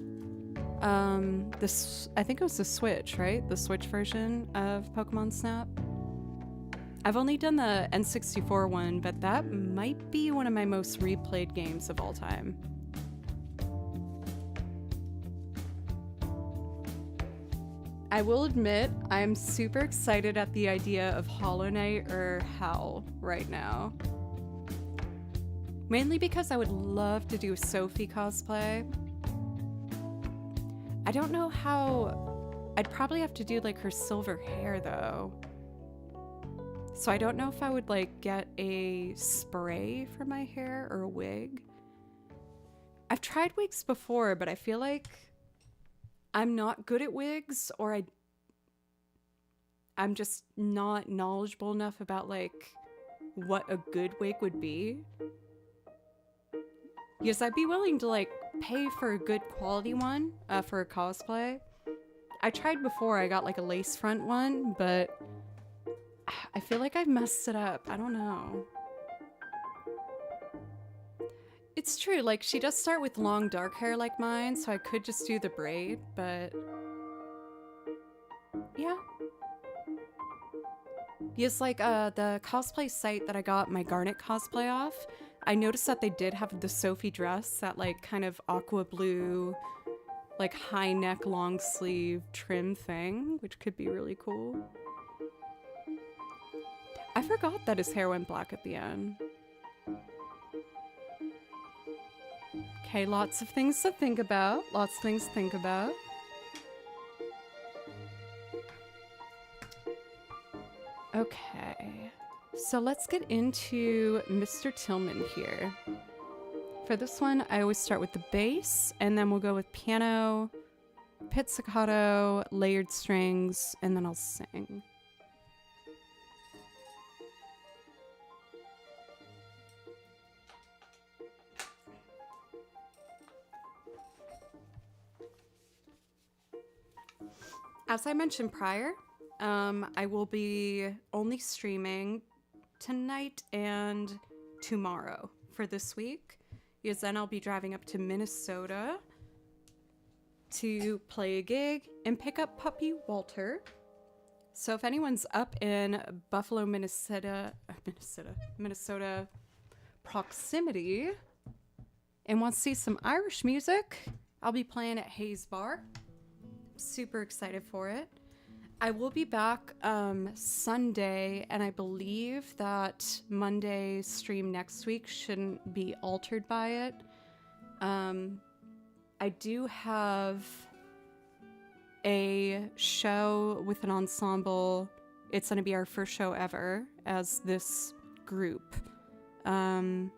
I think it was the Switch, right? The Switch version of Pokemon Snap? I've only done the N64 one, but that might be one of my most replayed games of all time. I will admit, I'm super excited at the idea of Hollow Knight or Howl right now. Mainly because I would love to do a Sophie cosplay. I don't know how... I'd probably have to do like her silver hair though. So I don't know if I would like get a spray for my hair or a wig. I've tried wigs before, but I feel like I'm not good at wigs, or I'm just not knowledgeable enough about like what a good wig would be. Yes, I'd be willing to like pay for a good quality one for a cosplay. I tried before, I got like a lace front one, but I feel like I messed it up. I don't know. It's true, like she does start with long dark hair like mine, so I could just do the braid, but yeah. Yes, like the cosplay site that I got my Garnet cosplay off, I noticed that they did have the Sophie dress, that like kind of aqua blue, like high neck, long sleeve trim thing, which could be really cool. I forgot that his hair went black at the end. Okay, lots of things to think about. Lots of things to think about. Okay, so let's get into Mr. Tillman here. For this one, I always start with the bass, and then we'll go with piano, pizzicato, layered strings, and then I'll sing. As I mentioned prior, I will be only streaming tonight and tomorrow for this week, because then I'll be driving up to Minnesota to play a gig and pick up puppy Walter. So if anyone's up in Buffalo, Minnesota proximity and wants to see some Irish music, I'll be playing at Hayes Bar. Super excited for it. I will be back Sunday, and I believe that Monday's stream next week shouldn't be altered by it. I do have a show with an ensemble. It's going to be our first show ever as this group. Remembering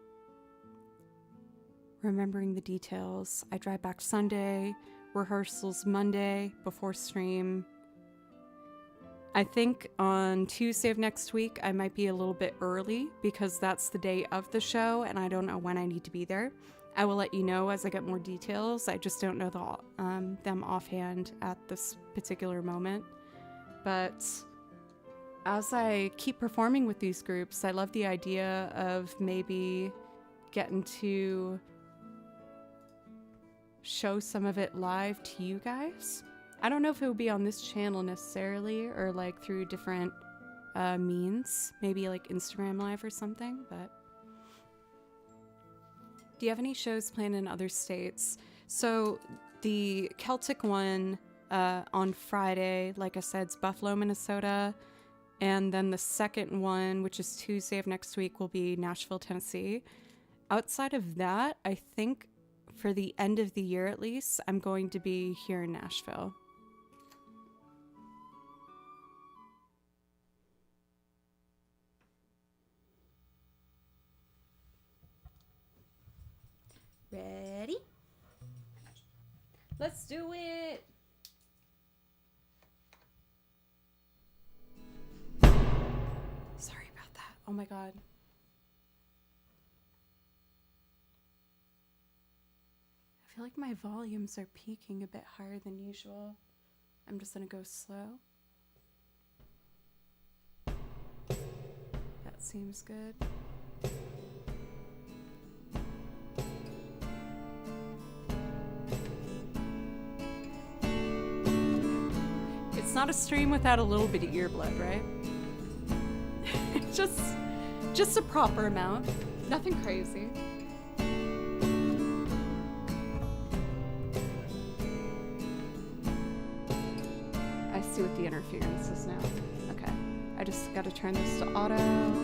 the details. I drive back Sunday, rehearsals Monday before stream. I think on Tuesday of next week, I might be a little bit early because that's the day of the show and I don't know when I need to be there. I will let you know as I get more details. I just don't know them offhand at this particular moment. But as I keep performing with these groups, I love the idea of maybe getting to show some of it live to you guys. I don't know if it would be on this channel necessarily or like through different means, maybe like Instagram Live or something, but do you have any shows planned in other states? So the Celtic one on Friday, like I said, is Buffalo, Minnesota, and then the second one, which is Tuesday of next week, will be Nashville, Tennessee. Outside of that, I think for the end of the year at least, I'm going to be here in Nashville. Ready? Let's do it! Sorry about that. Oh my god. I feel like my volumes are peaking a bit higher than usual. I'm just gonna go slow. That seems good. It's not a stream without a little bit of earblood, right? just a proper amount. Nothing crazy. I see what the interference is now. Okay. I just gotta turn this to auto.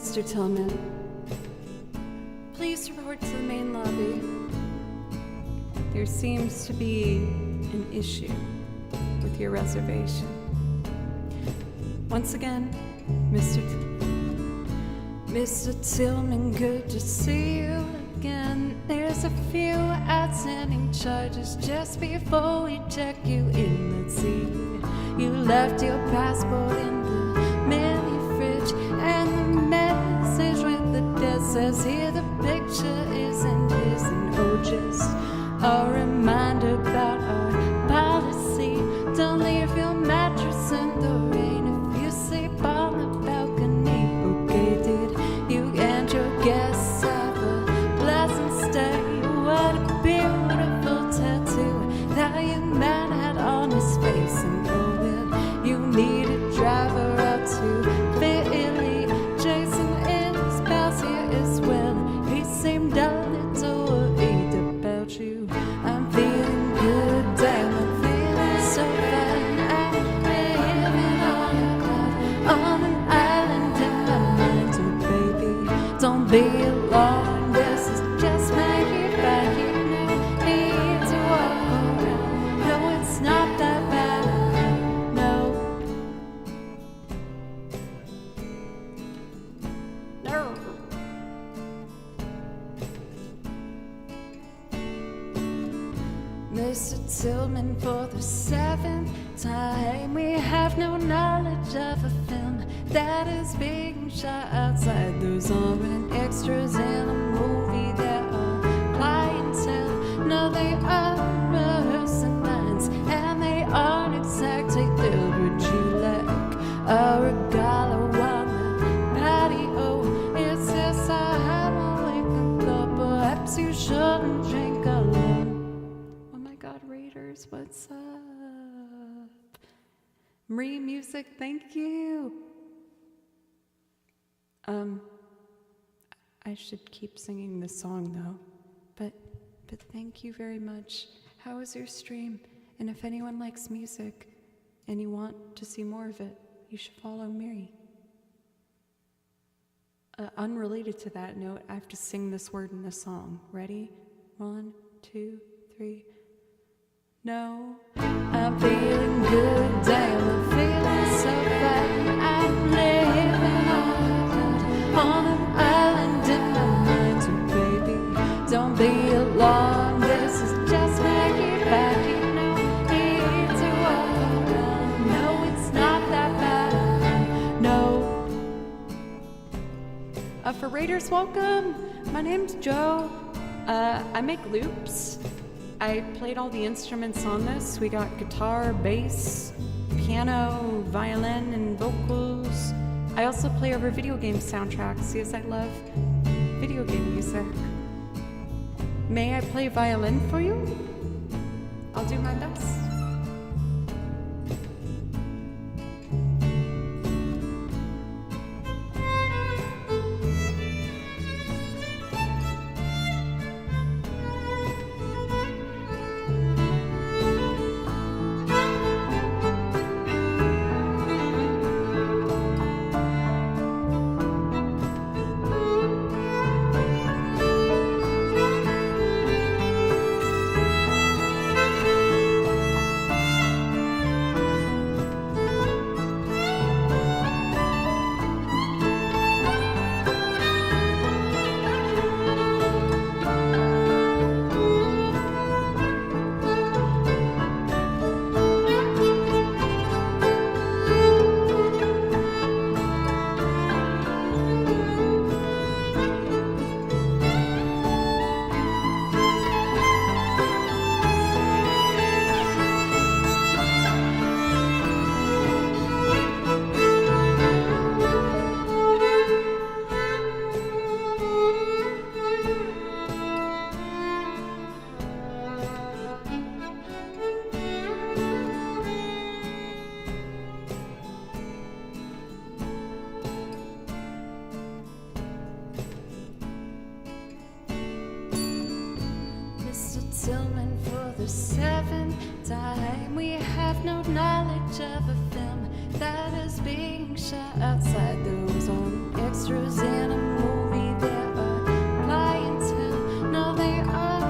Mr. Tillman, please report to the main lobby. There seems to be an issue with your reservation. Once again, Mr. Tillman, good to see you again. There's a few outstanding charges just before we check you in. Let's see, you left your passport in the mini fridge, and the message with the death says here the picture isn't his, and oh, just a reminder about our policy. Don't leave your mattress in the rain if you sleep on the balcony. Okay, did you and your guests have a pleasant stay? What a beautiful tattoo that young man had on his face. And oh, well, you need a driver out to Philly. Jason is pals here as well. He seemed a little worried about you. I'm feeling good, damn, I'm feeling so fine. I'm living on a cloud, on an island in my mind. Oh, baby, don't be alarmed, this is just Maggie back. You need to walk around. No, it's not that bad, no. No. Mr. Tillman, for the 7th time, we have no knowledge of a film that is being shot outside. Those aren't extras in a movie, there are clientele. No, they are rehearsing lines, and they aren't exactly filled. Would you like a regalo on the patio? It's just a Halloween club, perhaps you shouldn't drink alone. Oh my God, Raiders, what's up? Marie Music, thank you. I should keep singing this song though, but thank you very much. How was your stream? And if anyone likes music and you want to see more of it, you should follow Miri. Unrelated to that note, I have to sing this word in the song. Ready? 1, 2, 3. No, I'm feeling good, damn, I'm feeling so fine. I'm living on an island in my mind. So baby, don't be alarmed, this is just Maggie back. You know, need to walk around. No, it's not that bad, no. For Raiders, welcome. My name's Joe. I make loops. I played all the instruments on this. We got guitar, bass, piano, violin, and vocals. I also play over video game soundtracks because I love video game music. May I play violin for you? I'll do my best. Tillman, for the 7th time, we have no knowledge of a film that is being shot outside. Those on extras in a movie. They're a clientele. No, they are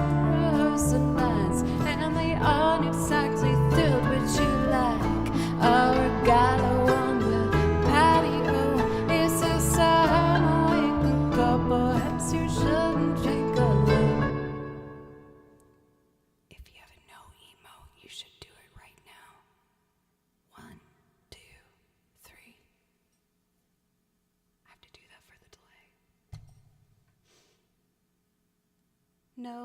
personalized, and they aren't exactly filled with you like our gallo on the patio. It's a sign wake up, perhaps you shouldn't drink alone. If you have a no emo, you should do it right now. 1, 2, 3. I have to do that for the delay. No,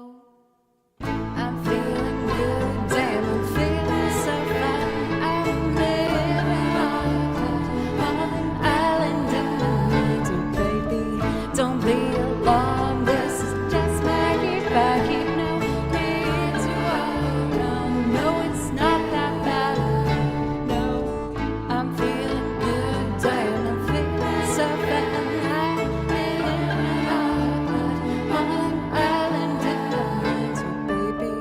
I'm feeling good, damn, I'm feeling so fine. I'm living on an island in the middle, baby. Don't be alarmed, this is just Maggie back. You know me too well. No, it's not that bad. No, I'm feeling good, damn, I'm feeling so fine. I'm living on an island in the middle, baby.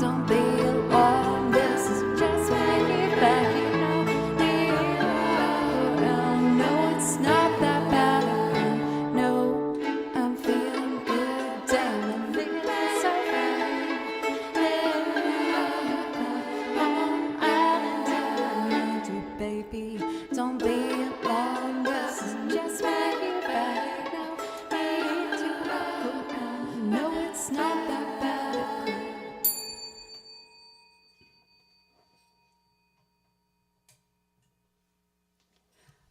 Don't be alarmed, this is just Maggie back. You know me well. No, it's not that bad. No, I'm feeling good, damn, I'm feeling so fine. Living on an island in the middle, baby. Don't be alarmed, this is just Maggie back. No, me too well. No, it's not that bad.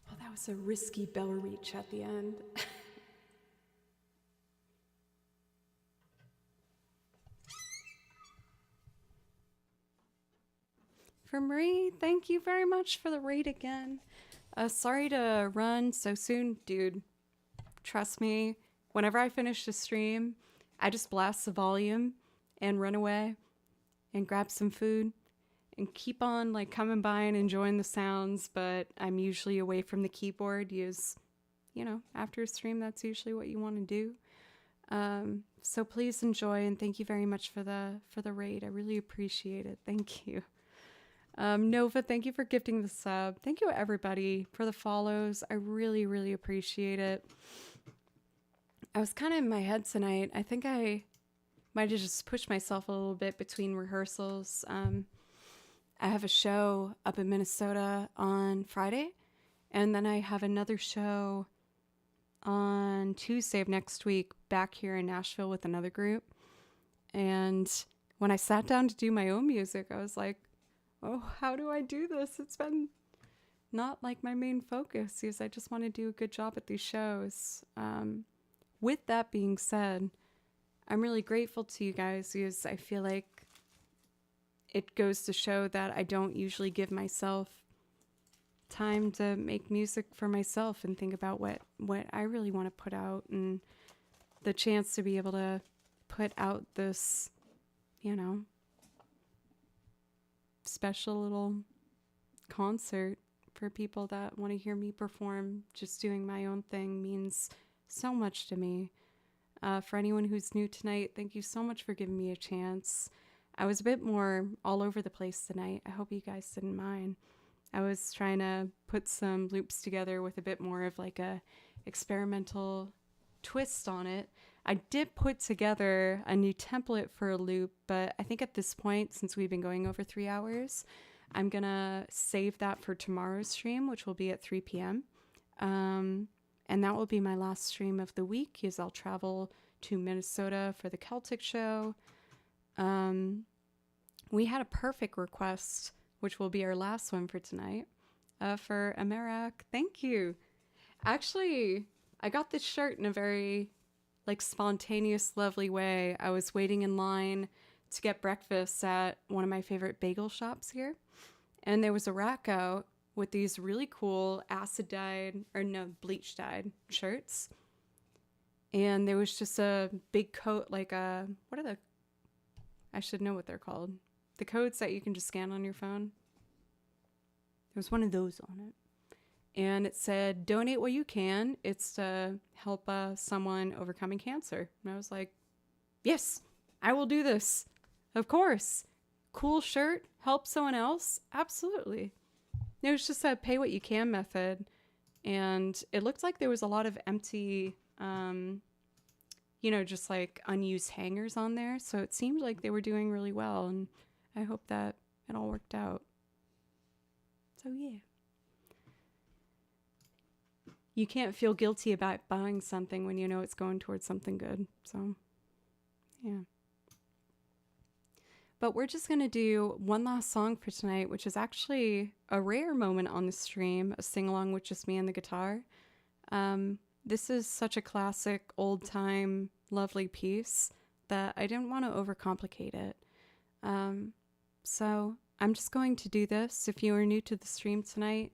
Well, that was a risky bell reach at the end. For Marie, thank you very much for the raid again. Sorry to run so soon, dude. Trust me, whenever I finish the stream, I just blast the volume and run away and grab some food and keep on like coming by and enjoying the sounds, but I'm usually away from the keyboard. Use, you know, after a stream, that's usually what you want to do. So please enjoy, and thank you very much for the raid. I really appreciate it. Thank you. Nova, thank you for gifting the sub. Thank you everybody for the follows. I really, really appreciate it. I was kind of in my head tonight. I think I might have just pushed myself a little bit between rehearsals. I have a show up in Minnesota on Friday, and then I have another show on Tuesday of next week back here in Nashville with another group. And when I sat down to do my own music, I was like, oh, how do I do this? It's been not like my main focus because I just want to do a good job at these shows. With that being said, I'm really grateful to you guys because I feel like it goes to show that I don't usually give myself time to make music for myself and think about what I really want to put out, and the chance to be able to put out this, you know, special little concert for people that want to hear me perform. Just doing my own thing means so much to me. For anyone who's new tonight, thank you so much for giving me a chance. I was a bit more all over the place tonight. I hope you guys didn't mind. I was trying to put some loops together with a bit more of like a experimental twist on it. I did put together a new template for a loop, but I think at this point, since we've been going over 3 hours, I'm gonna save that for tomorrow's stream, which will be at 3 p.m. And that will be my last stream of the week, because I'll travel to Minnesota for the Celtic show. We had a perfect request, which will be our last one for tonight, for Amarak. Thank you. Actually, I got this shirt in a very like spontaneous, lovely way. I was waiting in line to get breakfast at one of my favorite bagel shops here, and there was a rack out with these really cool acid dyed, or no, bleach dyed shirts. And there was just a big coat, like a, what are the, I should know what they're called. The codes that you can just scan on your phone. There was one of those on it. And it said, donate what you can. It's to help someone overcoming cancer. And I was like, yes, I will do this. Of course. Cool shirt, help someone else. Absolutely. It was just a pay what you can method. And it looked like there was a lot of empty, just like unused hangers on there. So it seemed like they were doing really well. And I hope that it all worked out. So yeah. You can't feel guilty about buying something when you know it's going towards something good. So, yeah. But we're just going to do one last song for tonight, which is actually a rare moment on the stream, a sing-along with just me and the guitar. This is such a classic, old-time, lovely piece that I didn't want to overcomplicate it. So I'm just going to do this. If you are new to the stream tonight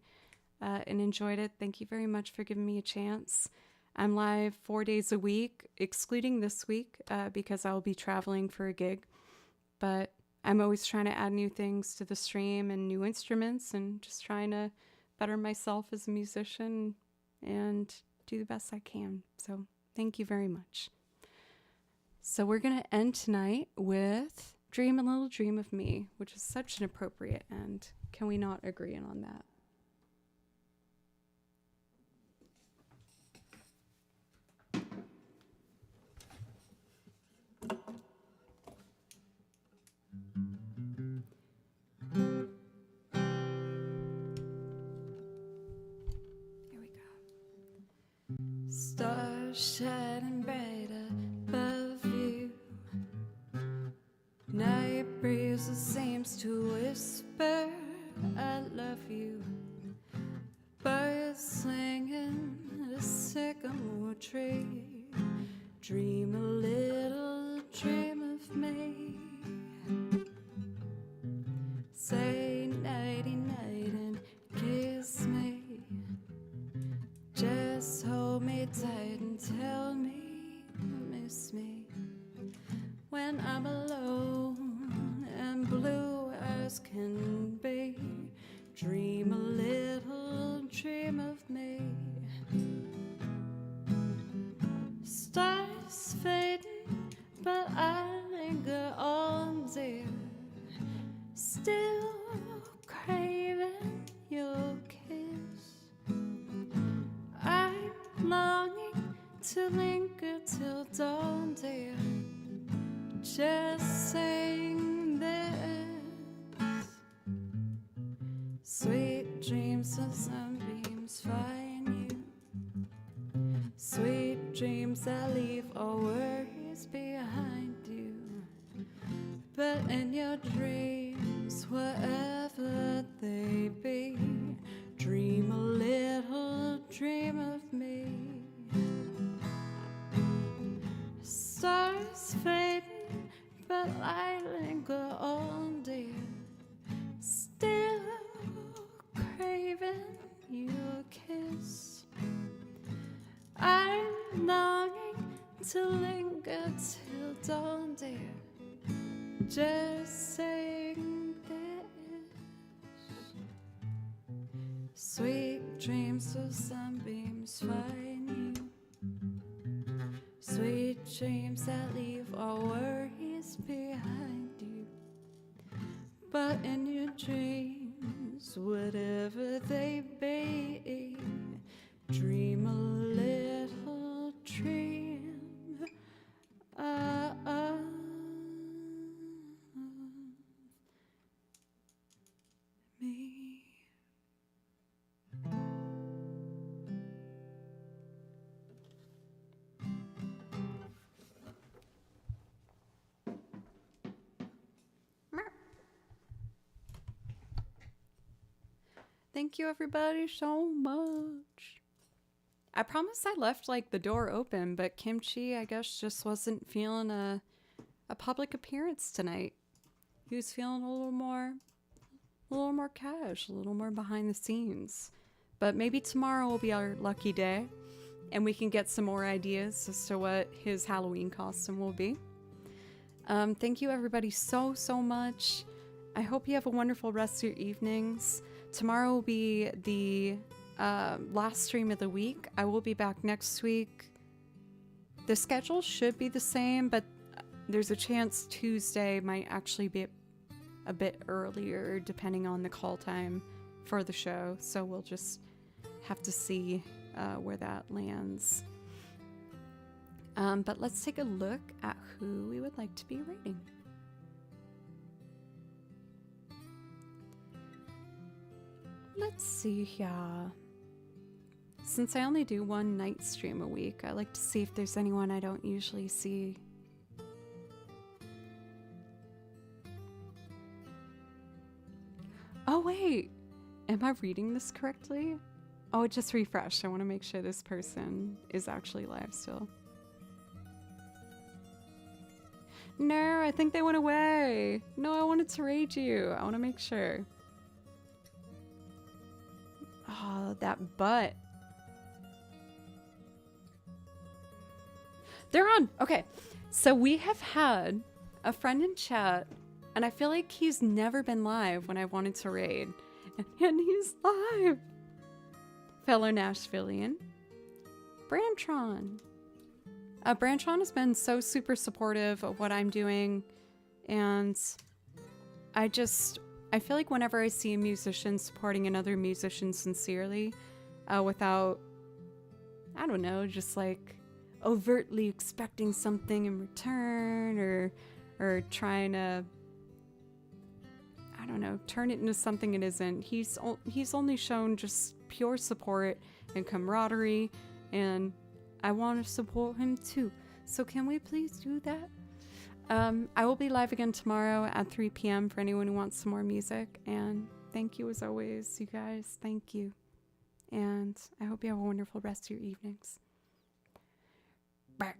and enjoyed it, thank you very much for giving me a chance. I'm live 4 days a week, excluding this week because I'll be traveling for a gig. But I'm always trying to add new things to the stream and new instruments and just trying to better myself as a musician and do the best I can. So thank you very much. So we're going to end tonight with Dream a Little Dream of Me, which is such an appropriate end. Can we not agree on that? Stars shining bright above you. Night breezes seems to whisper, I love you. Birds singing a sycamore tree. Dream a little dream of me. Say nighty night and kiss me. Just hold me tight and tell me you miss me. When I'm alone and blue as can be, dream a little dream of me. Stars fading, but I linger on, dear. Still craving your kiss. I'm longing to linger till dawn, dear. Just saying this. Sweet dreams of sunbeams find you. Sweet dreams that leave all worries behind you. But in your dreams, whatever they be, dream a little dream of me. Stars fading, but I linger on, dear. Still craving your kiss. I'm longing to linger till dawn, dear. Just saying this. Sweet dreams of sunbeams find you. Sweet dreams that leave all worries behind you. But in your dreams, whatever they be, dream a little dream of me. Thank you everybody so much. I promise I left like the door open, but Kimchi I guess just wasn't feeling a public appearance tonight. He was feeling a little more cash, a little more behind the scenes. But maybe tomorrow will be our lucky day and we can get some more ideas as to what his Halloween costume will be. Thank you everybody so much. I hope you have a wonderful rest of your evenings. Tomorrow will be the last stream of the week. I will be back next week. The schedule should be the same, but there's a chance Tuesday might actually be a bit earlier depending on the call time for the show. So we'll just have to see where that lands. But let's take a look at who we would like to be rating. Let's see here. Since I only do one night stream a week, I like to see if there's anyone I don't usually see. Oh wait, am I reading this correctly? Oh, it just refreshed. I want to make sure this person is actually live still. No, I think they went away. No, I wanted to raid you. I want to make sure. Oh, that butt. They're on. Okay, so we have had a friend in chat, and I feel like he's never been live when I wanted to raid. And he's live. Fellow Nashvilleian. Brantron. Brantron has been so super supportive of what I'm doing, and I feel like whenever I see a musician supporting another musician sincerely, without, I don't know, just like overtly expecting something in return, or trying to, I don't know, turn it into something it isn't. He's only shown just pure support and camaraderie, and I want to support him too. So can we please do that? I will be live again tomorrow at 3 p.m. for anyone who wants some more music. And thank you as always, you guys. Thank you. And I hope you have a wonderful rest of your evenings. Bye.